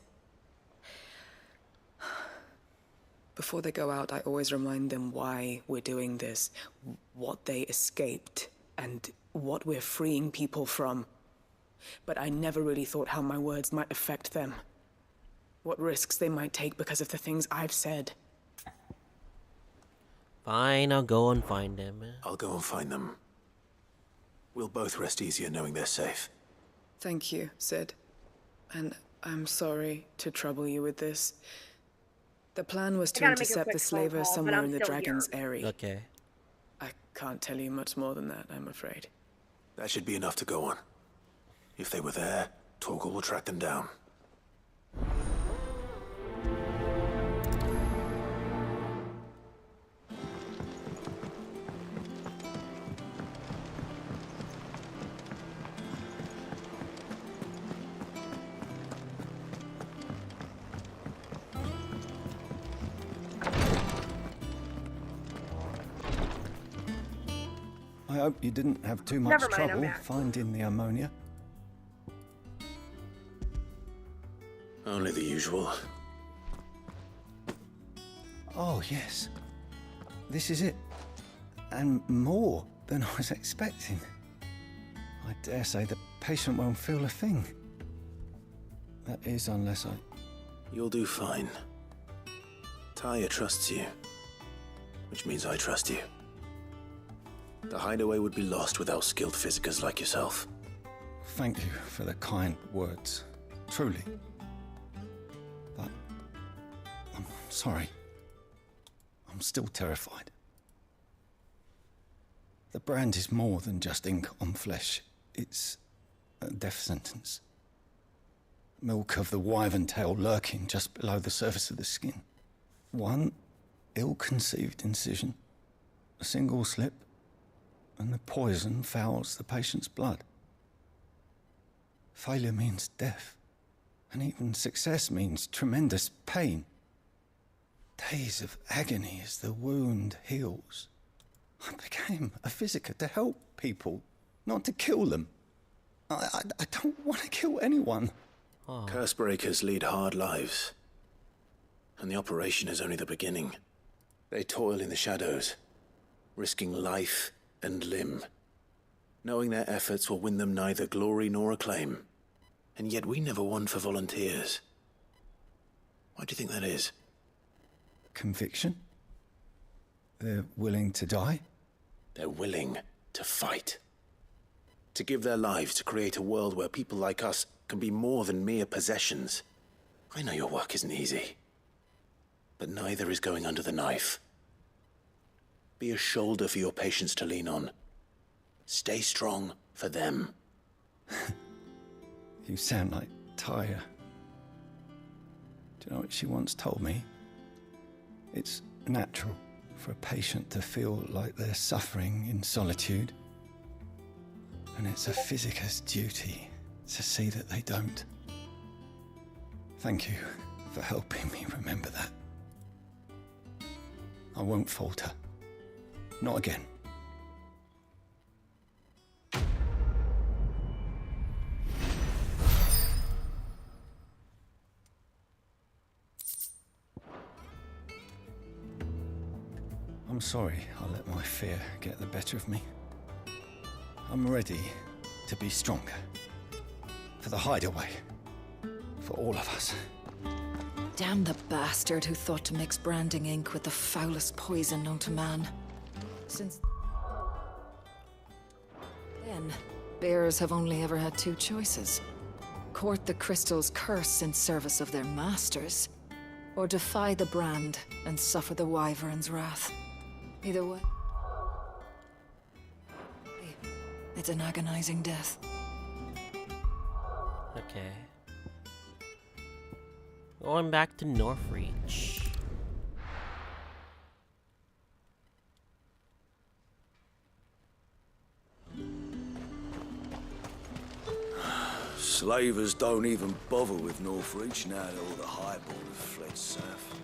Before they go out, I always remind them why we're doing this, what they escaped, and what we're freeing people from. But I never really thought how my words might affect them. What risks they might take because of the things I've said. Fine, I'll go and find them. I'll go and find them. We'll both rest easier knowing they're safe. Thank you, Sid. And I'm sorry to trouble you with this. The plan was to intercept the slaver somewhere in the Dragon's area. Okay. I can't tell you much more than that, I'm afraid. That should be enough to go on. If they were there, Torgal will track them down. I hope you didn't have too much Never mind, I'm trouble back. finding the ammonia. Only the usual. Oh, yes. This is it. And more than I was expecting. I dare say the patient won't feel a thing. That is, unless I... You'll do fine. Tyre trusts you. Which means I trust you. The hideaway would be lost without skilled physicers like yourself. Thank you for the kind words. Truly. But... I'm sorry. I'm still terrified. The brand is more than just ink on flesh. It's a death sentence. Milk of the wyvern tail lurking just below the surface of the skin. One ill-conceived incision, a single slip, and the poison fouls the patient's blood. Failure means death, and even success means tremendous pain. Days of agony as the wound heals. I became a physiker to help people, not to kill them. I don't want to kill anyone. Cursebreakers lead hard lives. And the operation is only the beginning. They toil in the shadows, risking life and limb, knowing their efforts will win them neither glory nor acclaim. And yet we never won for volunteers. Why do you think that is? Conviction? They're willing to die? They're willing to fight. To give their lives to create a world where people like us can be more than mere possessions. I know your work isn't easy. But neither is going under the knife. Be a shoulder for your patients to lean on. Stay strong for them. You sound like Tyre. Do you know what she once told me? It's natural for a patient to feel like they're suffering in solitude. And it's a physiker's duty to see that they don't. Thank you for helping me remember that. I won't falter. Not again. I'm sorry I let my fear get the better of me. I'm ready to be stronger. For the hideaway. For all of us. Damn the bastard who thought to mix branding ink with the foulest poison known to man. Since then, bearers have only ever had two choices. Court the crystal's curse in service of their masters, or defy the brand and suffer the wyvern's wrath. Either way, it's an agonizing death. Okay. Going back to Northreach. Slavers don't even bother with Northreach now that all the highborn have fled south.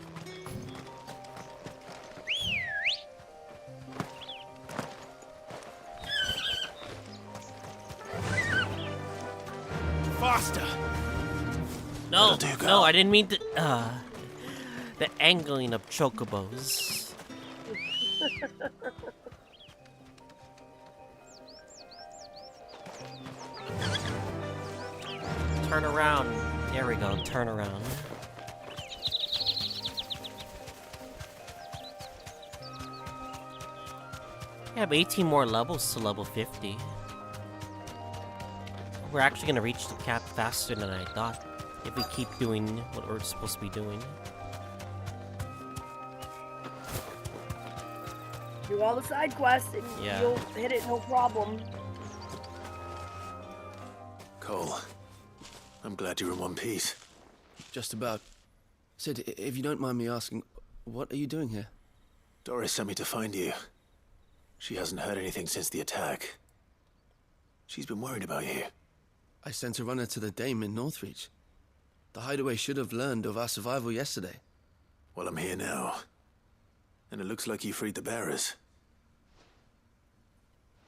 Faster! No, no, I didn't mean to. The angling of chocobos. Turn around. There we go, turn around. I have 18 more levels to level 50. We're actually gonna reach the cap faster than I thought if we keep doing what we're supposed to be doing. Do all the side quests and you'll hit it no problem. Cole, I'm glad you're in one piece. Just about. Sid, if you don't mind me asking, what are you doing here? Doris sent me to find you. She hasn't heard anything since the attack. She's been worried about you. I sent a runner to the Dame in Northreach. The hideaway should have learned of our survival yesterday. Well, I'm here now. And it looks like you freed the bearers.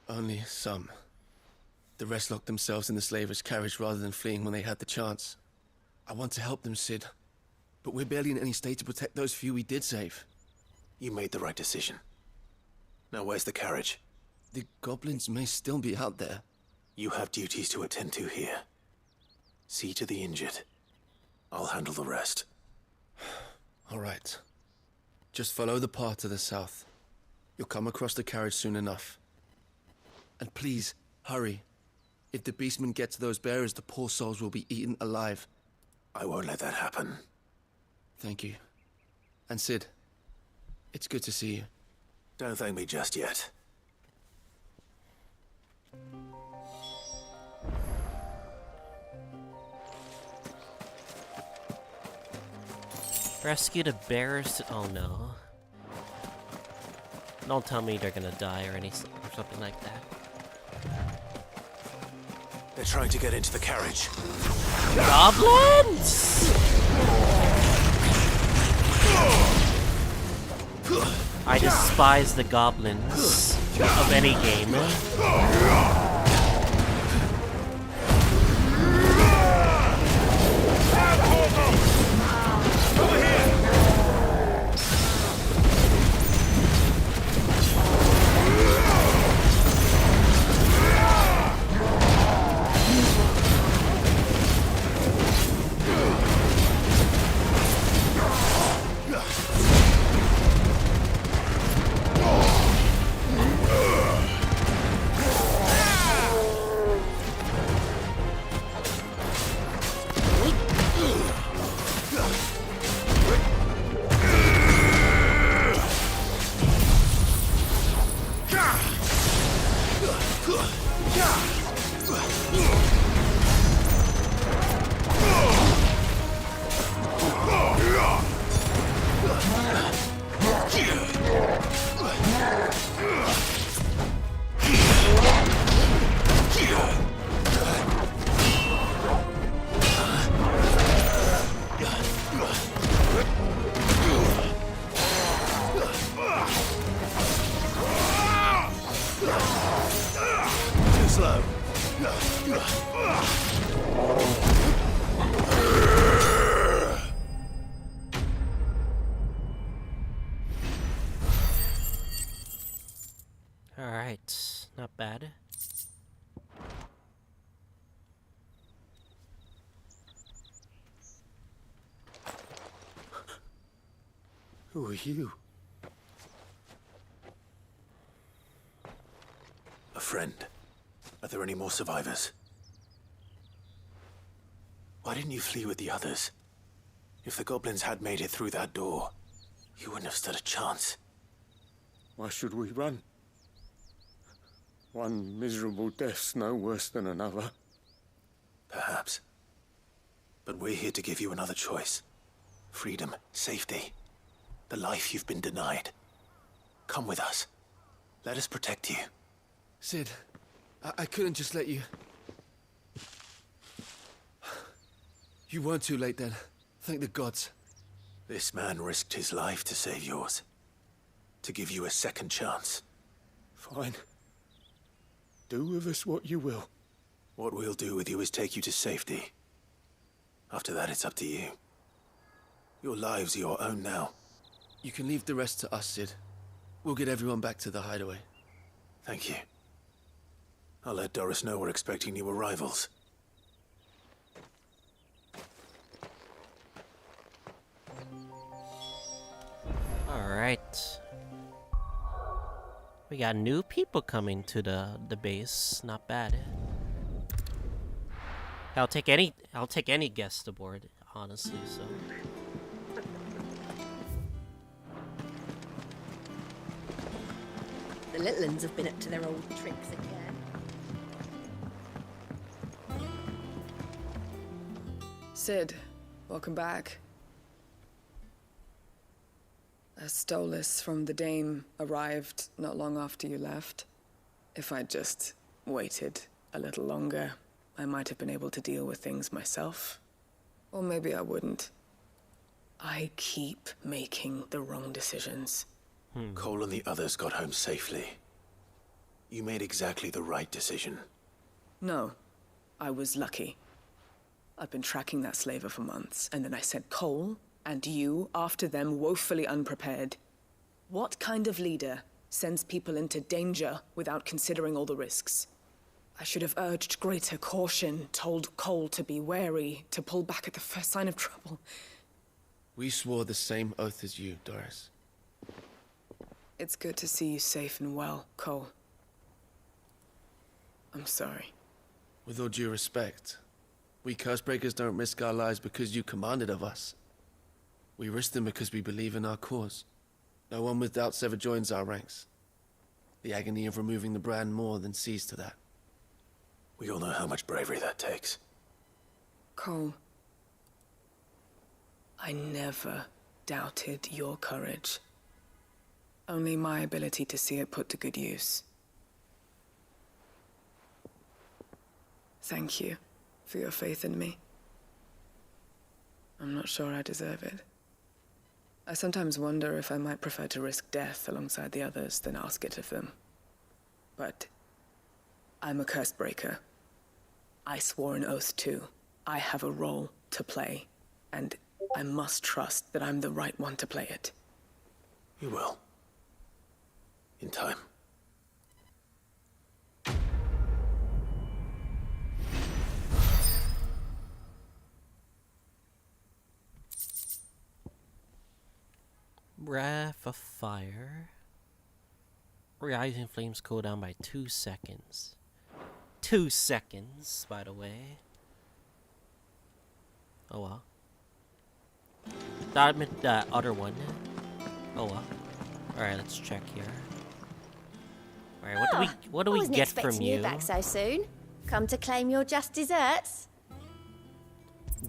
Only some. The rest locked themselves in the slaver's carriage rather than fleeing when they had the chance. I want to help them, Sid. But we're barely in any state to protect those few we did save. You made the right decision. Now where's the carriage? The goblins may still be out there. You have duties to attend to here. See to the injured. I'll handle the rest. All right. Just follow the path to the south. You'll come across the carriage soon enough. And please, hurry. If the beastmen get to those bearers, the poor souls will be eaten alive. I won't let that happen. Thank you. And Sid, it's good to see you. Don't thank me just yet. Rescue the bearers. Oh no. Don't tell me they're gonna die or something like that. They're trying to get into the carriage. Goblins! I despise the goblins of any game. Alright, not bad. Who are you? A friend. Are there any more survivors? Why didn't you flee with the others? If the goblins had made it through that door, you wouldn't have stood a chance. Why should we run? One miserable death's no worse than another. Perhaps. But we're here to give you another choice. Freedom, safety, the life you've been denied. Come with us. Let us protect you. Sid, I couldn't just let you... You weren't too late then. Thank the gods. This man risked his life to save yours. To give you a second chance. Fine. Do with us what you will. What we'll do with you is take you to safety. After that, it's up to you. Your lives are your own now. You can leave the rest to us, Sid. We'll get everyone back to the hideaway. Thank you. I'll let Doris know we're expecting new arrivals. Alright. We got new people coming to the base. Not bad. I'll take any guest aboard, honestly, so. The little uns have been up to their old tricks again. Sid, welcome back. A Stolas from the Dame arrived not long after you left. If I'd just waited a little longer, I might have been able to deal with things myself. Or maybe I wouldn't. I keep making the wrong decisions. Cole and the others got home safely. You made exactly the right decision. No, I was lucky. I've been tracking that slaver for months, and then I sent Cole and you after them, woefully unprepared. What kind of leader sends people into danger without considering all the risks? I should have urged greater caution, told Cole to be wary, to pull back at the first sign of trouble. We swore the same oath as you, Doris. It's good to see you safe and well, Cole. I'm sorry. With all due respect, we Cursebreakers don't risk our lives because you commanded of us. We risk them because we believe in our cause. No one with doubts ever joins our ranks. The agony of removing the brand more than sees to that. We all know how much bravery that takes. Cole, I never doubted your courage. Only my ability to see it put to good use. Thank you for your faith in me. I'm not sure I deserve it. I sometimes wonder if I might prefer to risk death alongside the others than ask it of them. But I'm a Cursebreaker. I swore an oath too. I have a role to play, and I must trust that I'm the right one to play it. You will. In time. Breath of fire. Rising flames cool down by 2 seconds. 2 seconds, by the way. Oh well. That meant the other one. Oh well. Alright, let's check here. Alright, what do we get from expecting you back so soon. Come to claim your just desserts.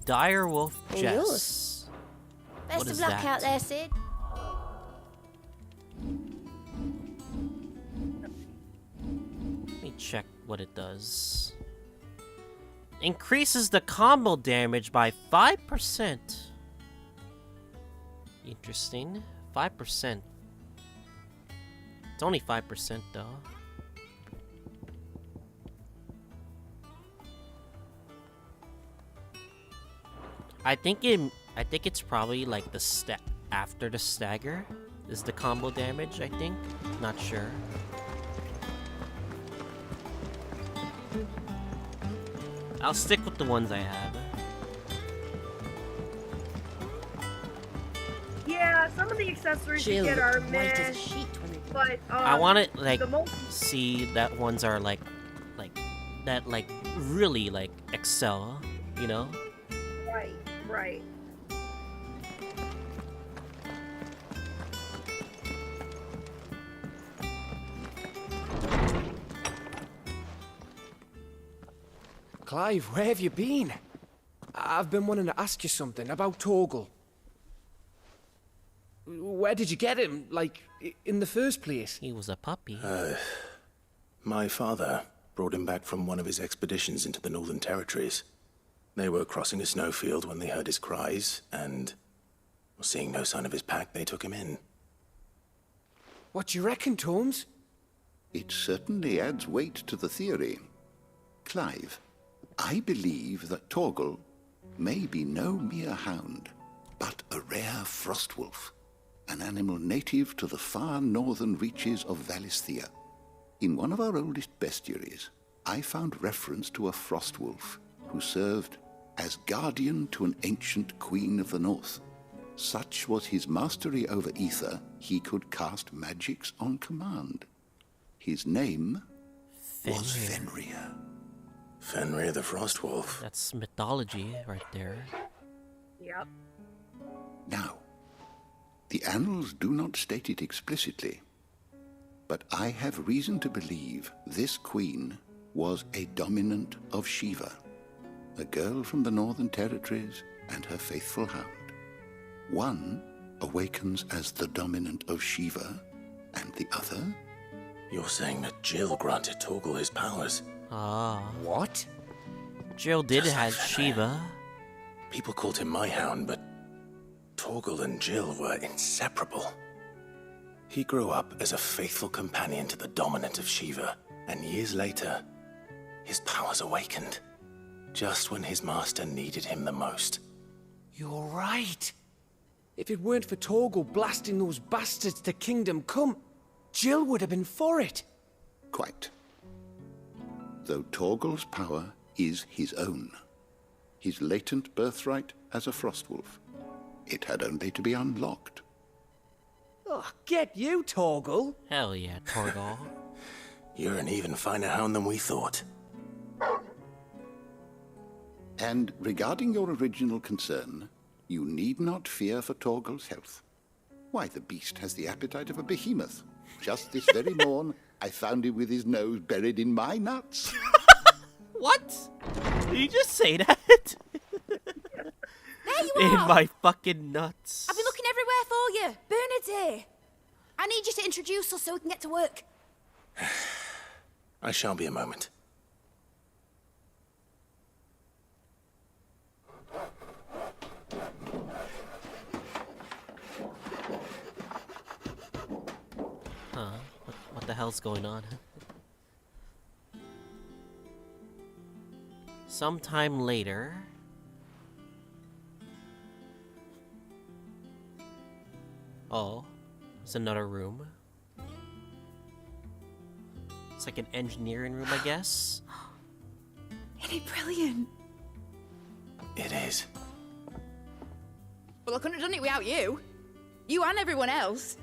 Direwolf All Jess. yours. Best of luck out there, Sid. Let me check what it does. Increases the combo damage by 5%. Interesting. 5%. It's only 5% though. I think it's probably like the after the stagger is the combo damage, I think. Not sure. I'll stick with the ones I have. Yeah, some of the accessories you get are meh, but I want to like see that ones are like that like really like excel, you know? Right, right. Clive, where have you been? I've been wanting to ask you something about Torgal. Where did you get him, like, in the first place? He was a puppy. My father brought him back from one of his expeditions into the Northern Territories. They were crossing a snowfield when they heard his cries, and seeing no sign of his pack, they took him in. What do you reckon, Torms? It certainly adds weight to the theory. Clive, I believe that Torgal may be no mere hound, but a rare frostwolf, an animal native to the far northern reaches of Valisthea. In one of our oldest bestiaries, I found reference to a frostwolf who served as guardian to an ancient queen of the north. Such was his mastery over ether, he could cast magics on command. His name was Fenrir. Fenrir the Frostwolf. That's mythology right there. Yep. Now, the annals do not state it explicitly, but I have reason to believe this queen was a dominant of Shiva, a girl from the Northern Territories and her faithful hound. One awakens as the dominant of Shiva, and the other... You're saying that Jill granted Torgal his powers? Ah. What? Jill did have Shiva. People called him my hound, but Torgal and Jill were inseparable. He grew up as a faithful companion to the dominant of Shiva, and years later, his powers awakened, just when his master needed him the most. You're right. If it weren't for Torgal blasting those bastards to Kingdom Come, Jill would have been for it. Quite. Though Torgal's power is his own, his latent birthright as a frostwolf, it had only to be unlocked. Oh, get you, Torgal. Hell yeah, Torgal. You're an even finer hound than we thought. And regarding your original concern, you need not fear for Torgal's health. Why, the beast has the appetite of a behemoth. Just this very morn, I found him with his nose buried in my nuts. What? Did you just say that? There you In are! my fucking nuts. I've been looking everywhere for you. Bernard's here. I need you to introduce us so we can get to work. I shall be a moment. Huh? What the hell's going on? Sometime later... Oh, it's another room. It's like an engineering room, I guess. Isn't it brilliant? It is. Well, I couldn't have done it without you. You and everyone else.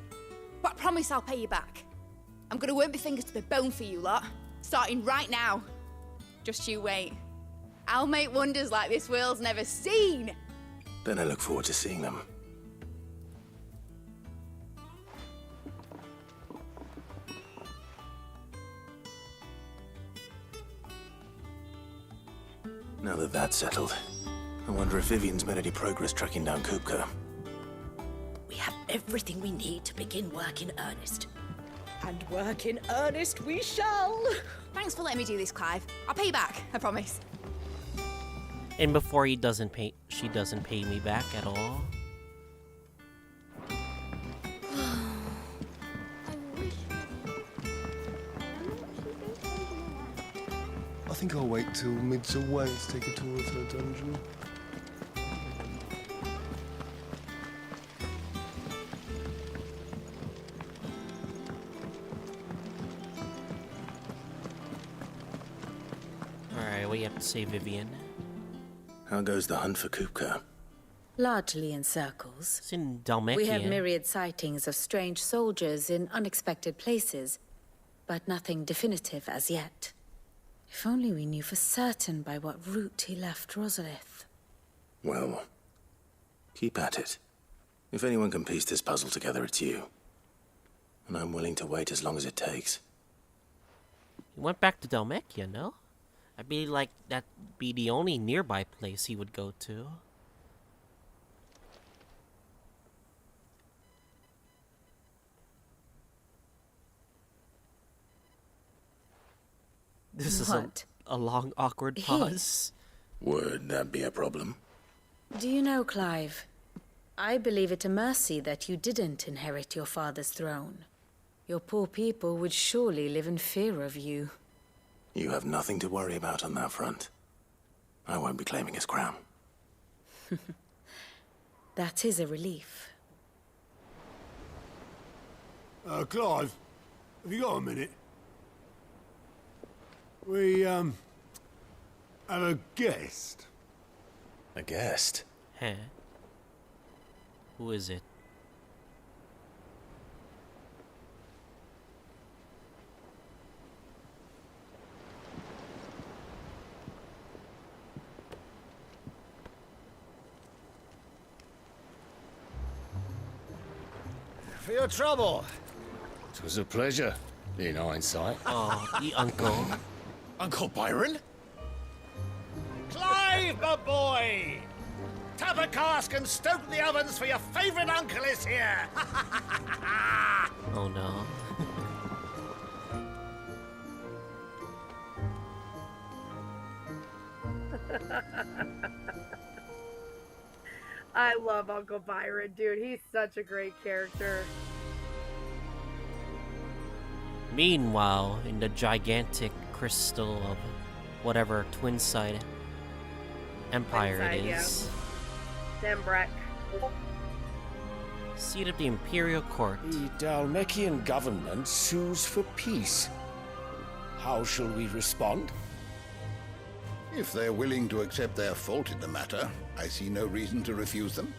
But I promise I'll pay you back. I'm gonna work my fingers to the bone for you lot, starting right now. Just you wait. I'll make wonders like this world's never seen. Then I look forward to seeing them. Now that that's settled, I wonder if Vivian's made any progress tracking down Kupka. We have everything we need to begin work in earnest. And work in earnest we shall. Thanks for letting me do this, Clive. I'll pay you back, I promise. And before she doesn't pay me back at all. I think I'll wait till mid's away to take a tour of her dungeon. Alright, what do you have to say, Vivian? How goes the hunt for Kupka? Largely in circles. It's in Dalmekia. We have myriad sightings of strange soldiers in unexpected places, but nothing definitive as yet. If only we knew for certain by what route he left Rosalith. Well, keep at it. If anyone can piece this puzzle together, it's you. And I'm willing to wait as long as it takes. He went back to Dalmekia, no? I'd be like, that'd be the only nearby place he would go to. This is a long, awkward pause. Would that be a problem? Do you know, Clive? I believe it a mercy that you didn't inherit your father's throne. Your poor people would surely live in fear of you. You have nothing to worry about on that front. I won't be claiming his crown. That is a relief. Clive, have you got a minute? We, have a guest. A guest? Huh? Who is it? For your trouble. It was a pleasure, in hindsight. Oh, the uncle. Uncle Byron? Clive, my boy! Tap a cask and stoke the ovens, for your favourite uncle is here! Oh no. I love Uncle Byron, dude. He's such a great character. Meanwhile, in the gigantic crystal of whatever Twinside Empire it is. Zembrek. Seat of the Imperial Court. The Dalmekian government sues for peace. How shall we respond? If they're willing to accept their fault in the matter, I see no reason to refuse them.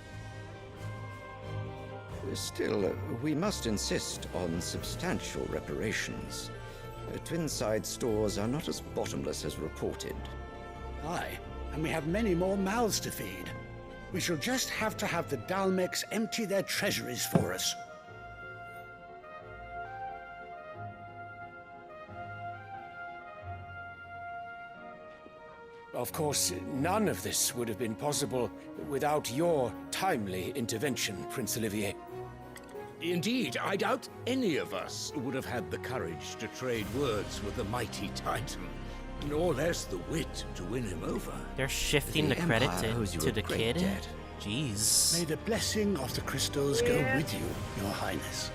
Still, we must insist on substantial reparations. Twinside stores are not as bottomless as reported. Aye, and we have many more mouths to feed. We shall just have to have the Dalmecs empty their treasuries for us. Of course, none of this would have been possible without your timely intervention, Prince Olivier. Indeed, I doubt any of us would have had the courage to trade words with the mighty Titan, nor less the wit to win him over. They're shifting the credit to the kid? Debt. Jeez. May the blessing of the crystals go with you, Your Highness.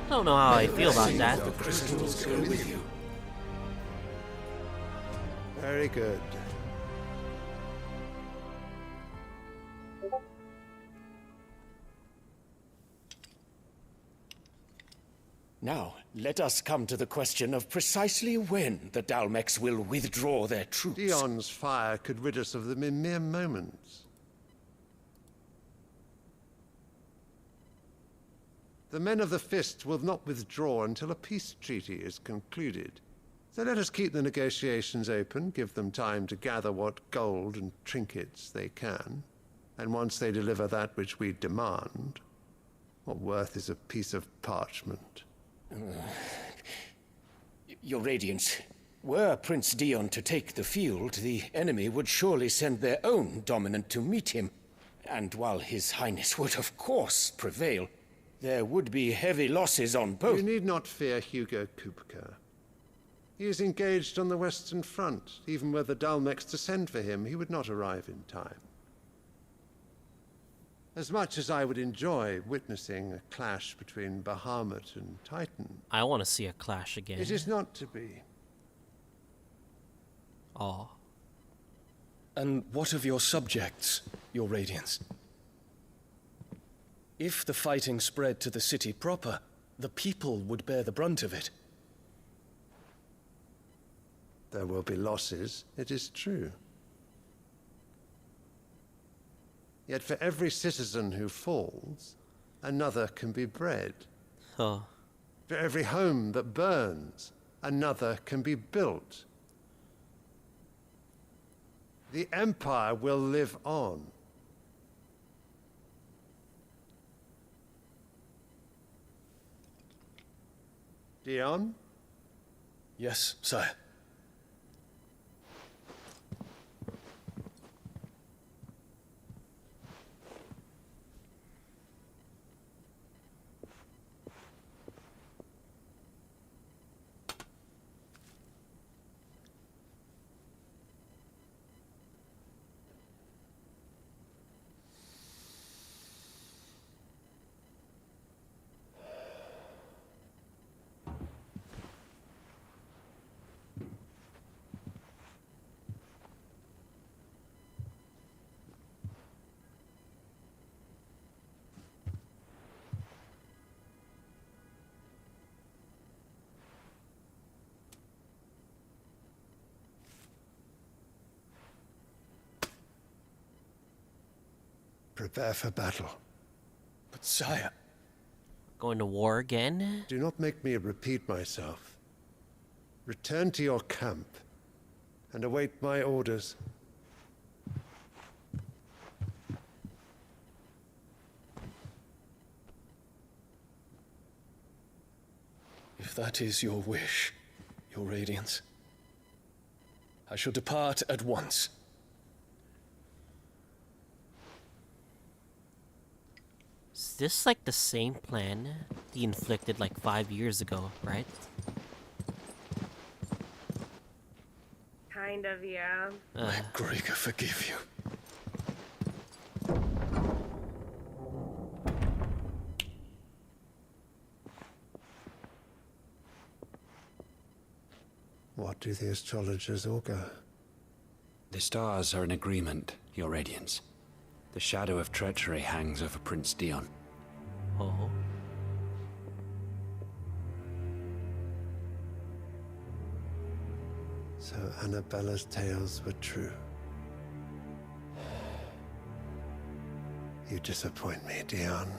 I don't know how I feel about that. The crystals go with you. Very good. Now, let us come to the question of precisely when the Dalmecs will withdraw their troops. Dion's fire could rid us of them in mere moments. The men of the Fist will not withdraw until a peace treaty is concluded. So let us keep the negotiations open, give them time to gather what gold and trinkets they can, and once they deliver that which we demand, what worth is a piece of parchment? Your Radiance, were Prince Dion to take the field, the enemy would surely send their own dominant to meet him. And while His Highness would of course prevail, there would be heavy losses on both. You need not fear Hugo Kupka. He is engaged on the Western Front. Even were the Dalmecs to send for him, he would not arrive in time. As much as I would enjoy witnessing a clash between Bahamut and Titan, I want to see a clash again. it is not to be. Oh. And what of your subjects, Your Radiance? If the fighting spread to the city proper, the people would bear the brunt of it. There will be losses, it is true. Yet for every citizen who falls, another can be bred. Huh. For every home that burns, another can be built. The Empire will live on. Dion? Yes, sire. Prepare for battle. But sire... Going to war again? Do not make me repeat myself. Return to your camp and await my orders. If that is your wish, your Radiance, I shall depart at once. Is this like the same plan he inflicted like 5 years ago, right? Kind of, yeah. Let Gregor forgive you. What do the astrologers augur? The stars are in agreement, Your Radiance. The shadow of treachery hangs over Prince Dion. Oh. So Annabella's tales were true. You disappoint me, Dion.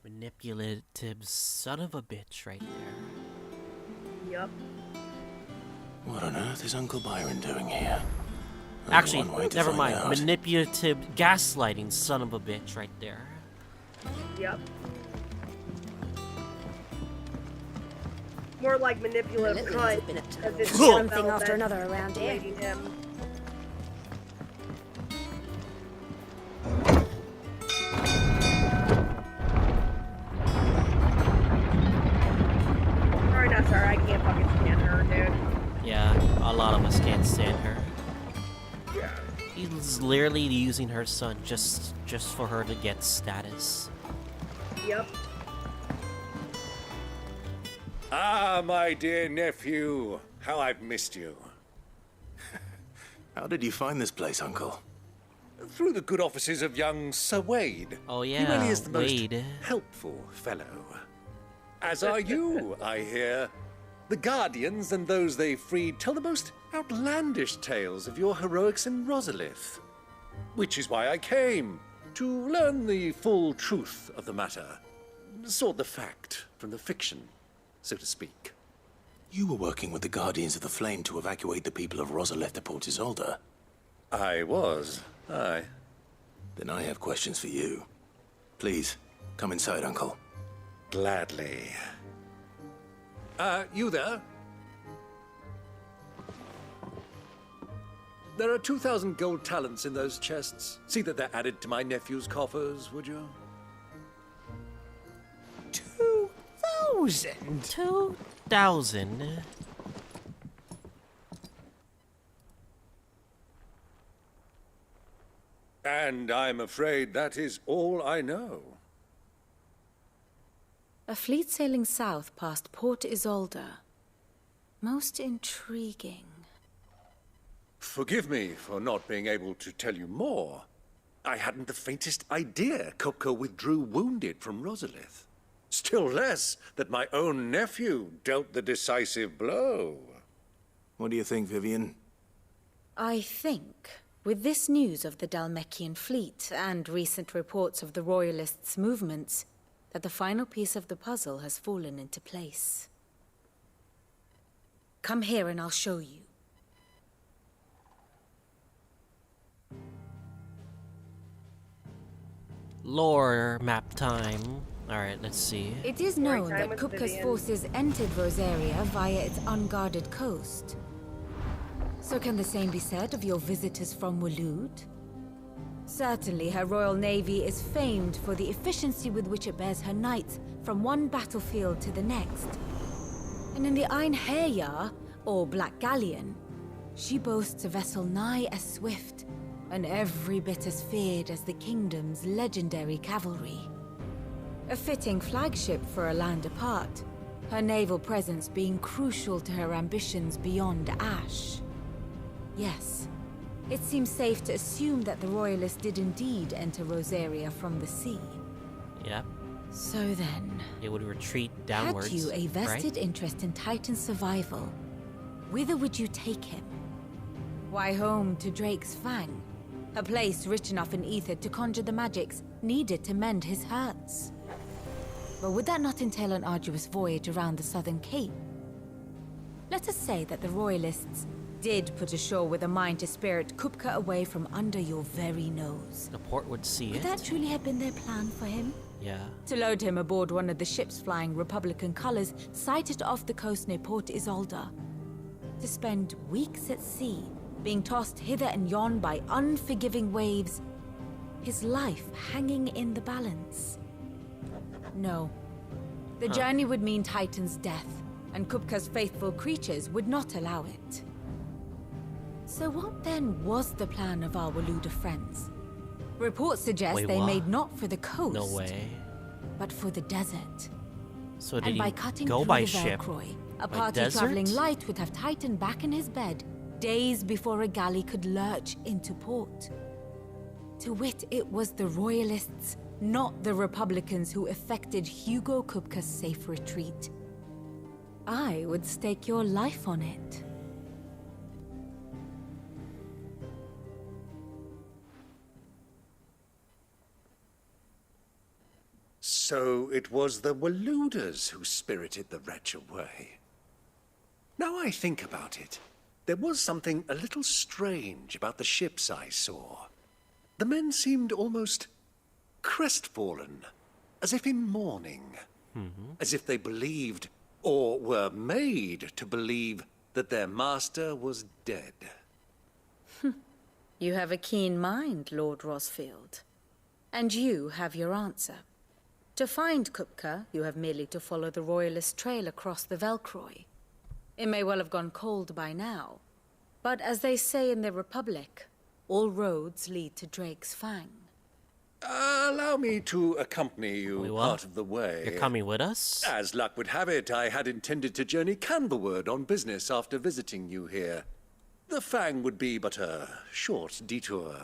Manipulative son of a bitch right there. Yup. What on earth is Uncle Byron doing here? Only Actually, one way to never find mind. out. Manipulative gaslighting son of a bitch right there. Yep. More like manipulative cunt. As it's one thing after another around here. Him. Sorry, not sorry. I can't fucking stand her, dude. Yeah, a lot of us can't stand her. He's literally using her son just for her to get status. Yep. Ah, my dear nephew. How I've missed you. How did you find this place, Uncle? Through the good offices of young Sir Wade. Oh yeah, He really is the Wade. most helpful fellow. As are you, I hear. The Guardians and those they freed tell the most outlandish tales of your heroics in Rosalith. Which is why I came, to learn the full truth of the matter. Sort the fact from the fiction, so to speak. You were working with the Guardians of the Flame to evacuate the people of Rosalith to Port Isolde. I was, aye. Then I have questions for you. Please, come inside, Uncle. Gladly. You there? There are 2,000 gold talents in those chests. See that they're added to my nephew's coffers, would you? 2,000? 2,000? And I'm afraid that is all I know. A fleet sailing south past Port Isolde. Most intriguing. Forgive me for not being able to tell you more. I hadn't the faintest idea Kopko withdrew wounded from Rosalith. Still less that my own nephew dealt the decisive blow. What do you think, Vivian? I think, with this news of the Dhalmekian fleet and recent reports of the Royalists' movements, that the final piece of the puzzle has fallen into place. Come here and I'll show you. Lore map time. Alright, let's see. It is known that Kupka's forces entered Rosaria via its unguarded coast. So can the same be said of your visitors from Waloed? Certainly, her Royal Navy is famed for the efficiency with which it bears her knights from one battlefield to the next. And in the Einherjar, or Black Galleon, she boasts a vessel nigh as swift and every bit as feared as the kingdom's legendary cavalry. A fitting flagship for a land apart, her naval presence being crucial to her ambitions beyond Ash. Yes. It seems safe to assume that the Royalists did indeed enter Rosaria from the sea. Yep. So then, it would retreat downwards. had you a vested right? interest in Titan's survival, whither would you take him? Why, home to Drake's Fang, a place rich enough in ether to conjure the magics needed to mend his hurts. But would that not entail an arduous voyage around the southern cape? Let us say that the Royalists did put ashore with a mind to spirit Kupka away from under your very nose. The port would see Could it. that truly have been their plan for him? Yeah. To load him aboard one of the ships flying Republican colors sighted off the coast near Port Isolde. To spend weeks at sea, being tossed hither and yon by unforgiving waves, his life hanging in the balance. No. The journey would mean Titan's death, and Kupka's faithful creatures would not allow it. So what then was the plan of our Waluda friends? Reports suggest Wait, they what? made not for the coast, No way. but for the desert. So did And by he cutting go through by the ship? Velcroy, a By party desert? traveling light would have Titan back in his bed days before a galley could lurch into port. To wit, it was the Royalists, not the Republicans, who effected Hugo Kupka's safe retreat. I would stake your life on it. So it was the Waludas who spirited the wretch away. Now I think about it, there was something a little strange about the ships I saw. The men seemed almost crestfallen, as if in mourning, as if they believed, or were made to believe, that their master was dead. You have a keen mind, Lord Rosfield. And you have your answer. To find Kupka, you have merely to follow the Royalist trail across the Velcroy. It may well have gone cold by now, but as they say in the Republic, all roads lead to Drake's Fang. Allow me to accompany you Wait, what? part of the way. You're coming with us? As luck would have it, I had intended to journey Candlewood on business after visiting you here. The Fang would be but a short detour.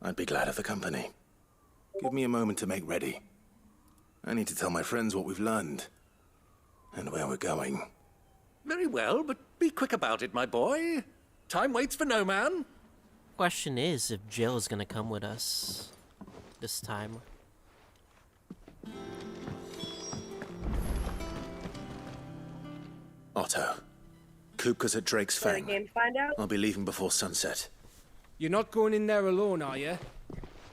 I'd be glad of the company. Give me a moment to make ready. I need to tell my friends what we've learned and where we're going. Very well, but be quick about it, my boy. Time waits for no man. Question is if Jill is gonna come with us this time. Otto, Kupka's at Drake's Play the Fang. game to find out. I'll be leaving before sunset. You're not going in there alone, are you?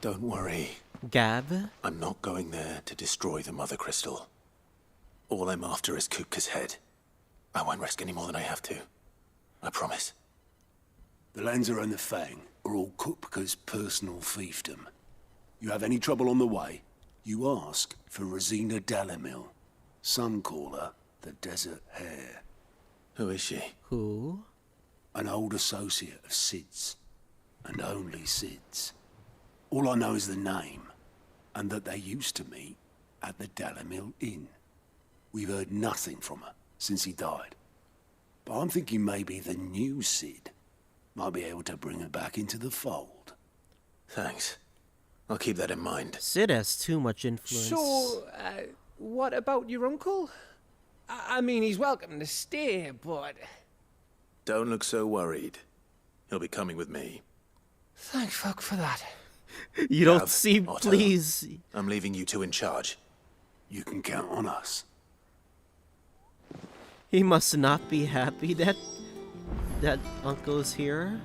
Don't worry. Gab? I'm not going there to destroy the Mother Crystal. All I'm after is Kupka's head. I won't risk any more than I have to. I promise. The lands around the Fang are all Kupka's personal fiefdom. You have any trouble on the way, you ask for Rosina Dalamil. Some call her the Desert Hare. Who is she? Who? An old associate of Sid's, and only Sid's. All I know is the name, and that they used to meet at the Dalamil Inn. We've heard nothing from her since he died. But I'm thinking maybe the new Sid might be able to bring her back into the fold. Thanks. I'll keep that in mind. Sid has too much influence. So, what about your uncle? I mean, he's welcome to stay, but... Don't look so worried. He'll be coming with me. Thank fuck for that. You don't Gav, seem Otto, pleased. I'm leaving you two in charge. You can count on us. He must not be happy that Uncle's here.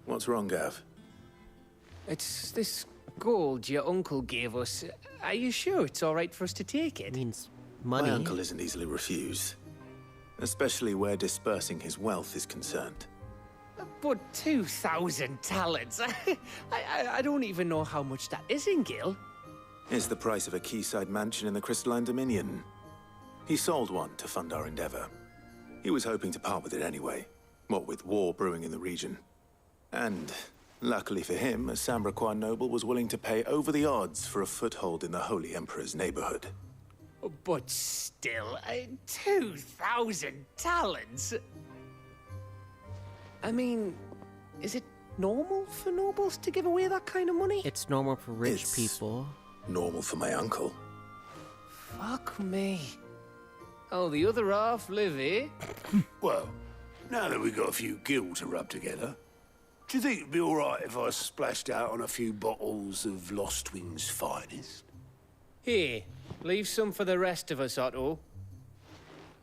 What's wrong, Gav? It's this gold your uncle gave us. Are you sure it's all right for us to take it? Means money. My uncle isn't easily refused. Especially where dispersing his wealth is concerned. But 2,000 talents. I don't even know how much that is in Gil. It's the price of a quayside mansion in the Crystalline Dominion. He sold one to fund our endeavor. He was hoping to part with it anyway, what with war brewing in the region. And, luckily for him, a Sambraquan noble was willing to pay over the odds for a foothold in the Holy Emperor's neighborhood. But still, 2,000 talents? I mean, is it normal for nobles to give away that kind of money? It's normal for rich people. Normal for my uncle. Fuck me. Oh, the other half live here? Well, now that we've got a few gil to rub together, do you think it'd be all right if I splashed out on a few bottles of Lostwing's finest? Here, leave some for the rest of us, Otto.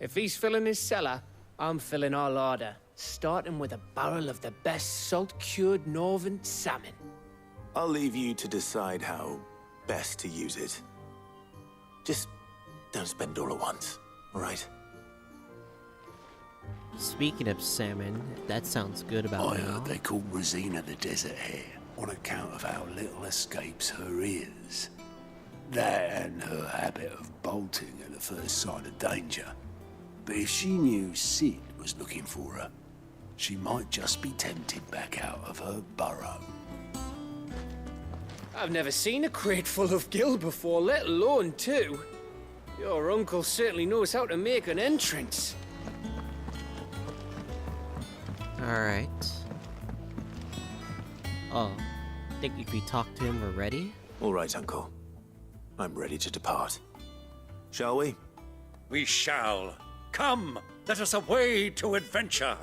If he's filling his cellar, I'm filling our larder, starting with a barrel of the best salt-cured northern salmon. I'll leave you to decide how best to use it. Just don't spend all at once, all right? Speaking of salmon, that sounds good about I now. heard they call Rosina the Desert Hare on account of how little escapes her ears. That and her habit of bolting at the first sign of danger. But if she knew Sid was looking for her, she might just be tempted back out of her burrow. I've never seen a crate full of gil before, let alone two. Your uncle certainly knows how to make an entrance. Alright. Oh, think if we talk to him, we're ready? All right, Uncle. I'm ready to depart. Shall we? We shall. Come, let us away to adventure.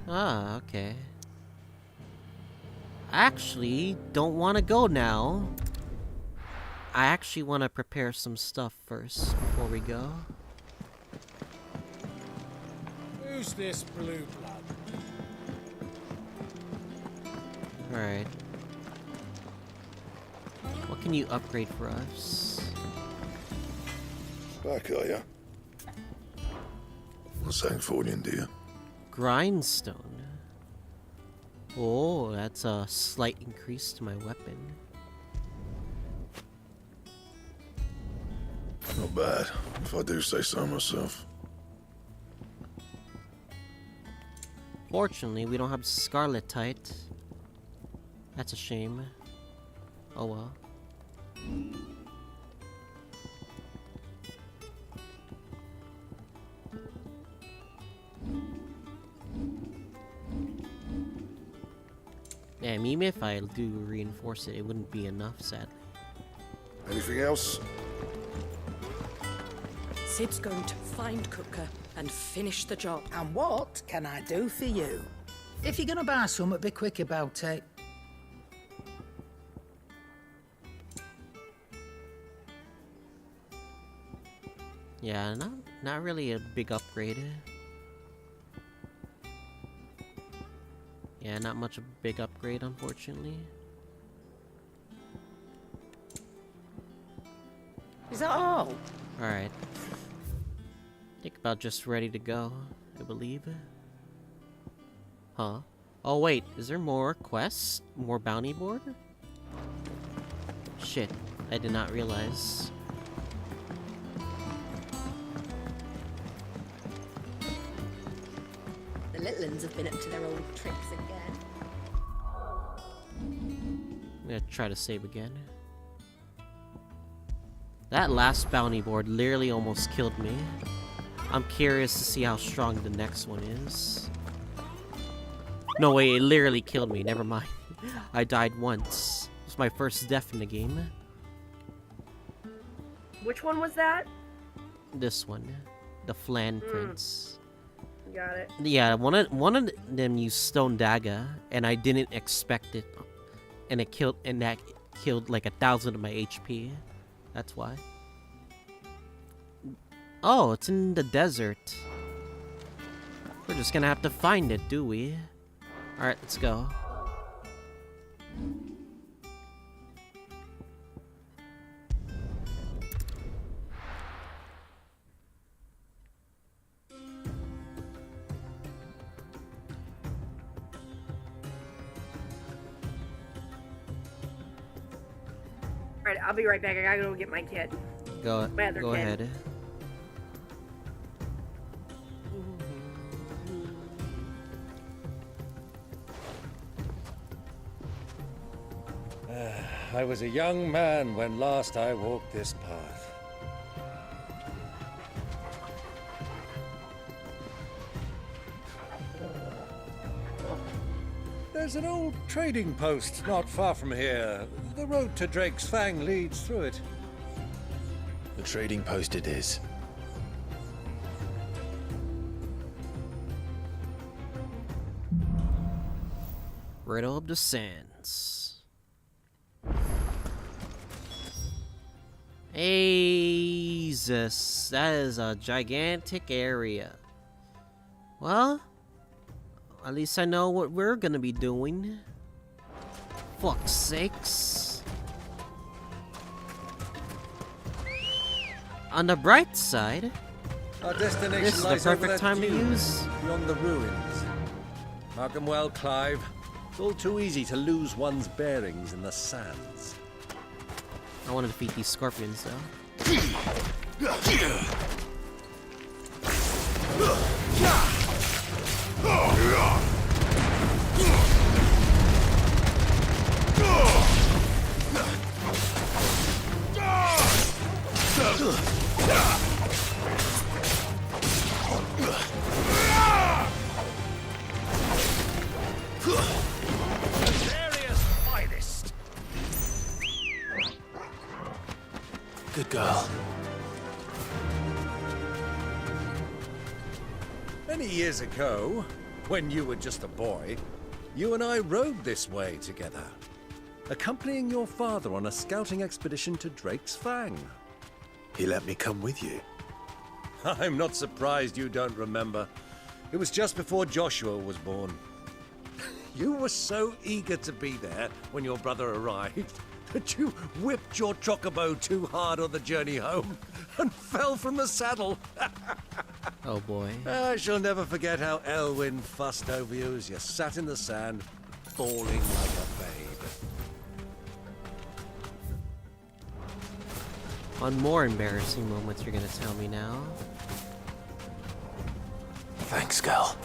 Ah, okay. I actually don't want to go now. I actually want to prepare some stuff first before we go. Who's this blue blood? Alright. What can you upgrade for us? Back, are ya? What's that for you, dear? Grindstone. Oh, that's a slight increase to my weapon. Not bad, if I do say so myself. Fortunately, we don't have Scarletite. That's a shame. Oh well. Damn, even if I do reinforce it, it wouldn't be enough, sadly. Anything else? Sid's going to find Cooker and finish the job. And what can I do for you? If you're gonna buy something, be quick about it. Yeah, not really a big upgrade. Yeah, not much of a big upgrade, unfortunately. Is that all? Alright. Think about just ready to go, I believe. Huh? Oh wait, is there more quests? More bounty board? Shit, I did not realize. The little uns have been up to their old tricks again. I'm gonna try to save again. That last bounty board literally almost killed me. I'm curious to see how strong the next one is. No way, it literally killed me. Never mind. I died once. It was my first death in the game. Which one was that? This one. The Flan Prince. Got it. Yeah, one of them used Stone Dagger, and I didn't expect it. And that killed like 1,000 of my HP. That's why. Oh, it's in the desert. We're just gonna have to find it, do we? Alright, let's go. Alright, I'll be right back. I gotta go get my kid. Go My other kid. ahead. I was a young man when last I walked this path. There's an old trading post not far from here. The road to Drake's Fang leads through it. The trading post it is. Riddle of the Sands. Jesus, that is a gigantic area. Well, at least I know what we're gonna be doing. Fuck's sakes. On the bright side, Our destination this is the lies over perfect that time to dune use. beyond the ruins. Mark 'em well, Clive. It's all too easy to lose one's bearings in the sands. I want to defeat these scorpions, though. Good girl. Many years ago, when you were just a boy, you and I rode this way together, accompanying your father on a scouting expedition to Drake's Fang. He let me come with you. I'm not surprised you don't remember. It was just before Joshua was born. You were so eager to be there when your brother arrived that you whipped your chocobo too hard on the journey home and fell from the saddle. Oh boy. I shall never forget how Elwyn fussed over you as you sat in the sand, bawling like a babe. On more embarrassing moments you're gonna tell me now. Thanks, girl.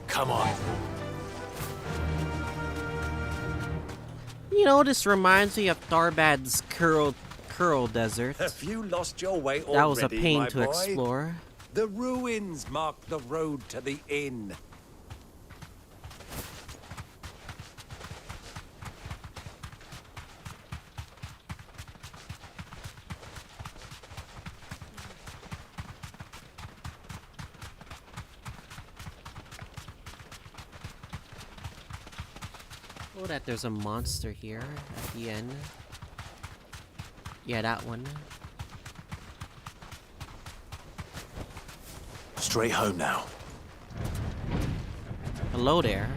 Come on. You know, this reminds me of Tharbad's Curl Desert. Have you lost your way already, That was a pain my to boy? explore. The ruins mark the road to the inn. Oh, that there's a monster here at the end. Yeah, that one. Straight home now. Hello there.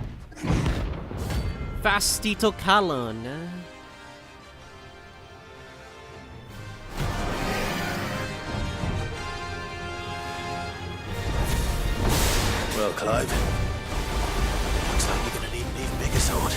Fastito Calon. Well, Clive. Looks like you're gonna need an even bigger sword.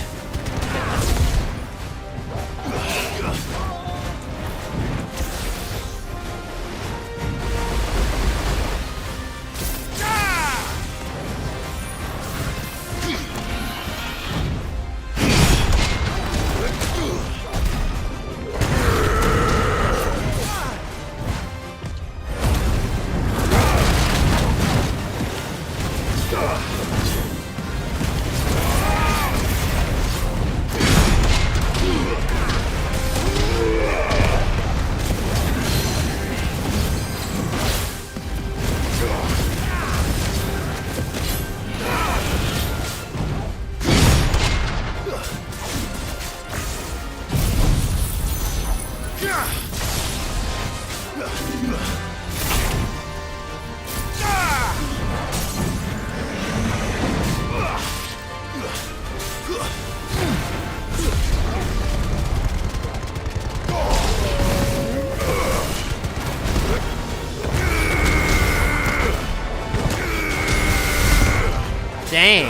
Dang.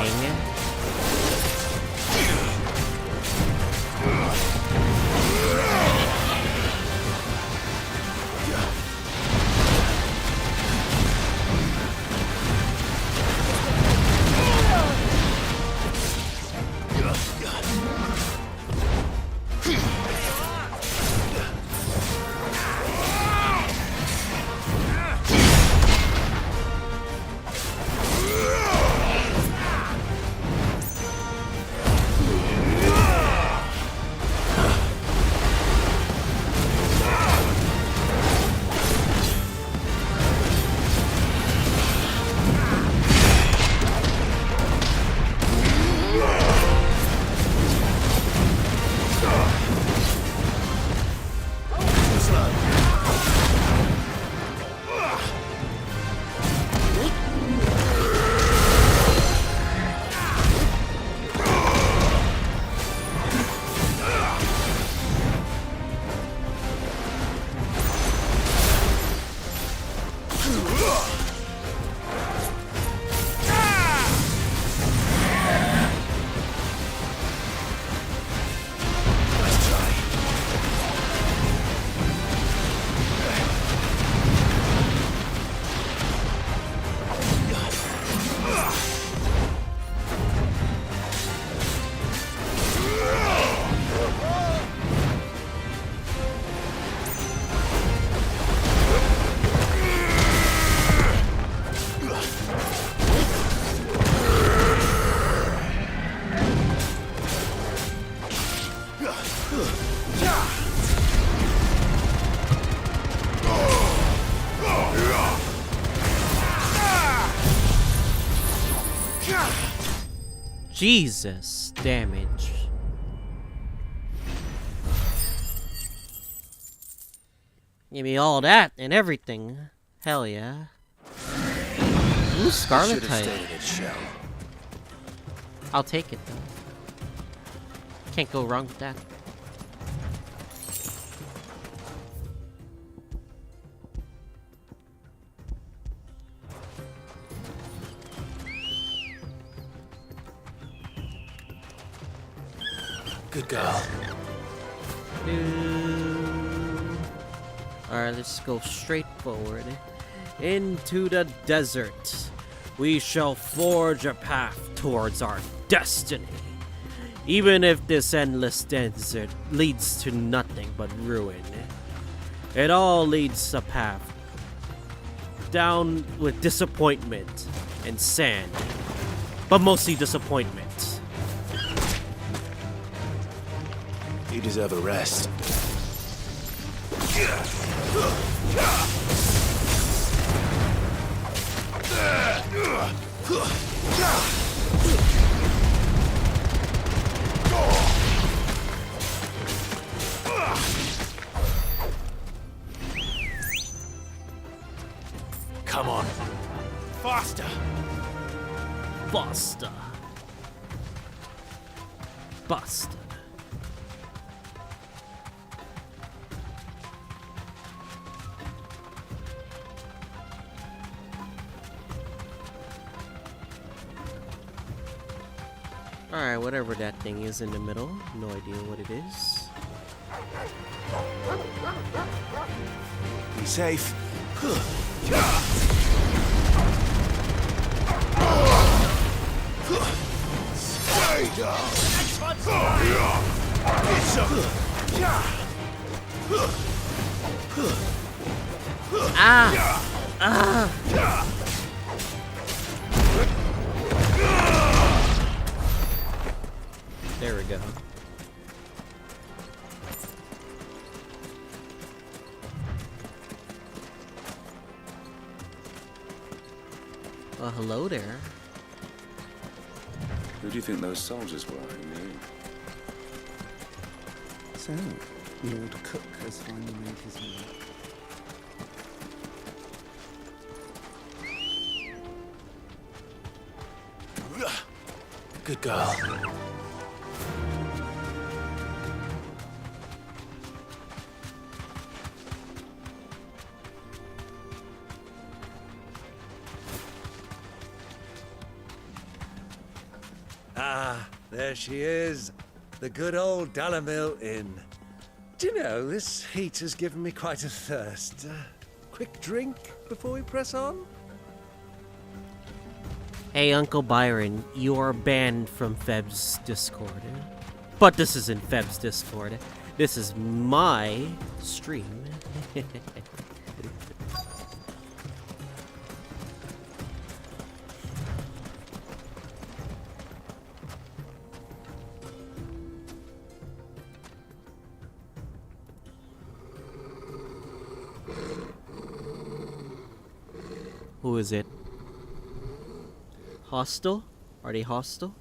Jesus, damage. Give me all that and everything. Hell yeah. Ooh, Scarlet type. I'll take it though. Can't go wrong with that. Good girl. Alright, let's go straight forward. Into the desert. We shall forge a path towards our destiny. Even if this endless desert leads to nothing but ruin. It all leads a path down with disappointment and sand. But mostly disappointment. You deserve a rest. Come on. Faster. Faster. Bastard. Alright, whatever that thing is in the middle. No idea what it is. Be safe. Stay down. Ah! Ah! There we go. Well, hello there. Who do you think those soldiers were in the inn? So, Lord Cook has finally made his move. Good girl. Ah, there she is. The good old Dalamil Inn. Do you know, this heat has given me quite a thirst. Quick drink before we press on? Hey, Uncle Byron, you are banned from Feb's Discord. But this isn't Feb's Discord. This is my stream. Who is it? Hostile? Are they hostile?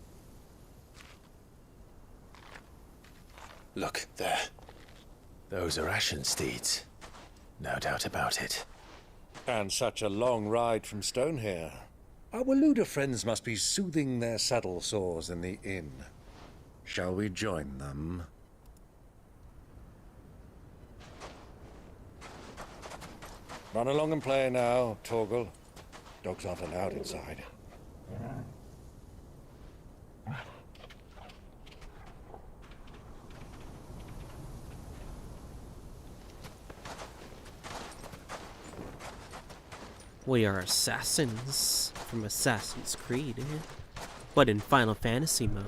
Look, there. Those are Ashen steeds. No doubt about it. And such a long ride from Stonehere. Our Waluda friends must be soothing their saddle sores in the inn. Shall we join them? Run along and play now, Torgal. Dogs aren't allowed inside. We are assassins from Assassin's Creed, but in Final Fantasy mode.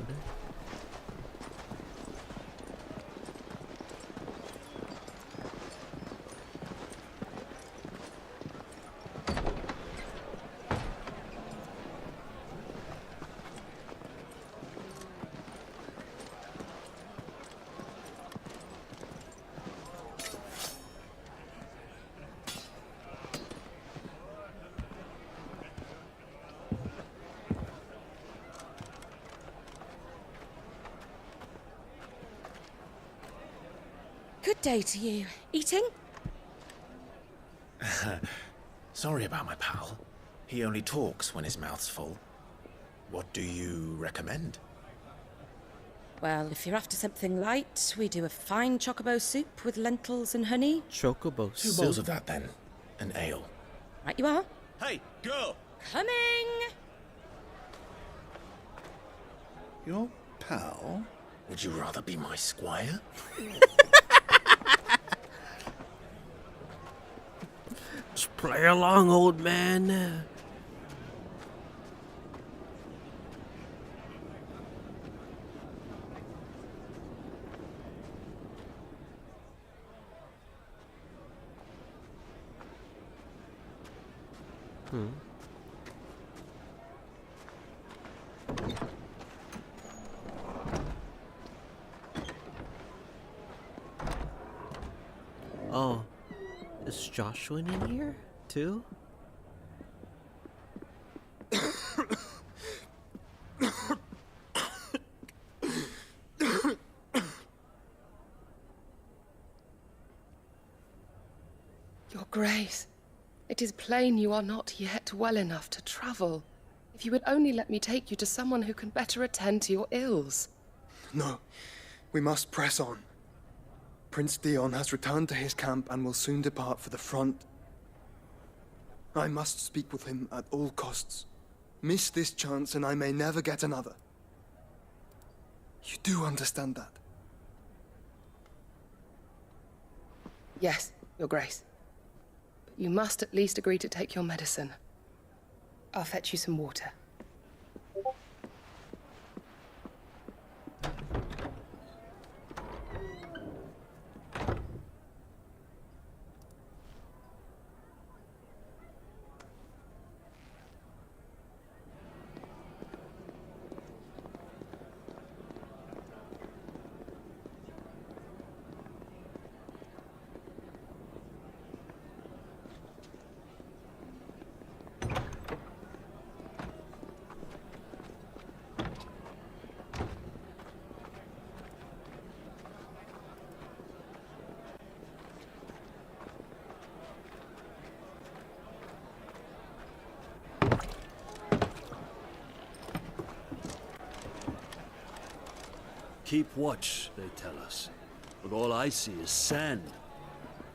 Good day to you. Eating? Sorry about my pal. He only talks when his mouth's full. What do you recommend? Well, if you're after something light, we do a fine chocobo soup with lentils and honey. Chocobo Two soup. bowls of that, then. An ale. Right you are. Hey, girl! Coming! Your pal? Would you rather be my squire? Just play along, old man. Oh, is Joshua in here too? Your Grace, it is plain you are not yet well enough to travel. If you would only let me take you to someone who can better attend to your ills. No, we must press on. Prince Dion has returned to his camp and will soon depart for the front. I must speak with him at all costs. Miss this chance and I may never get another. You do understand that? Yes, Your Grace. But you must at least agree to take your medicine. I'll fetch you some water. Keep watch, they tell us. But all I see is sand.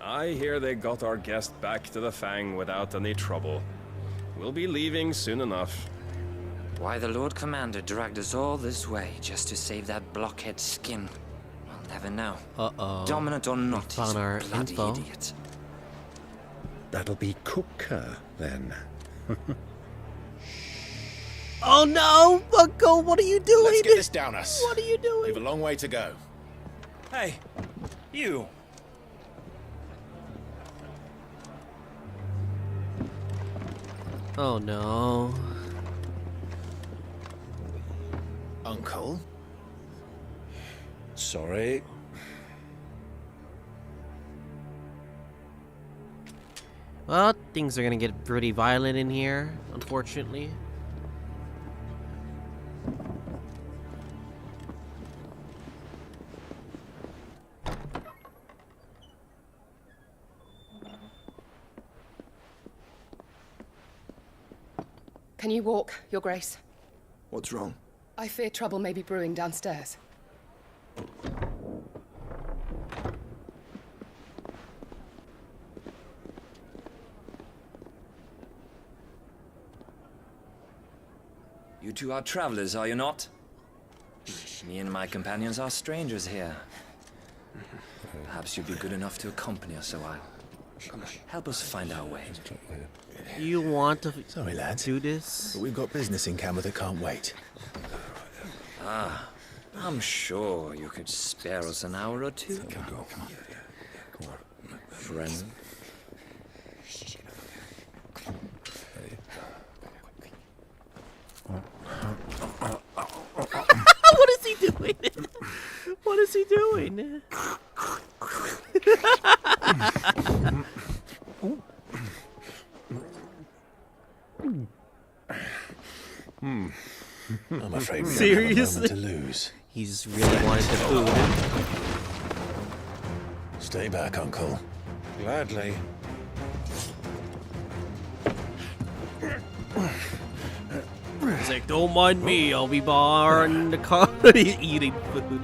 I hear they got our guest back to the Fang without any trouble. We'll be leaving soon enough. Why the Lord Commander dragged us all this way just to save that blockhead skin, we'll never know. Uh-oh. Dominant or not, he's Found our a bloody info. idiot. That'll be Cooker, then. Oh no, Bucko, what are you doing? Let's get this down us. What are you doing? We've a long way to go. Hey, you. Oh no. Uncle? Sorry. Well, things are gonna get pretty violent in here, unfortunately. Can you walk, Your Grace? What's wrong? I fear trouble may be brewing downstairs. You two are travelers, are you not? Me and my companions are strangers here. Perhaps you'd be good enough to accompany us a while. Help us find our way. You want to Sorry, lads. do this? But we've got business in camera that can't wait. Ah, I'm sure you could spare us an hour or two. Friend. What is he doing? What is he doing? I'm afraid we don't have a Seriously? moment to lose. He's really wanted the food. Stay back, Uncle. Gladly. He's like, don't mind me, I'll be barring the car eating food.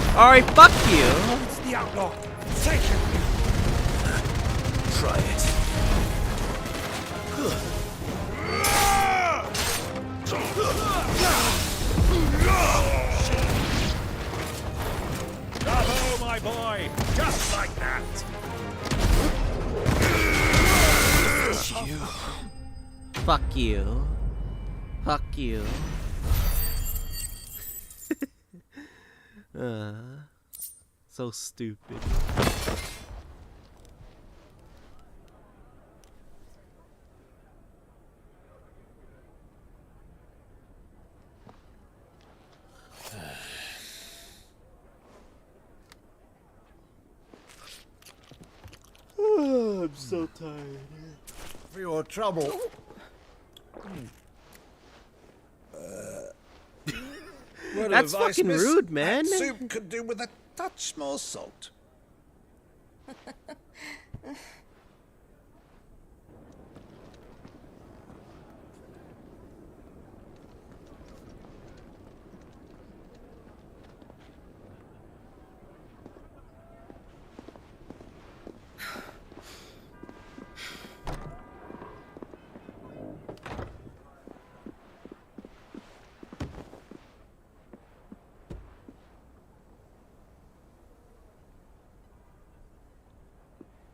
Alright, fuck you. It's the outlaw. Take him. Try it. Bravo, my boy. Just like that. You. Fuck you. Fuck you. So stupid. I'm so tired. For your trouble. That's fucking rude, man. That soup could do with a touch more salt.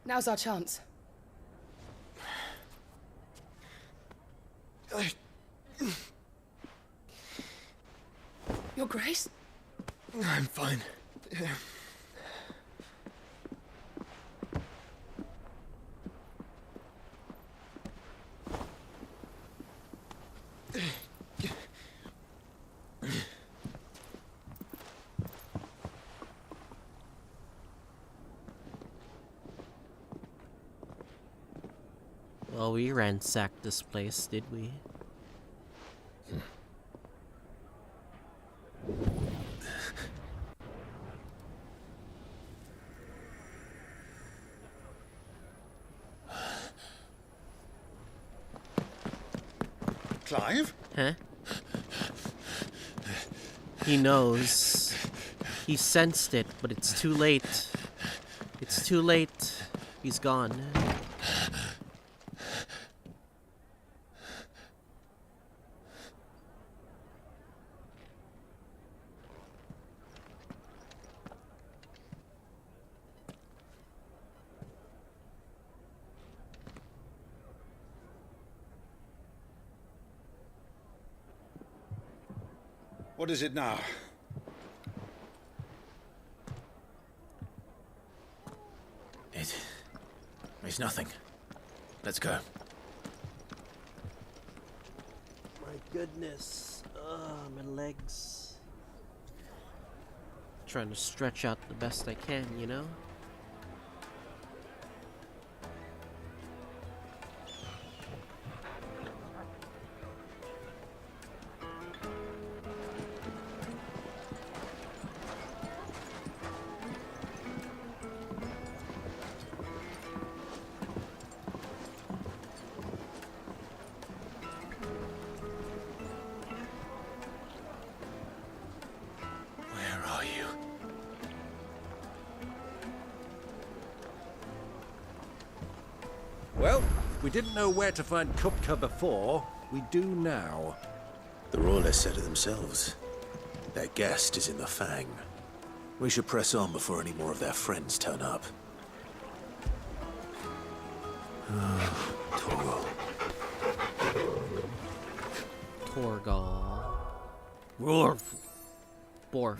Now's our chance. Your Grace? I'm fine. Well, we ransacked this place, did we? Clive? Huh? He knows. He sensed it, but it's too late. It's too late. He's gone. What is it now? It's nothing. Let's go. My goodness. My legs. Trying to stretch out the best I can, you know? Well, we didn't know where to find Kupka before. We do now. The Rawless said it themselves. Their guest is in the Fang. We should press on before any more of their friends turn up. Torgal. Torgal. Roarf. Borf.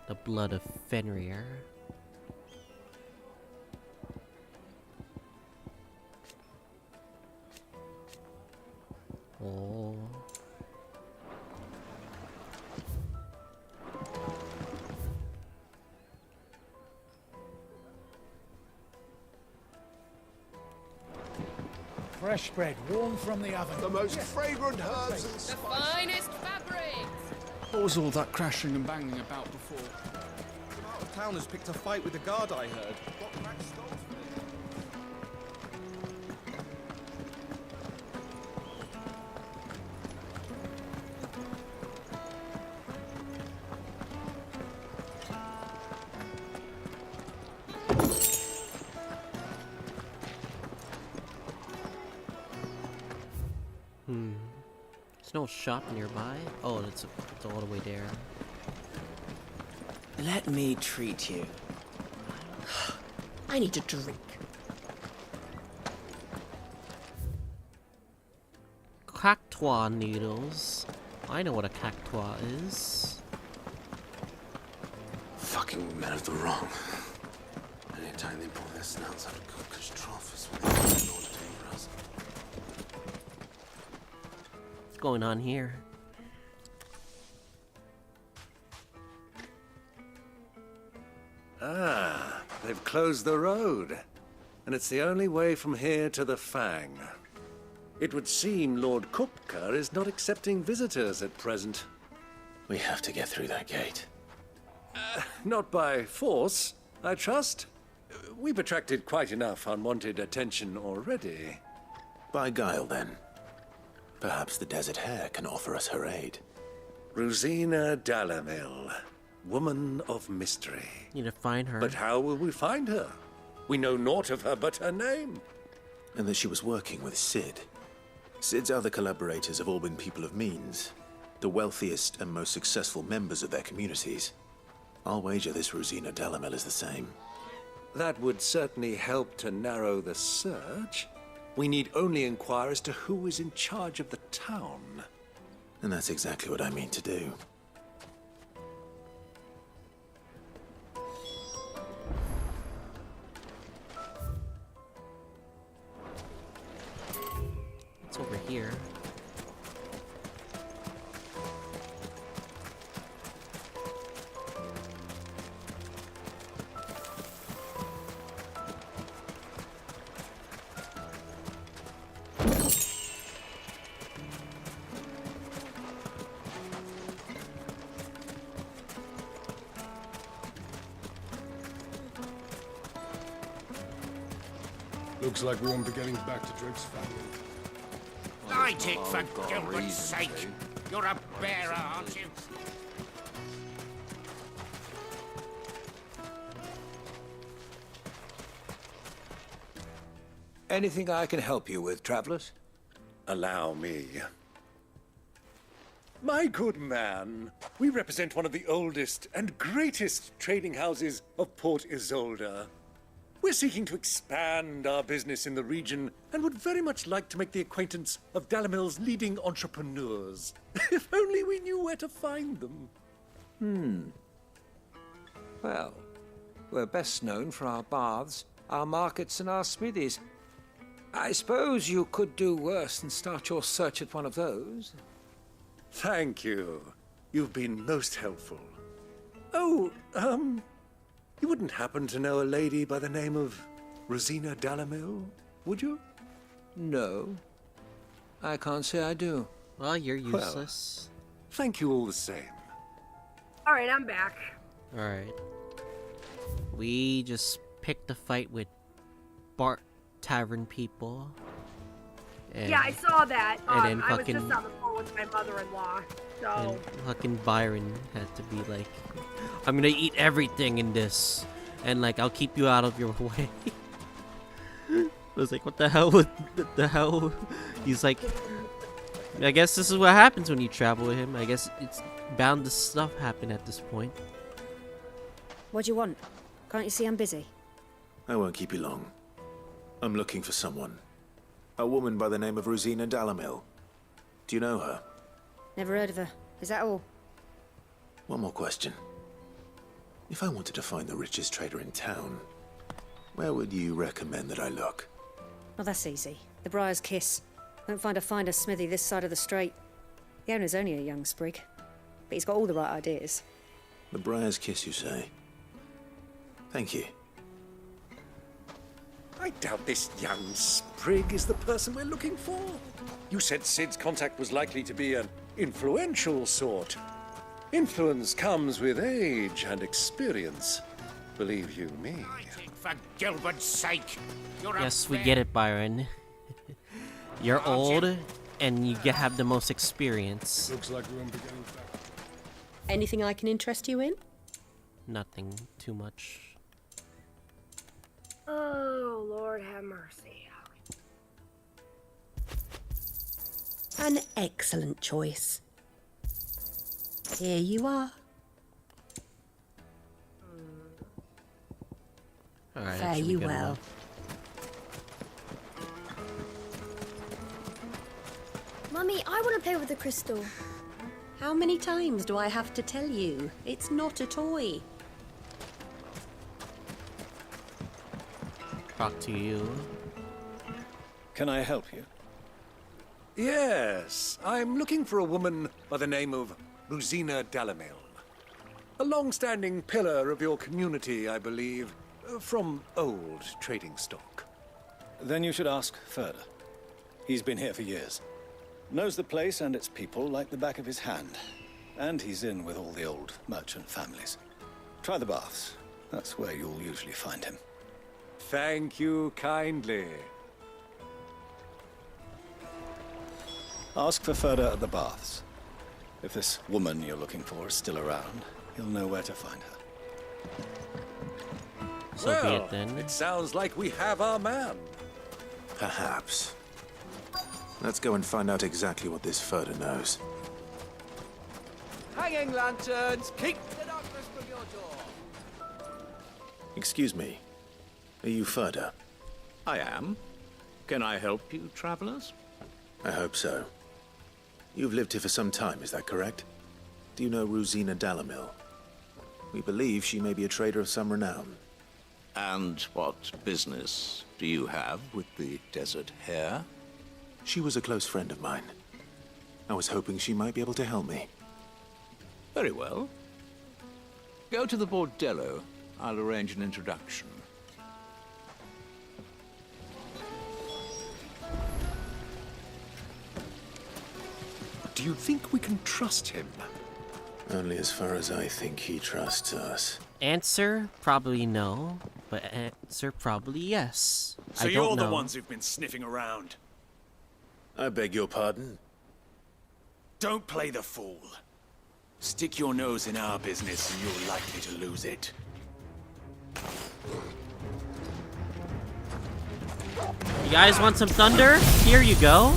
The blood of Fenrir. Oh. Fresh bread, warm from the oven. The most fragrant herbs and The spices. finest fabrics! What was all that crashing and banging about before? Some out-of-towners picked a fight with the guard, I heard. Got cracked skulls for it. There's no shop nearby. Oh, it's all the way there. Let me treat you. I need a drink. Cactua noodles. I know what a cactua is. Fucking men of the wrong. Anytime they pull their snouts out of cookers' trough is what they in order to for us. What's going on here? Ah, they've closed the road. And it's the only way from here to the Fang. It would seem Lord Kupka is not accepting visitors at present. We have to get through that gate. Not by force, I trust. We've attracted quite enough unwanted attention already. By guile, then. Perhaps the Desert Hare can offer us her aid. Rosina Dalamil, woman of mystery. Need to find her. But how will we find her? We know naught of her but her name. And that she was working with Sid. Sid's other collaborators have all been people of means, the wealthiest and most successful members of their communities. I'll wager this Rosina Dalamil is the same. That would certainly help to narrow the search. We need only inquire as to who is in charge of the town. And that's exactly what I mean to do. It's over here. Looks like we won't be getting back to Drake's family. I take for Gilbert's sake. You're a bearer, aren't you? Anything I can help you with, travelers? Allow me. My good man, we represent one of the oldest and greatest trading houses of Port Isolde. We're seeking to expand our business in the region and would very much like to make the acquaintance of Dalamil's leading entrepreneurs. If only we knew where to find them. Well, we're best known for our baths, our markets, and our smithies. I suppose you could do worse than start your search at one of those. Thank you. You've been most helpful. Oh, you wouldn't happen to know a lady by the name of Rosina Dalamil, would you? No. I can't say I do. Well, you're useless. Well, thank you all the same. Alright, I'm back. Alright. We just picked a fight with Bart Tavern people. And, yeah, I saw that. And then I was fucking, just on the phone with my mother-in-law, so... And fucking Byron had to be like, I'm gonna eat everything in this, and like, I'll keep you out of your way. I was like, what the hell? What the hell? He's like, I guess this is what happens when you travel with him. I guess it's bound to stuff happen at this point. What do you want? Can't you see I'm busy? I won't keep you long. I'm looking for someone. A woman by the name of Rosina Dalamil. Do you know her? Never heard of her. Is that all? One more question. If I wanted to find the richest trader in town, where would you recommend that I look? Well, that's easy. The Briar's Kiss. Won't find a finer smithy this side of the strait. The owner's only a young sprig, but he's got all the right ideas. The Briar's Kiss, you say? Thank you. I doubt this young sprig is the person we're looking for. You said Sid's contact was likely to be an influential sort. Influence comes with age and experience. Believe you me. For Gilbert's sake, Yes, we get it, Byron. You're old, and you have the most experience. Looks like we're beginning. Anything I can interest you in? Nothing too much. Oh, Lord have mercy. An excellent choice. Here you are. Alright, Fare you well. Mummy, I want to play with the crystal. How many times do I have to tell you? It's not a toy. Talk to you. Can I help you? Yes, I'm looking for a woman by the name of Rosina Dalamil. A long-standing pillar of your community, I believe, from old trading stock. Then you should ask Ferda. He's been here for years. Knows the place and its people like the back of his hand. And he's in with all the old merchant families. Try the baths. That's where you'll usually find him. Thank you kindly. Ask for Ferda at the baths. If this woman you're looking for is still around, you'll know where to find her. So be it then. It sounds like we have our man. Perhaps. Let's go and find out exactly what this Ferda knows. Hanging lanterns, keep the darkness from your door. Excuse me. Are you Ferda? I am. Can I help you, travelers? I hope so. You've lived here for some time, is that correct? Do you know Rosina Dalamil? We believe she may be a trader of some renown. And what business do you have with the desert hare? She was a close friend of mine. I was hoping she might be able to help me. Very well. Go to the bordello. I'll arrange an introduction. Do you think we can trust him? Only as far as I think he trusts us. Answer, probably no. But answer, probably yes. So I don't you're know. the ones who've been sniffing around. I beg your pardon? Don't play the fool. Stick your nose in our business and you're likely to lose it. You guys want some thunder? Here you go.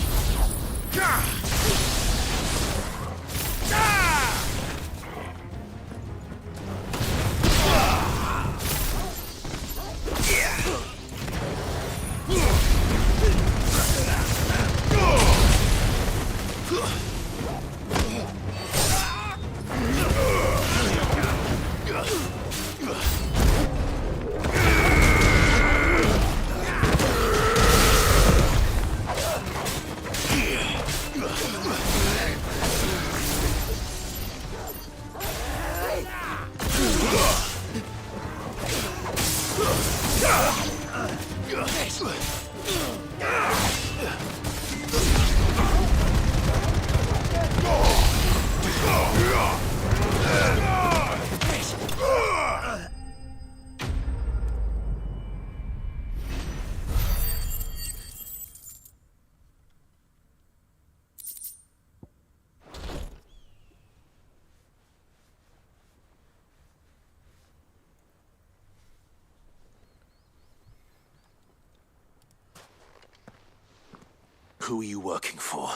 Who are you working for?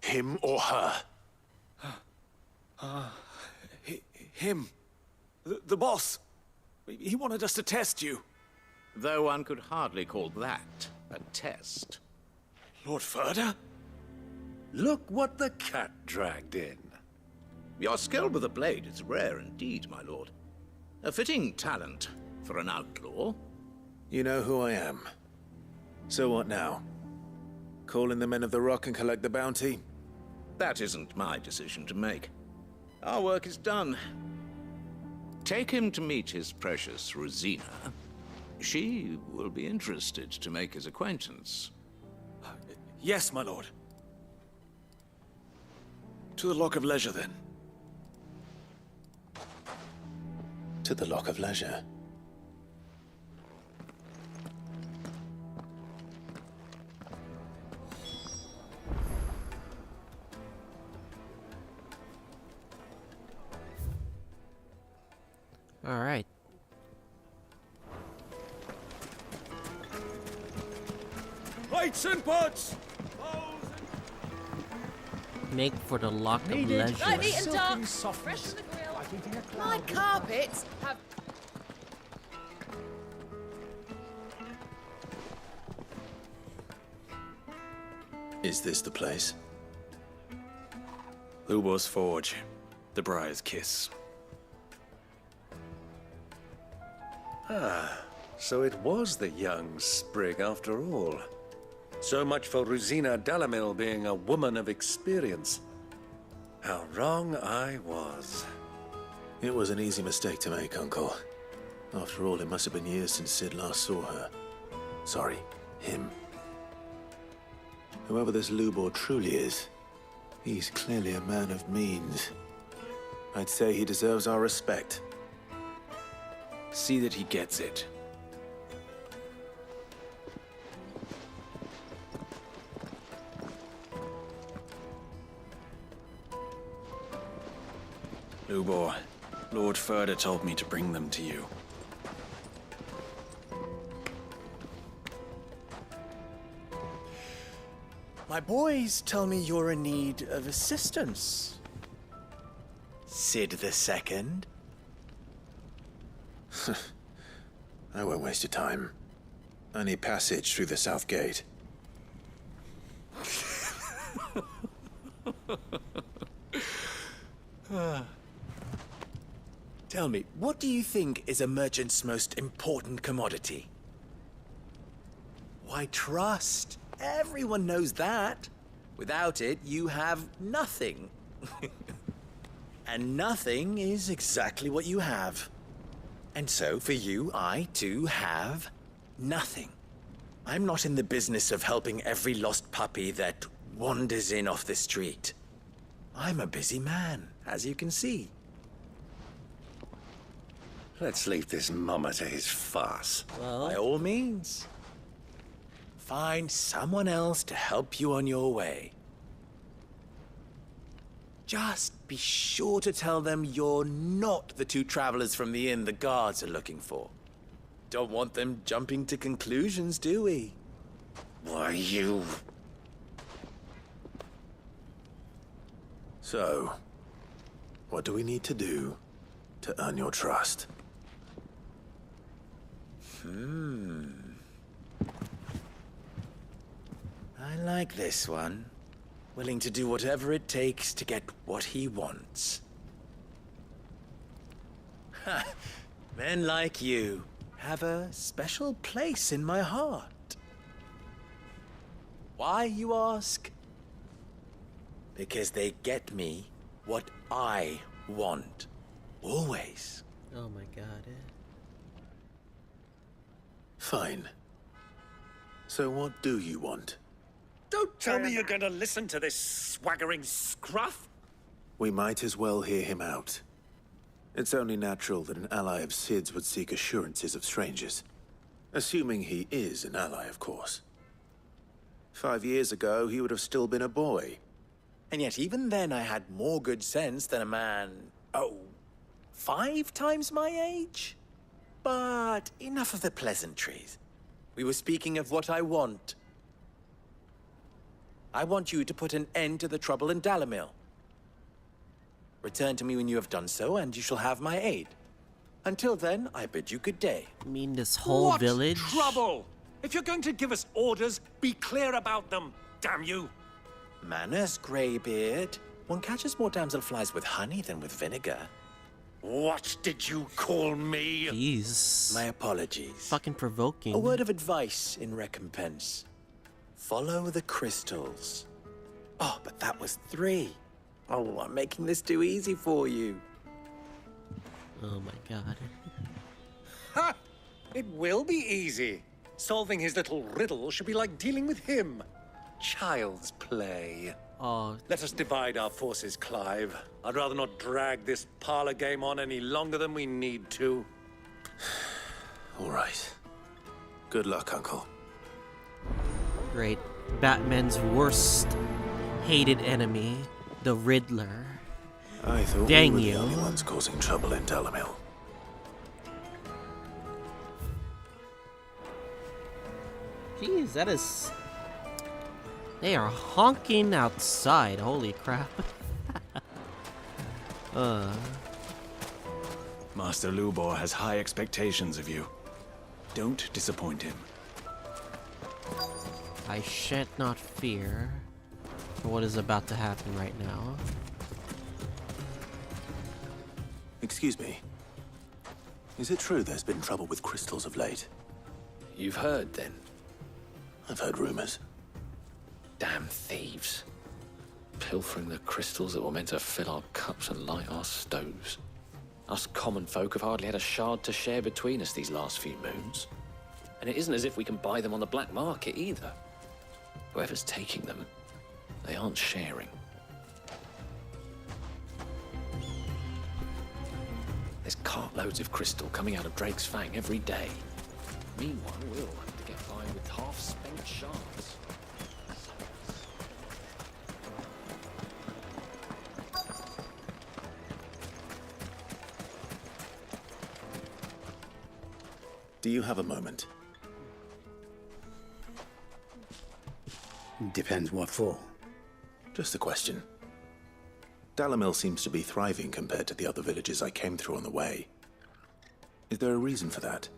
Him or her? Him. The boss. He wanted us to test you. Though one could hardly call that a test. Lord Ferda? Look what the cat dragged in. Your skill with the blade is rare indeed, my lord. A fitting talent for an outlaw. You know who I am. So what now? Call in the men of the Rock and collect the bounty? That isn't my decision to make. Our work is done. Take him to meet his precious Rosina, She will be interested to make his acquaintance. Yes, my lord. To the Lock of Leisure, then. To the Lock of Leisure. All right. Plates and pots! Make for the Lock of Needed. Leisure. Right, meat and duck. Fresh to the grill. My carpets have... Is this the place? Lubor's Forge. The Briar's Kiss. Ah, so it was the young sprig after all. So much for Rosina Dalamil being a woman of experience. How wrong I was. It was an easy mistake to make, Uncle. After all, it must have been years since Sid last saw her. Sorry, him. Whoever this Lubor truly is, he's clearly a man of means. I'd say he deserves our respect. See that he gets it. Lubor, Lord Furder told me to bring them to you. My boys tell me you're in need of assistance. Sid the Second. I won't waste your time. I need passage through the south gate. Tell me, what do you think is a merchant's most important commodity? Why, trust. Everyone knows that. Without it, you have nothing. And nothing is exactly what you have. And so, for you, I, too, have nothing. I'm not in the business of helping every lost puppy that wanders in off the street. I'm a busy man, as you can see. Let's leave this mummer to his farce. By all means. Find someone else to help you on your way. Just be sure to tell them you're not the two travelers from the inn the guards are looking for. Don't want them jumping to conclusions, do we? Why, you... So, what do we need to do to earn your trust? I like this one. Willing to do whatever it takes to get what he wants. Ha! Men like you have a special place in my heart. Why, you ask? Because they get me what I want. Always. Oh my god. Fine. So what do you want? Don't tell me you're going to listen to this swaggering scruff. We might as well hear him out. It's only natural that an ally of Sid's would seek assurances of strangers. Assuming he is an ally, of course. 5 years ago, he would have still been a boy. And yet even then I had more good sense than a man, 5 times my age? But enough of the pleasantries. We were speaking of what I want. I want you to put an end to the trouble in Dalamil. Return to me when you have done so, and you shall have my aid. Until then, I bid you good day. You mean this whole What village? trouble? If you're going to give us orders, be clear about them, damn you! Manners, Greybeard. One catches more damselflies with honey than with vinegar. What did you call me? Jeez. My apologies. Fucking provoking. A word of advice in recompense. Follow the crystals. Oh, but that was 3. Oh, I'm making this too easy for you. Oh my god. Ha! It will be easy. Solving his little riddle should be like dealing with him. Child's play. Oh. Let us divide our forces, Clive. I'd rather not drag this parlor game on any longer than we need to. All right. Good luck, Uncle. Great. Batman's worst hated enemy, the Riddler. I thought Dang we were you. the only ones causing trouble in Dalamil. Jeez, that is... They are honking outside. Holy crap. Master Lubor has high expectations of you. Don't disappoint him. I shan't not fear for what is about to happen right now. Excuse me. Is it true there's been trouble with crystals of late? You've heard, then? I've heard rumors. Damn thieves. Pilfering the crystals that were meant to fill our cups and light our stoves. Us common folk have hardly had a shard to share between us these last few moons. And it isn't as if we can buy them on the black market either. Whoever's taking them, they aren't sharing. There's cartloads of crystal coming out of Drake's Fang every day. Meanwhile, we'll have to get by with half-spent shards. Do you have a moment? Depends what for. Just a question. Dalamil seems to be thriving compared to the other villages I came through on the way. Is there a reason for that?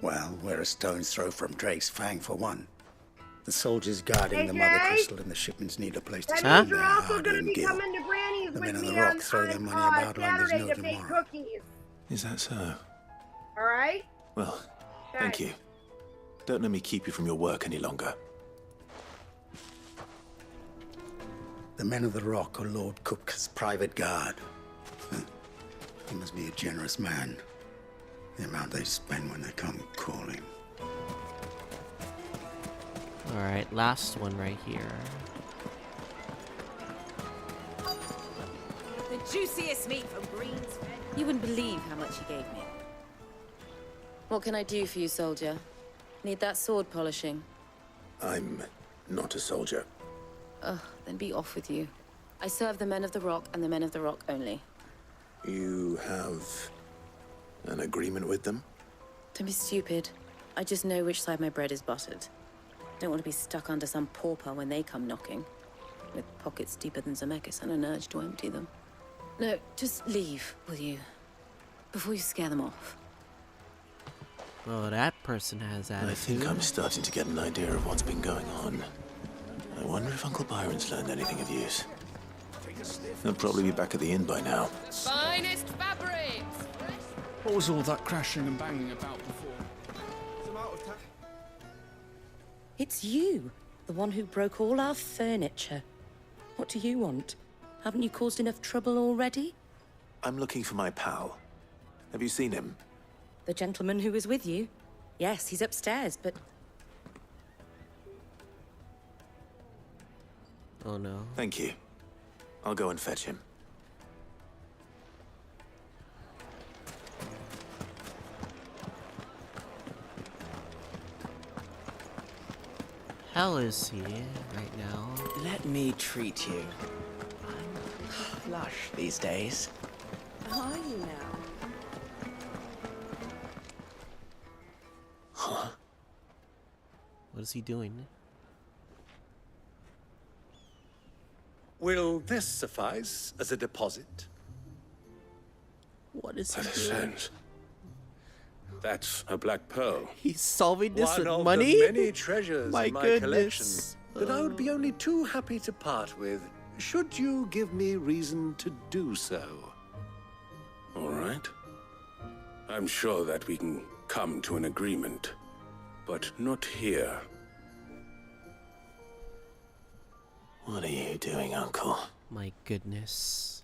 Well, we're a stone's throw from Drake's Fang, for one. The soldiers guarding the mother crystal and the shipments need a place to That spend means their you're also hard-earned going to be gil. coming to Granny's The with men of me the rock on, throw their money about like there's Saturday no to bake tomorrow. cookies. Is that so? All right? Well, thank Okay. you. Don't let me keep you from your work any longer. The men of the rock are Lord Cook's private guard. He must be a generous man. The amount they spend when they come calling. Alright, last one right here. The juiciest meat from Greens. You wouldn't believe how much he gave me. What can I do for you, soldier? Need that sword polishing? I'm not a soldier. Ugh, then be off with you. I serve the men of the rock and the men of the rock only. You have an agreement with them? Don't be stupid. I just know which side my bread is buttered. Don't want to be stuck under some pauper when they come knocking. With pockets deeper than Zemeckis and an urge to empty them. No, just leave, will you? Before you scare them off. Oh, that person has attitude. I think I'm starting to get an idea of what's been going on. I wonder if Uncle Byron's learned anything of use. He'll probably be back at the inn by now. Finest fabrics! What was all that crashing and banging about before? It's you, the one who broke all our furniture. What do you want? Haven't you caused enough trouble already? I'm looking for my pal. Have you seen him? The gentleman who was with you? Yes, he's upstairs, but... Oh no. Thank you. I'll go and fetch him. Hell is he right now? Let me treat you. I'm flush these days. How are you now? Huh? What is he doing? Will this suffice as a deposit? What is he That is doing? sense. That's a black pearl. He's solving this One with of money? the many treasures My in my goodness. collection that I would be only too happy to part with, should you give me reason to do so. All right. I'm sure that we can come to an agreement, but not here. What are you doing, Uncle? My goodness.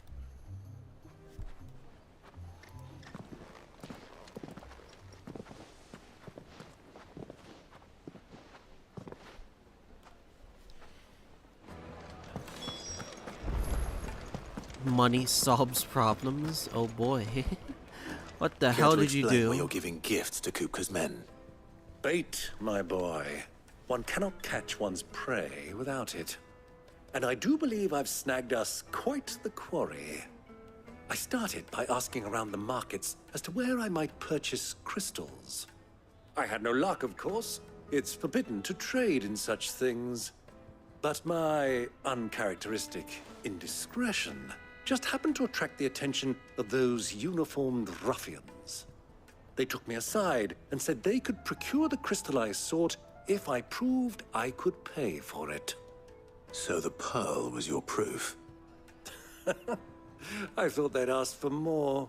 money solves problems. Oh boy. What the Care hell to did you explain do? why you're giving gifts to Kupka's men? Bait, my boy. One cannot catch one's prey without it. And I do believe I've snagged us quite the quarry. I started by asking around the markets as to where I might purchase crystals. I had no luck, of course. It's forbidden to trade in such things. But my uncharacteristic indiscretion just happened to attract the attention of those uniformed ruffians. They took me aside and said they could procure the crystal I sought if I proved I could pay for it. So the pearl was your proof? I thought they'd asked for more.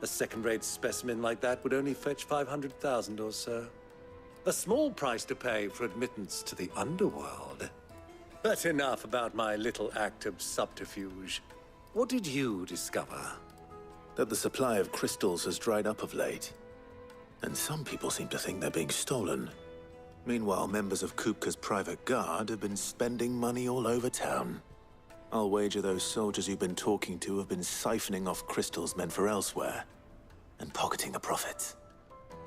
A second-rate specimen like that would only fetch 500,000 or so. A small price to pay for admittance to the underworld. But enough about my little act of subterfuge. What did you discover? That the supply of crystals has dried up of late. And some people seem to think they're being stolen. Meanwhile, members of Kupka's private guard have been spending money all over town. I'll wager those soldiers you've been talking to have been siphoning off crystals meant for elsewhere, and pocketing the profits.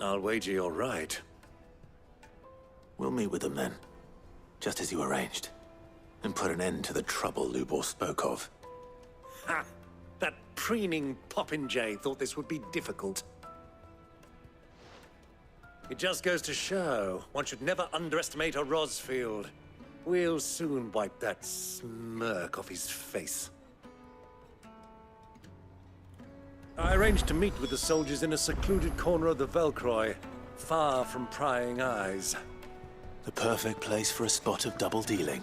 I'll wager you're right. We'll meet with them then, just as you arranged, and put an end to the trouble Lubor spoke of. Ha! That preening popinjay thought this would be difficult. It just goes to show, one should never underestimate a Rosfield. We'll soon wipe that smirk off his face. I arranged to meet with the soldiers in a secluded corner of the Velcroy, far from prying eyes. The perfect place for a spot of double dealing.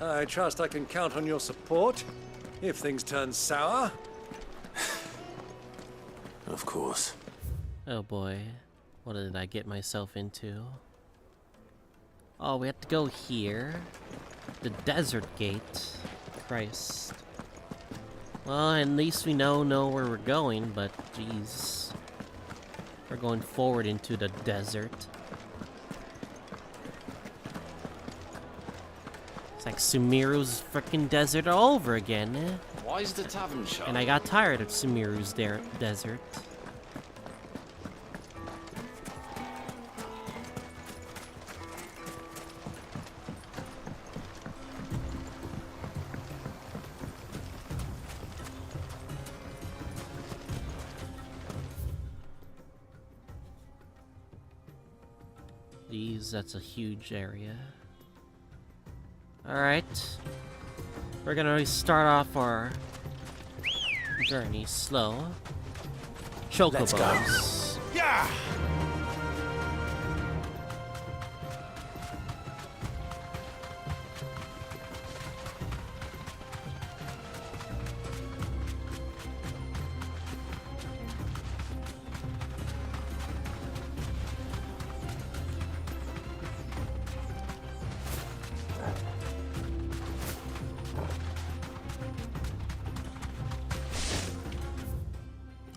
I trust I can count on your support, if things turn sour. Of course. Oh boy. What did I get myself into? Oh, we have to go here. The desert gate. Christ. Well, at least we know where we're going, but jeez. We're going forward into the desert. It's like Sumeru's frickin' desert all over again. Why is the tavern shut? And I got tired of Sumeru's desert. That's a huge area. Alright. We're gonna start off our journey slow. Chocobos. Let's go. Yeah!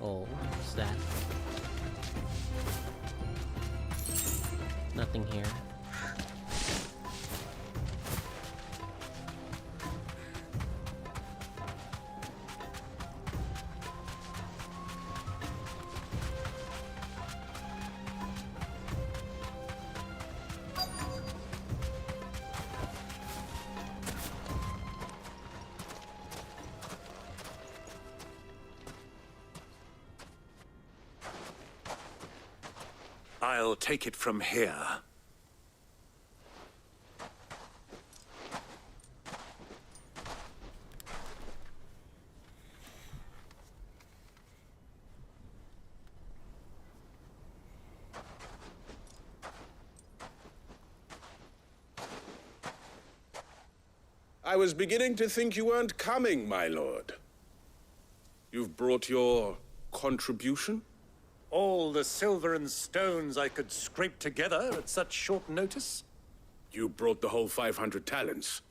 Oh, what's that? Nothing here. I'll take it from here. I was beginning to think you weren't coming, my lord. You've brought your contribution? All the silver and stones I could scrape together at such short notice? You brought the whole 500 talents.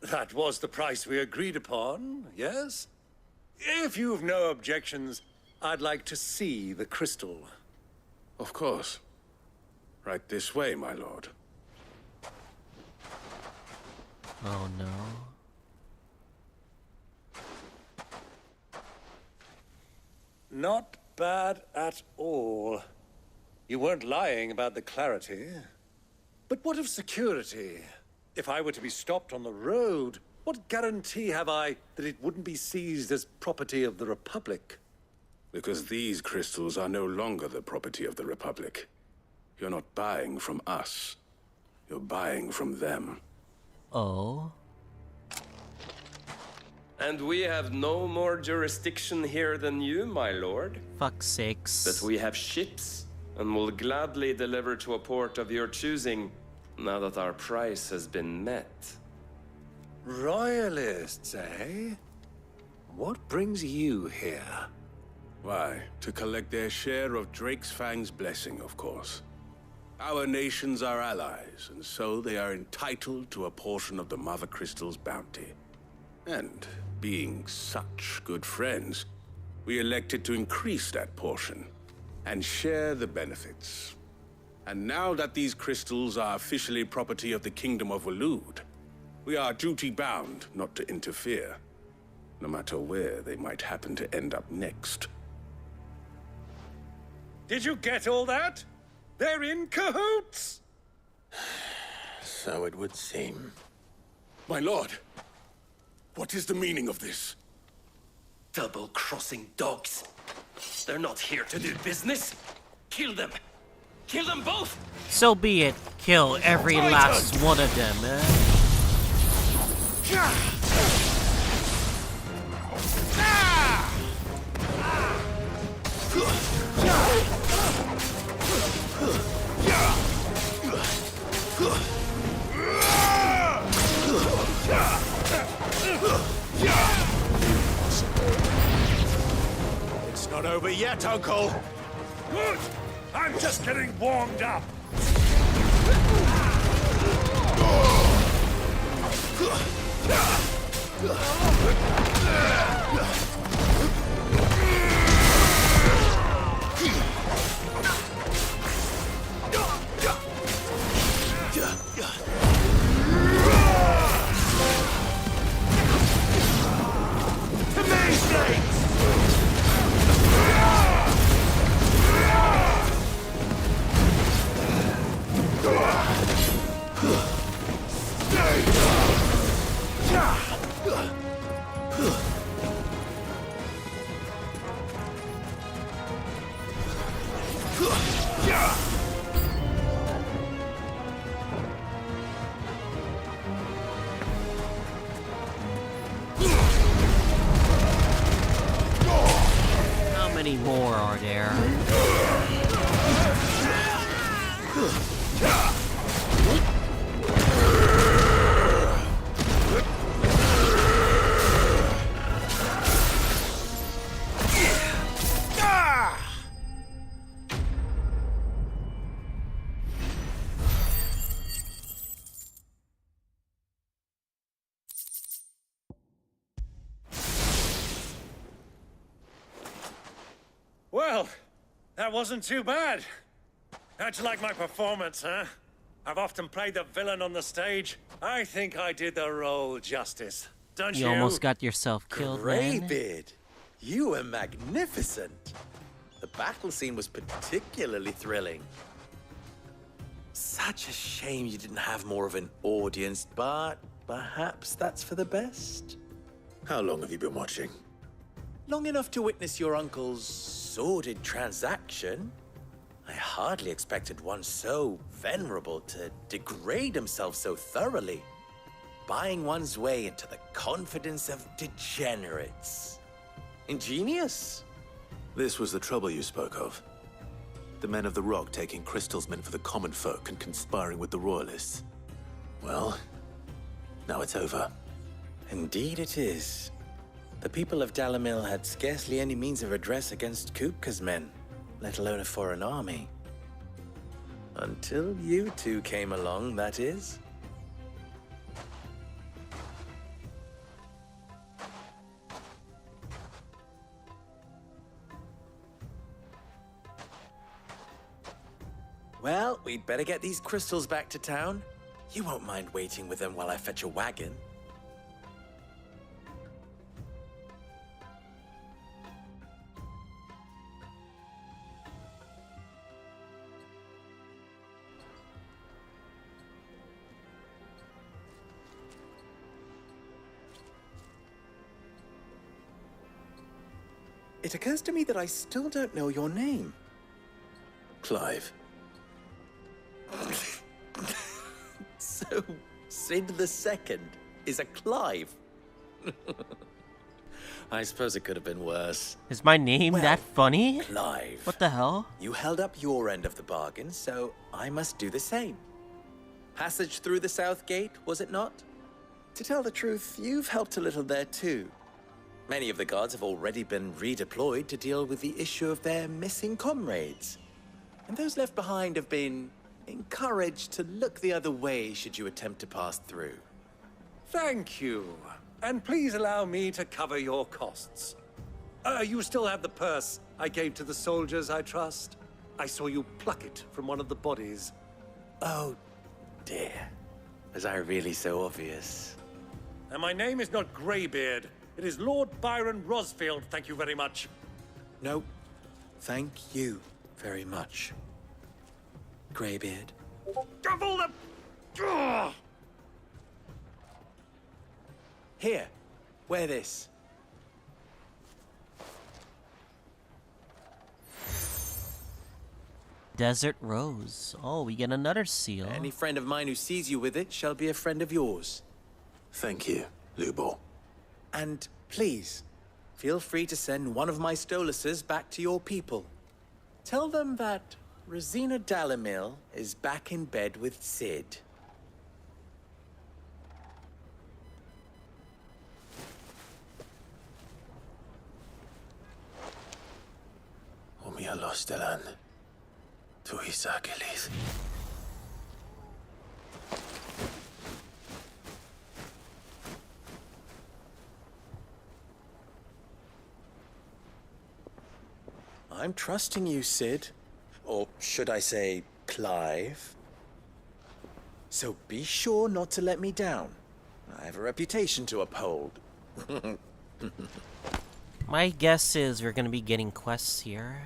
That was the price we agreed upon, yes? If you've no objections, I'd like to see the crystal. Of course. Right this way, my lord. Oh no. Not bad at all. You weren't lying about the clarity. But what of security? If I were to be stopped on the road, what guarantee have I that it wouldn't be seized as property of the Republic? Because these crystals are no longer the property of the Republic. You're not buying from us. You're buying from them. Oh? And we have no more jurisdiction here than you, my lord. Fuck's sakes. But we have ships, and will gladly deliver to a port of your choosing, now that our price has been met. Royalists, eh? What brings you here? Why, to collect their share of Drake's Fang's blessing, of course. Our nations are allies, and so they are entitled to a portion of the Mother Crystal's bounty. And being such good friends, we elected to increase that portion and share the benefits. And now that these crystals are officially property of the Kingdom of Waloed, we are duty-bound not to interfere, no matter where they might happen to end up next. Did you get all that? They're in cahoots! So it would seem. My lord, what is the meaning of this? Double-crossing dogs. They're not here to do business. Kill them. Kill them both! So be it. Kill every last one of them, eh? It's not over yet, Uncle! Good! I'm just getting warmed up! How many more are there? Well, that wasn't too bad. How'd you like my performance, huh? I've often played the villain on the stage. I think I did the role justice. Don't you? You almost got yourself killed, man. Greybeard, you were magnificent. The battle scene was particularly thrilling. Such a shame you didn't have more of an audience, but perhaps that's for the best. How long have you been watching? Long enough to witness your uncle's sordid transaction. I hardly expected one so venerable to degrade himself so thoroughly, buying one's way into the confidence of degenerates. Ingenious. This was the trouble you spoke of. The men of the Rock taking crystals meant for the common folk and conspiring with the Royalists. Well, now it's over. Indeed it is. The people of Dalamil had scarcely any means of redress against Kupka's men, let alone a foreign army. Until you two came along, that is. Well, we'd better get these crystals back to town. You won't mind waiting with them while I fetch a wagon. It occurs to me that I still don't know your name. Clive. So, Sid the Second is a Clive. I suppose it could have been worse. Is my name Well, that funny? Clive. What the hell? You held up your end of the bargain, so I must do the same. Passage through the South Gate, was it not? To tell the truth, you've helped a little there too. Many of the guards have already been redeployed to deal with the issue of their missing comrades. And those left behind have been encouraged to look the other way should you attempt to pass through. Thank you. And please allow me to cover your costs. You still have the purse I gave to the soldiers, I trust? I saw you pluck it from one of the bodies. Oh, dear. Was I really so obvious? And my name is not Greybeard. It is Lord Byron Rosfield, thank you very much. No, thank you very much, Greybeard. Of all the... Ugh! Here, wear this. Desert Rose. Oh, we get another seal. Any friend of mine who sees you with it shall be a friend of yours. Thank you, Lubor. And please, feel free to send one of my Stoluses back to your people. Tell them that Rosina Dalamil is back in bed with Sid. Omia Lostelan. Tuhisakelis. I'm trusting you, Sid. Or should I say, Clive? So be sure not to let me down. I have a reputation to uphold. My guess is we're gonna be getting quests here.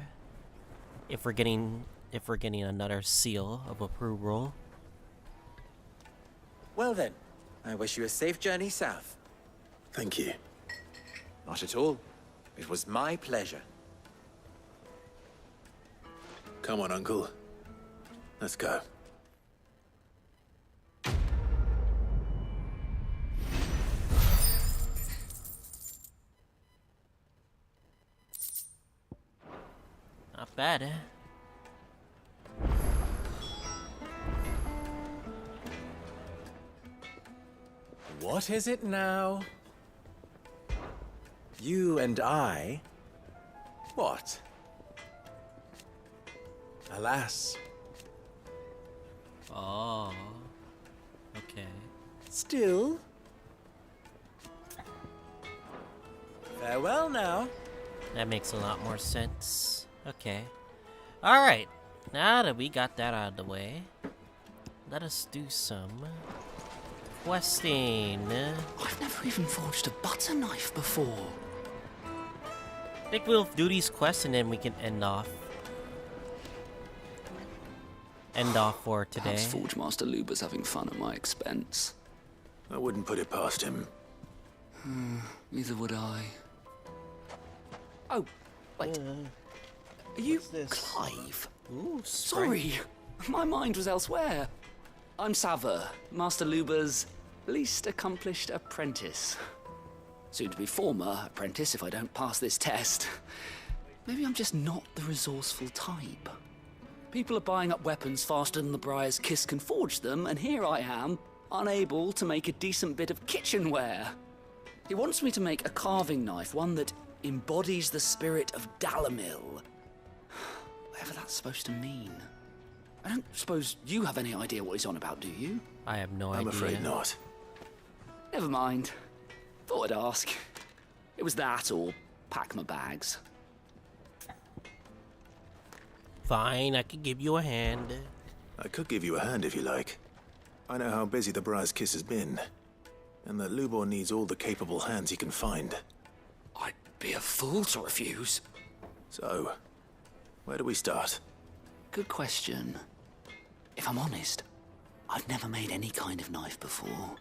If we're getting another seal of approval. Well then, I wish you a safe journey south. Thank you. Not at all. It was my pleasure. Come on, Uncle. Let's go. Not bad, eh? What is it now? You and I? What? Alas. Oh. Okay. Still? Farewell now. That makes a lot more sense. Okay. Alright. Now that we got that out of the way, let us do some questing. I've never even forged a butter knife before. I think we'll do these quests and then we can end off. For today. Perhaps Forge Master Luber's having fun at my expense. I wouldn't put it past him. Neither would I. Oh, wait. Are you Clive? Ooh, sorry. My mind was elsewhere. I'm Sava, Master Luber's least accomplished apprentice. Soon to be former apprentice if I don't pass this test. Maybe I'm just not the resourceful type. People are buying up weapons faster than the Briar's Kiss can forge them, and here I am, unable to make a decent bit of kitchenware. He wants me to make a carving knife, one that embodies the spirit of Dalamil. Whatever that's supposed to mean. I don't suppose you have any idea what he's on about, do you? I have no idea. I'm afraid not. Never mind. Thought I'd ask. It was that or pack my bags. Fine, I could give you a hand. I could give you a hand if you like. I know how busy the Briar's Kiss has been, and that Lubor needs all the capable hands he can find. I'd be a fool to refuse. So, where do we start? Good question. If I'm honest, I've never made any kind of knife before.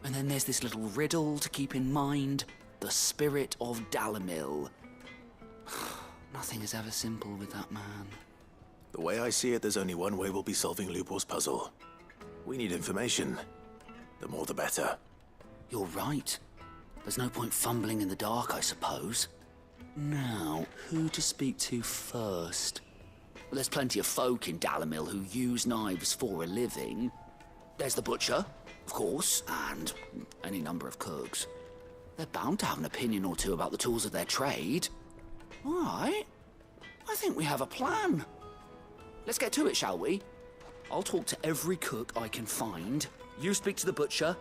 And then there's this little riddle to keep in mind. The spirit of Dalamil. Nothing is ever simple with that man. The way I see it, there's only one way we'll be solving Lubor's puzzle. We need information. The more the better. You're right. There's no point fumbling in the dark, I suppose. Now, who to speak to first? Well, there's plenty of folk in Dalamil who use knives for a living. There's the butcher, of course, and any number of cooks. They're bound to have an opinion or two about the tools of their trade. All right. I think we have a plan. Let's get to it, shall we? I'll talk to every cook I can find. You speak to the butcher,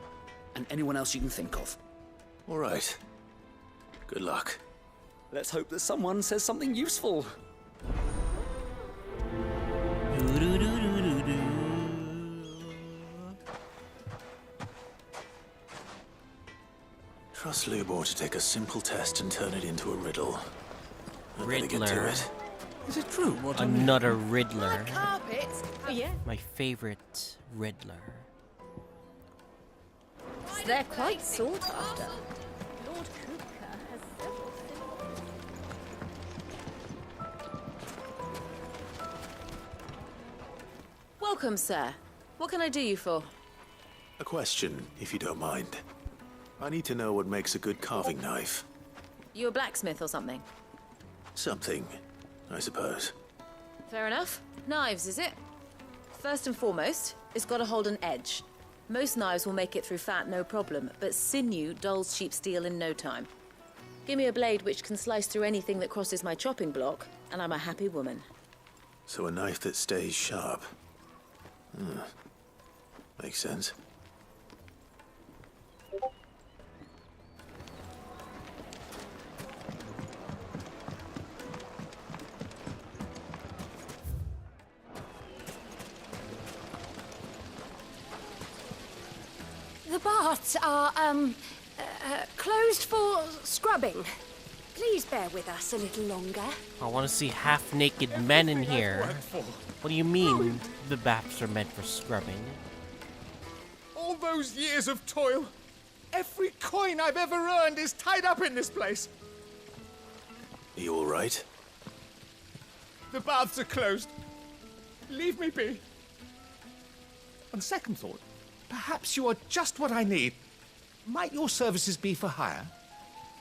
and anyone else you can think of. All right. Good luck. Let's hope that someone says something useful. Trust Lubor to take a simple test and turn it into a riddle. I'd better get to Riddler. it. Is it true? Another Riddler. Carpets? Oh, yeah. My favorite Riddler. They're quite sought after. Lord Kupka has several Welcome, sir. What can I do you for? A question, if you don't mind. I need to know what makes a good carving knife. You a blacksmith or something? Something, I suppose. Fair enough. Knives, is it? First and foremost, it's got to hold an edge. Most knives will make it through fat, no problem, but sinew dulls cheap steel in no time. Give me a blade which can slice through anything that crosses my chopping block, and I'm a happy woman. So a knife that stays sharp. Makes sense. The baths are, closed for scrubbing. Please bear with us a little longer. I want to see half-naked men in here. What do you mean the baths are meant for scrubbing? All those years of toil, every coin I've ever earned is tied up in this place. Are you all right? The baths are closed. Leave me be. On second thought, perhaps you are just what I need. Might your services be for hire?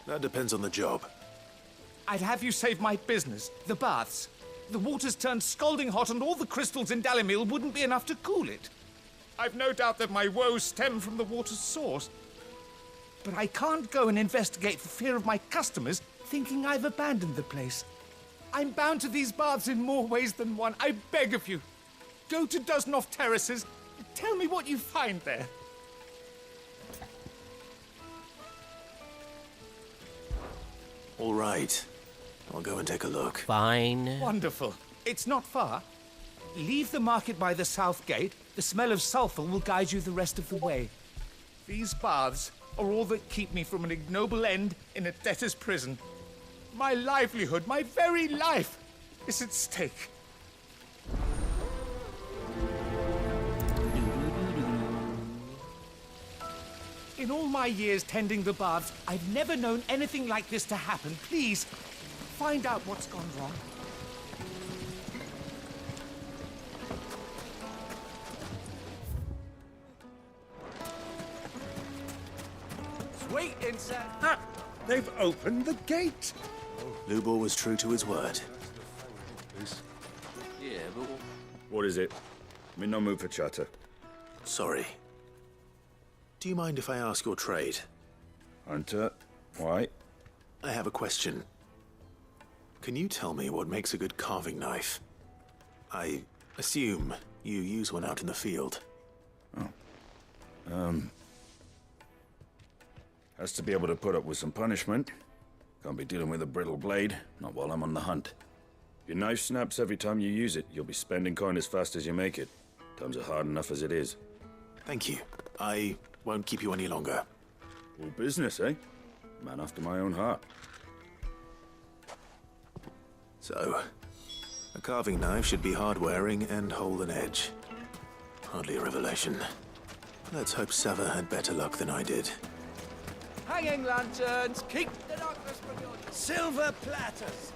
That depends on the job. I'd have you save my business, the baths. The water's turned scalding hot and all the crystals in Dalamil wouldn't be enough to cool it. I've no doubt that my woes stem from the water's source. But I can't go and investigate for fear of my customers thinking I've abandoned the place. I'm bound to these baths in more ways than one. I beg of you. Go to Dusnoff Terraces and tell me what you find there. All right. I'll go and take a look. Fine. Wonderful. It's not far. Leave the market by the south gate. The smell of sulfur will guide you the rest of the way. These baths are all that keep me from an ignoble end in a debtor's prison. My livelihood, my very life, is at stake. In all my years tending the baths, I've never known anything like this to happen. Please, find out what's gone wrong. Wait inside. Ah, they've opened the gate. Lubor was true to his word. Yeah, but... What is it? I'm in no mood for chatter. Sorry. Do you mind if I ask your trade? Hunter, why? I have a question. Can you tell me what makes a good carving knife? I assume you use one out in the field. Has to be able to put up with some punishment. Can't be dealing with a brittle blade, not while I'm on the hunt. If your knife snaps every time you use it, you'll be spending coin as fast as you make it. Times are hard enough as it is. Thank you. I won't keep you any longer. All business, eh? Man after my own heart. So, a carving knife should be hard-wearing and hold an edge. Hardly a revelation. Let's hope Sava had better luck than I did. Hanging lanterns, keep the darkness from your... Silver platters,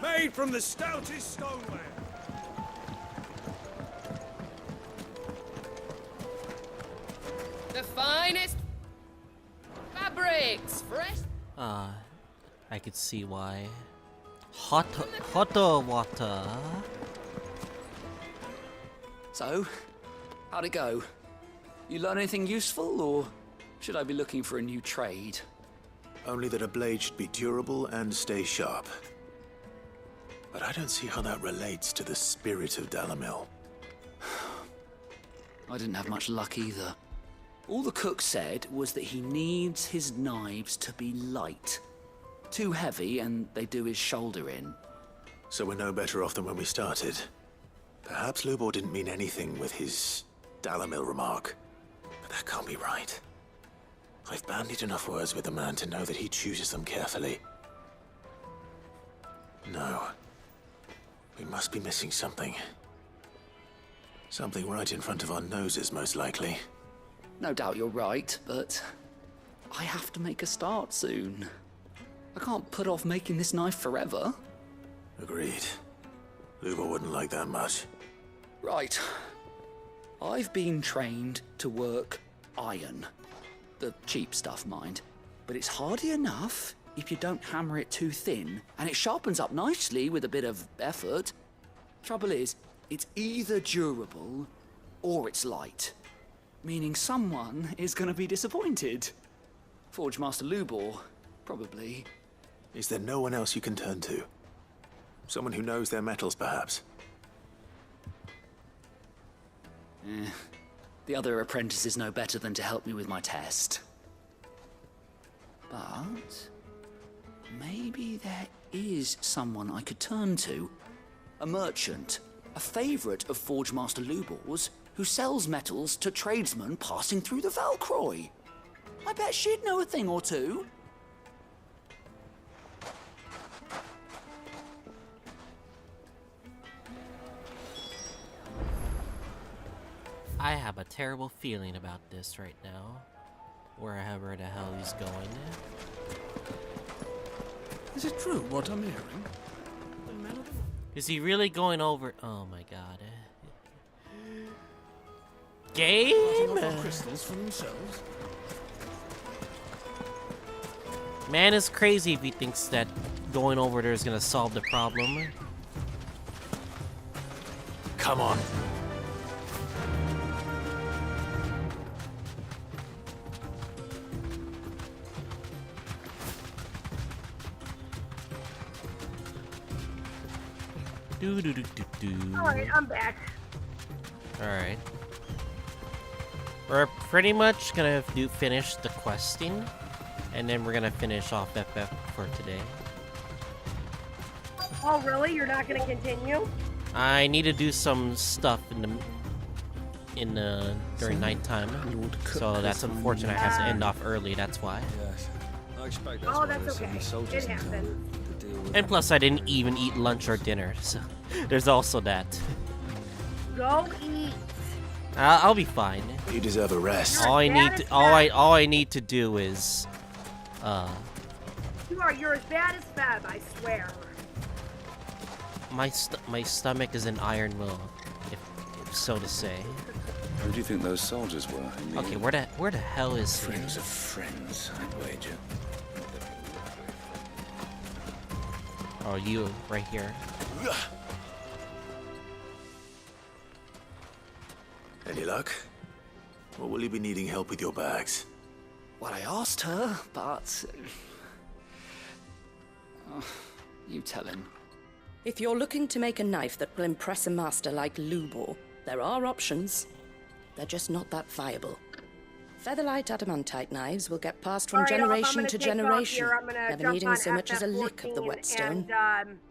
made from the stoutest stoneware. The finest fabrics, fresh. I could see why. Hotter water. So, how'd it go? You learn anything useful, or should I be looking for a new trade? Only that a blade should be durable and stay sharp. But I don't see how that relates to the spirit of Dalamil. I didn't have much luck either. All the cook said was that he needs his knives to be light. Too heavy and they do his shoulder in. So we're no better off than when we started. Perhaps Lubor didn't mean anything with his Dalamil remark. But that can't be right. I've bandied enough words with the man to know that he chooses them carefully. No. We must be missing something. Something right in front of our noses, most likely. No doubt you're right, but I have to make a start soon. I can't put off making this knife forever. Agreed. Lubor wouldn't like that much. Right. I've been trained to work iron. The cheap stuff, mind. But it's hardy enough if you don't hammer it too thin, and it sharpens up nicely with a bit of effort. Trouble is, it's either durable or it's light. Meaning someone is going to be disappointed. Forge Master Lubor, probably. Is there no one else you can turn to? Someone who knows their metals, perhaps? The other apprentices know better than to help me with my test. But maybe there is someone I could turn to. A merchant, a favourite of Forge Master Lubor's, who sells metals to tradesmen passing through the Valcroy. I bet she'd know a thing or two. I have a terrible feeling about this right now. Wherever the hell he's going. Is it true what I'm hearing? Is he really going over? Oh my god. Game? Crystals for themselves? Man is crazy if he thinks that going over there is gonna solve the problem. Come on. Alright, I'm back. Alright. We're pretty much gonna finish the questing, and then we're gonna finish off FF for today. Oh, really? You're not gonna continue? I need to do some stuff during nighttime, so that's unfortunate. I have to end off early. That's why. Yes. I expect Oh, that's okay. It happens. And plus, I didn't even eat lunch or dinner, so there's also that. Go eat. I'll be fine. You deserve a rest. All I need to do is, You're as bad as Fab, I swear. my stomach is an iron will, if so to say. Who do you think those soldiers were? Okay, where the hell is he? Friends of friends, I'd wager. Oh, you right here. Any luck? Or will you be needing help with your bags? Well, I asked her, but... you tell him. If you're looking to make a knife that will impress a master like Lubor, there are options. They're just not that viable. Featherlight adamantite knives will get passed from generation to generation, never needing so much as a lick of the whetstone.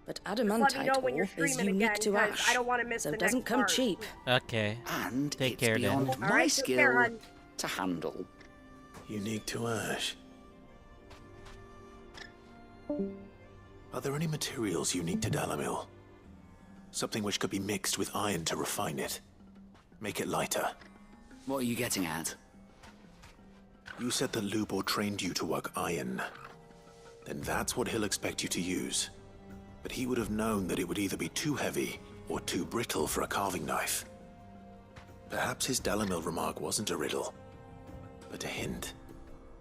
But adamantite ore is unique to ash, so it doesn't come cheap. Okay. And take it's care beyond then. my skill to handle. Unique to ash. Are there any materials unique to Dalamil? Something which could be mixed with iron to refine it. Make it lighter. What are you getting at? You said that Lubor trained you to work iron. Then that's what he'll expect you to use. but he would have known that it would either be too heavy or too brittle for a carving knife. Perhaps his Dalimil remark wasn't a riddle, but a hint.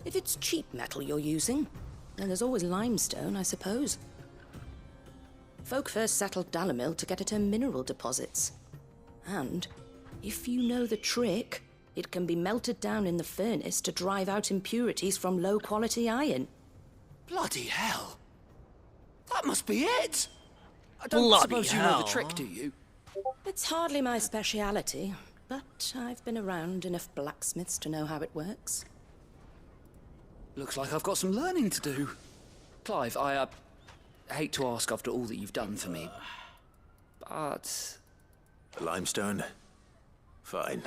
If it's cheap metal you're using, then there's always limestone, I suppose. Folk first settled Dalimil to get at her mineral deposits. And, if you know the trick, it can be melted down in the furnace to drive out impurities from low-quality iron. Bloody hell! That must be it! I don't Bloody suppose you know the hell. trick, do you? It's hardly my speciality, but I've been around enough blacksmiths to know how it works. Looks like I've got some learning to do. Clive, I hate to ask after all that you've done for me, but... Limestone? Fine.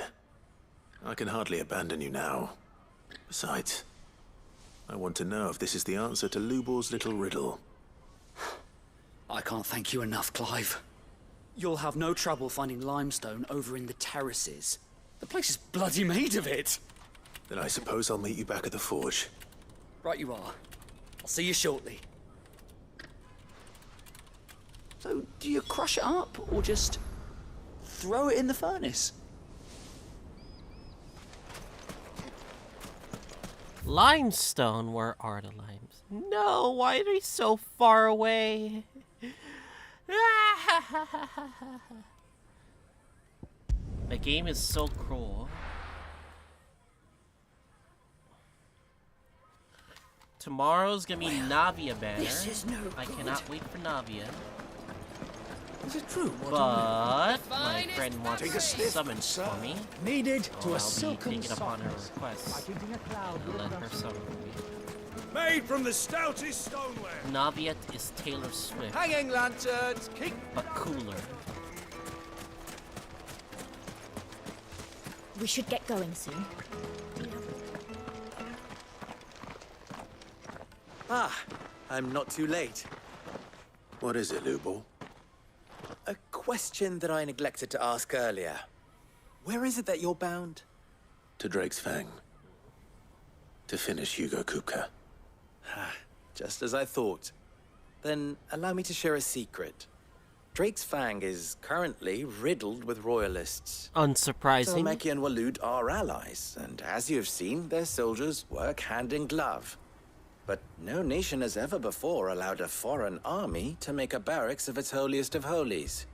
I can hardly abandon you now. Besides, I want to know if this is the answer to Lubor's little riddle. I can't thank you enough, Clive. You'll have no trouble finding limestone over in the terraces. The place is bloody made of it. Then I suppose I'll meet you back at the forge. Right you are. I'll see you shortly. So, do you crush it up, or just throw it in the furnace? Limestone? Where are the limes? No, why are they so far away? The game is so cruel. Tomorrow's gonna be Navia banner. this is no I good. cannot wait for Navia. Is it true? But my friend wants Take a sniff, summons for me. Needed to a I'll be silken taking upon her softness, request. like eating a cloud I'll with a let her dust summon storm. me. Made from the stoutest stoneware. Naviet is Taylor Swift, Hanging lanterns, keep but cooler. We should get going soon. Ah, I'm not too late. What is it, Lubor? A question that I neglected to ask earlier. Where is it that you're bound? To Drake's Fang. To finish Hugo Kupka. Just as I thought. Then allow me to share a secret. Drake's Fang is currently riddled with royalists. Unsurprising. Dhalmekia and Waloed are allies, and as you have seen, their soldiers work hand in glove. But no nation has ever before allowed a foreign army to make a barracks of its holiest of holies.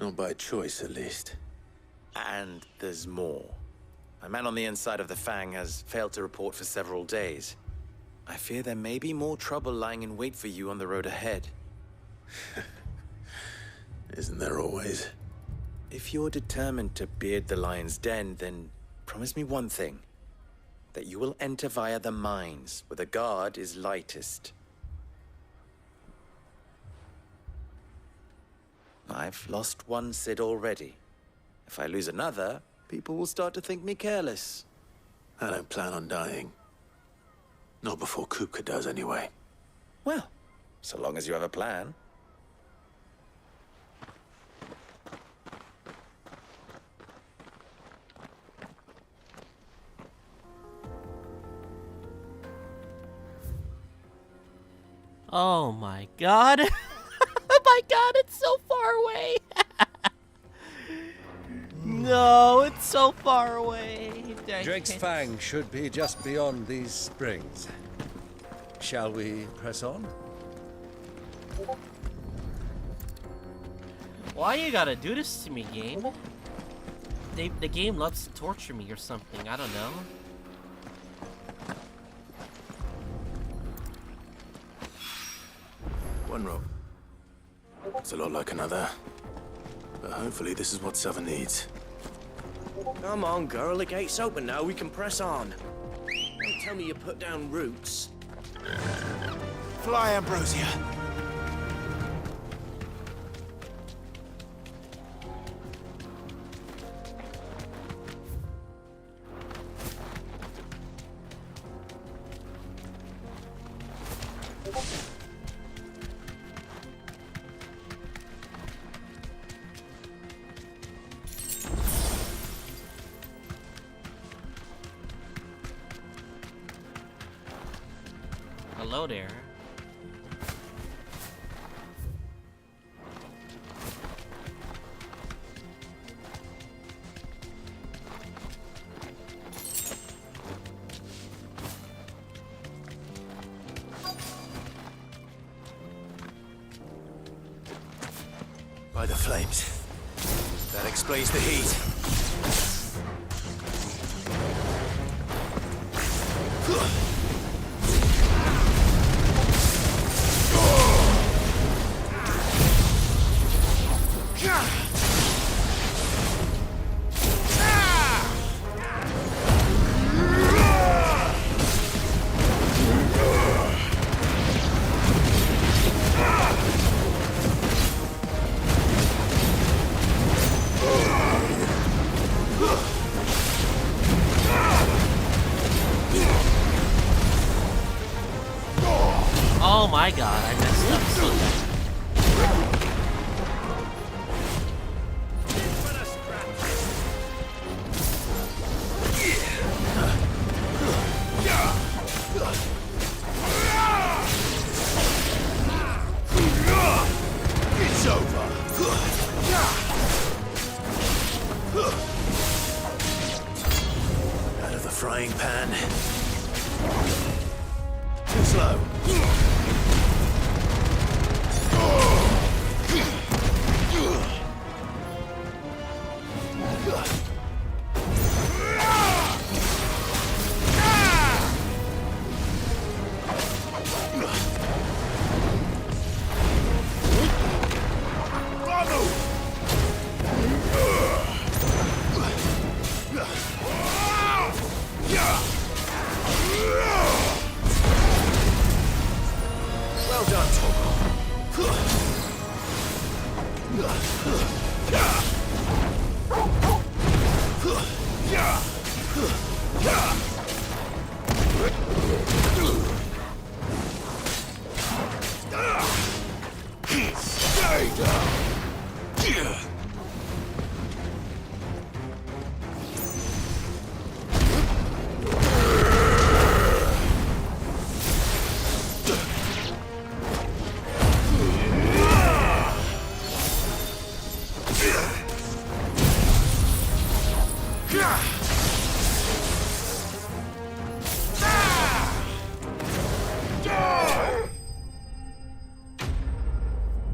Not by choice, at least. And there's more. A man on the inside of the Fang has failed to report for several days. I fear there may be more trouble lying in wait for you on the road ahead. Isn't there always? If you're determined to beard the lion's den, then promise me one thing. That you will enter via the mines, where the guard is lightest. I've lost one Cid already. If I lose another, people will start to think me careless. I don't plan on dying. Not before Kupka does, anyway. Well, so long as you have a plan. Oh my god. Oh my god, it's so far away. No, it's so far away. Drake's Fang should be just beyond these springs. Shall we press on? Why you gotta do this to me, game? The game loves to torture me or something, I don't know. One rope. It's a lot like another. But hopefully this is what Sava needs. Come on, girl. The gate's open now. We can press on. Don't tell me you put down roots. Fly, Ambrosia. Hello there. By the flames. That explains the heat. Oh my god, I messed up so bad. It's over. Out of the frying pan. Too slow. Well done, Torgal. Stay down.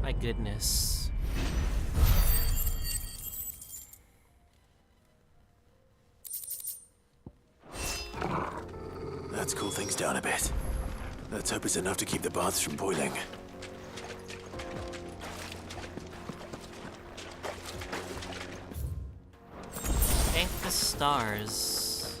My goodness. Let's cool things down a bit. Let's hope it's enough to keep the baths from boiling. Thank the stars.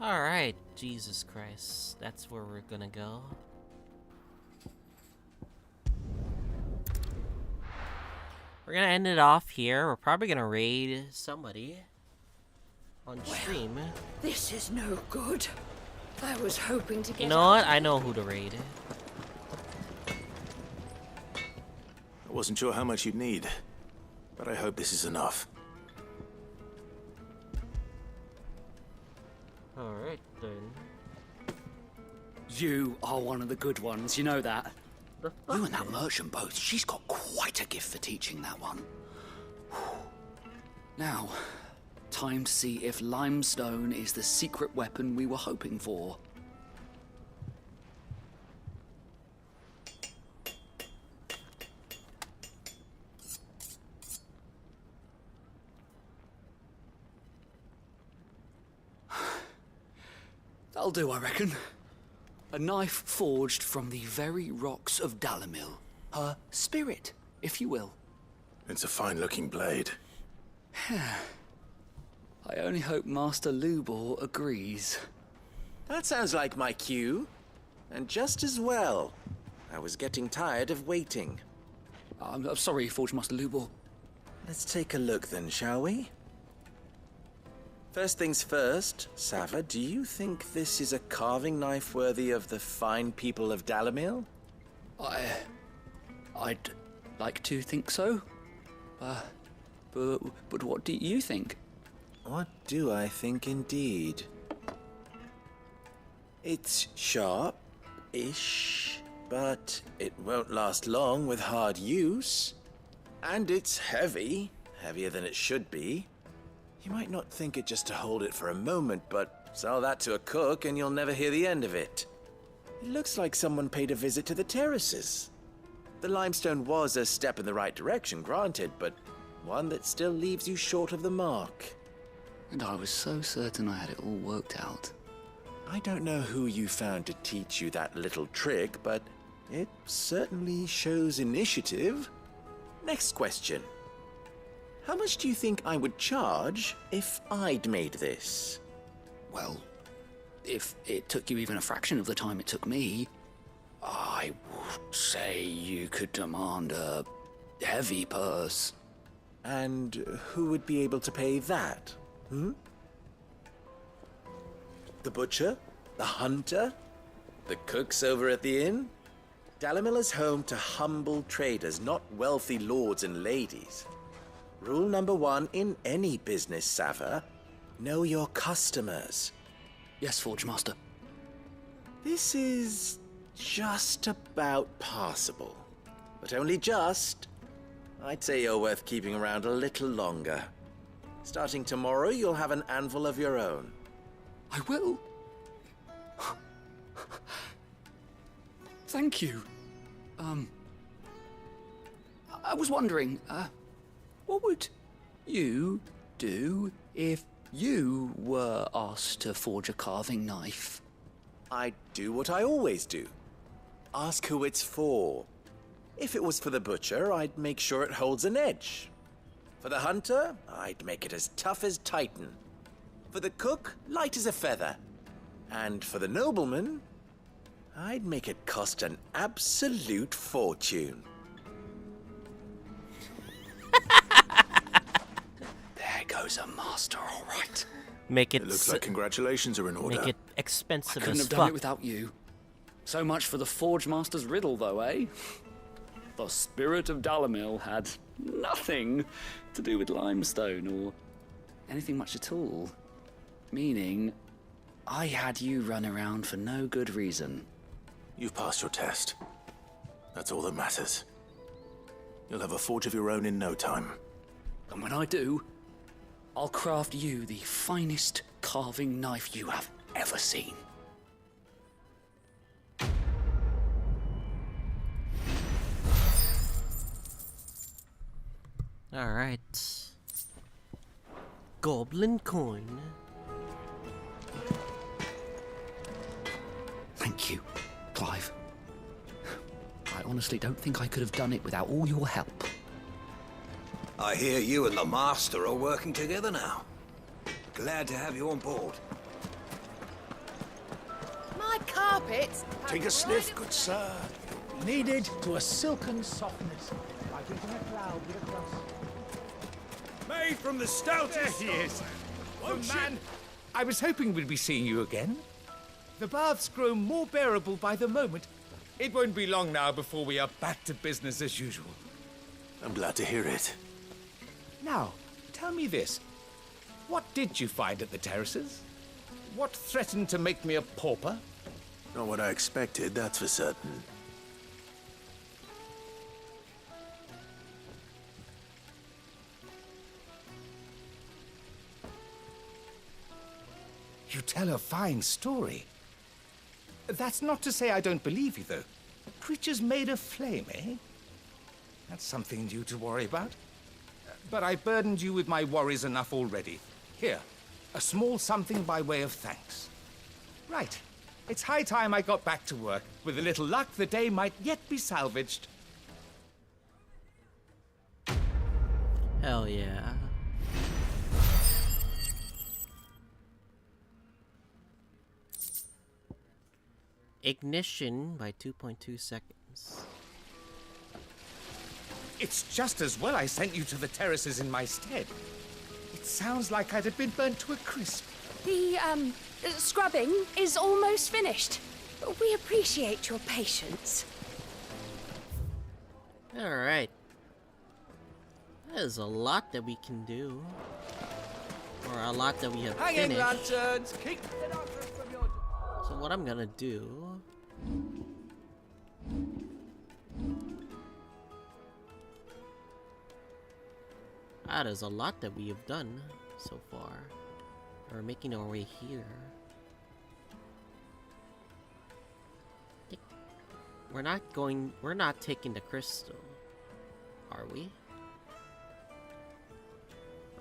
Alright, Jesus Christ. That's where we're gonna go. We're gonna end it off here. We're probably gonna raid somebody on stream. This is no good. I was hoping to get. You know what? I know who to raid. I wasn't sure how much you'd need, but I hope this is enough. Alright then. You are one of the good ones, you know that. The You and that merchant both, she's got quite a gift for teaching that one. Now, time to see if limestone is the secret weapon we were hoping for. That'll do, I reckon. A knife forged from the very rocks of Dalimil. Her spirit, if you will. It's a fine-looking blade. I only hope Master Lubor agrees. That sounds like my cue. And just as well. I was getting tired of waiting. I'm sorry, Forge Master Lubor. Let's take a look then, shall we? First things first, Sava, do you think this is a carving knife worthy of the fine people of Dalimil? I'd like to think so. But what do you think? What do I think indeed? It's sharp-ish, but it won't last long with hard use. And it's heavy, heavier than it should be. You might not think it just to hold it for a moment, but Sell that to a cook and you'll never hear the end of it. It looks like someone paid a visit to the terraces. The limestone was a step in the right direction, granted, but one that still leaves you short of the mark. And I was so certain I had it all worked out. I don't know who you found to teach you that little trick, but it certainly shows initiative. Next question. How much do you think I would charge if I'd made this? Well, if it took you even a fraction of the time it took me, I would say you could demand a heavy purse. And who would be able to pay that? The butcher? The hunter? The cooks over at the inn? Dalimil is home to humble traders, not wealthy lords and ladies. Rule number 1 in any business, Sava: know your customers. Yes, Forge Master. This is just about passable. But only just. I'd say you're worth keeping around a little longer. Starting tomorrow, you'll have an anvil of your own. I will. Thank you. I was wondering, what would you do if you were asked to forge a carving knife? I'd do what I always do. Ask who it's for. If it was for the butcher, I'd make sure it holds an edge. For the hunter, I'd make it as tough as Titan. For the cook, light as a feather. And for the nobleman, I'd make it cost an absolute fortune. There goes a master, all right. Make it. It looks like congratulations are in order. Make it expensive I couldn't as have fuck. done it without you. So much for the Forge Master's riddle, though, eh? The spirit of Dalimil had nothing to do with limestone or anything much at all. Meaning, I had you run around for no good reason. You've passed your test. That's all that matters. You'll have a forge of your own in no time. And when I do, I'll craft you the finest carving knife you have ever seen. Alright. Goblin coin. Thank you, Clive. I honestly don't think I could have done it without all your help. I hear you and the Master are working together now. Glad to have you on board. My carpets. Take a sniff, good sir. Kneaded to a silken softness, like eating a cloud with a crust. Made from the stoutest. There he is. The man. I was hoping we'd be seeing you again. The baths grow more bearable by the moment. It won't be long now before we are back to business as usual. I'm glad to hear it. Now, tell me this. What did you find at the terraces? What threatened to make me a pauper? Not what I expected, that's for certain. You tell a fine story. That's not to say I don't believe you, though. Creatures made of flame, eh? That's something new to worry about. But I burdened you with my worries enough already. Here, a small something by way of thanks. Right. It's high time I got back to work. With a little luck, the day might yet be salvaged. Hell yeah. Ignition by 2.2 seconds. It's just as well I sent you to the terraces in my stead. It sounds like I'd have been burnt to a crisp. The, scrubbing is almost finished. We appreciate your patience. Alright. There's a lot that we can do. Or a lot that we have Hanging finished. lanterns, keep the darkness from your... So what I'm gonna do... That is a lot that we have done so far. We're making our way here. we're not taking the crystal, are we?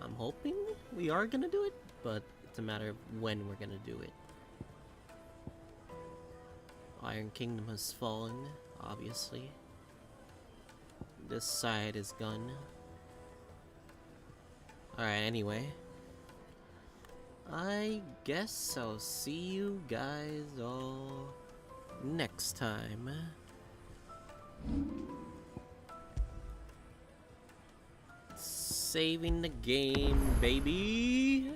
I'm hoping we are gonna do it, but it's a matter of when we're gonna do it. Iron Kingdom has fallen, obviously. This side is gone. Alright, anyway. I guess I'll see you guys all next time. Saving the game, baby!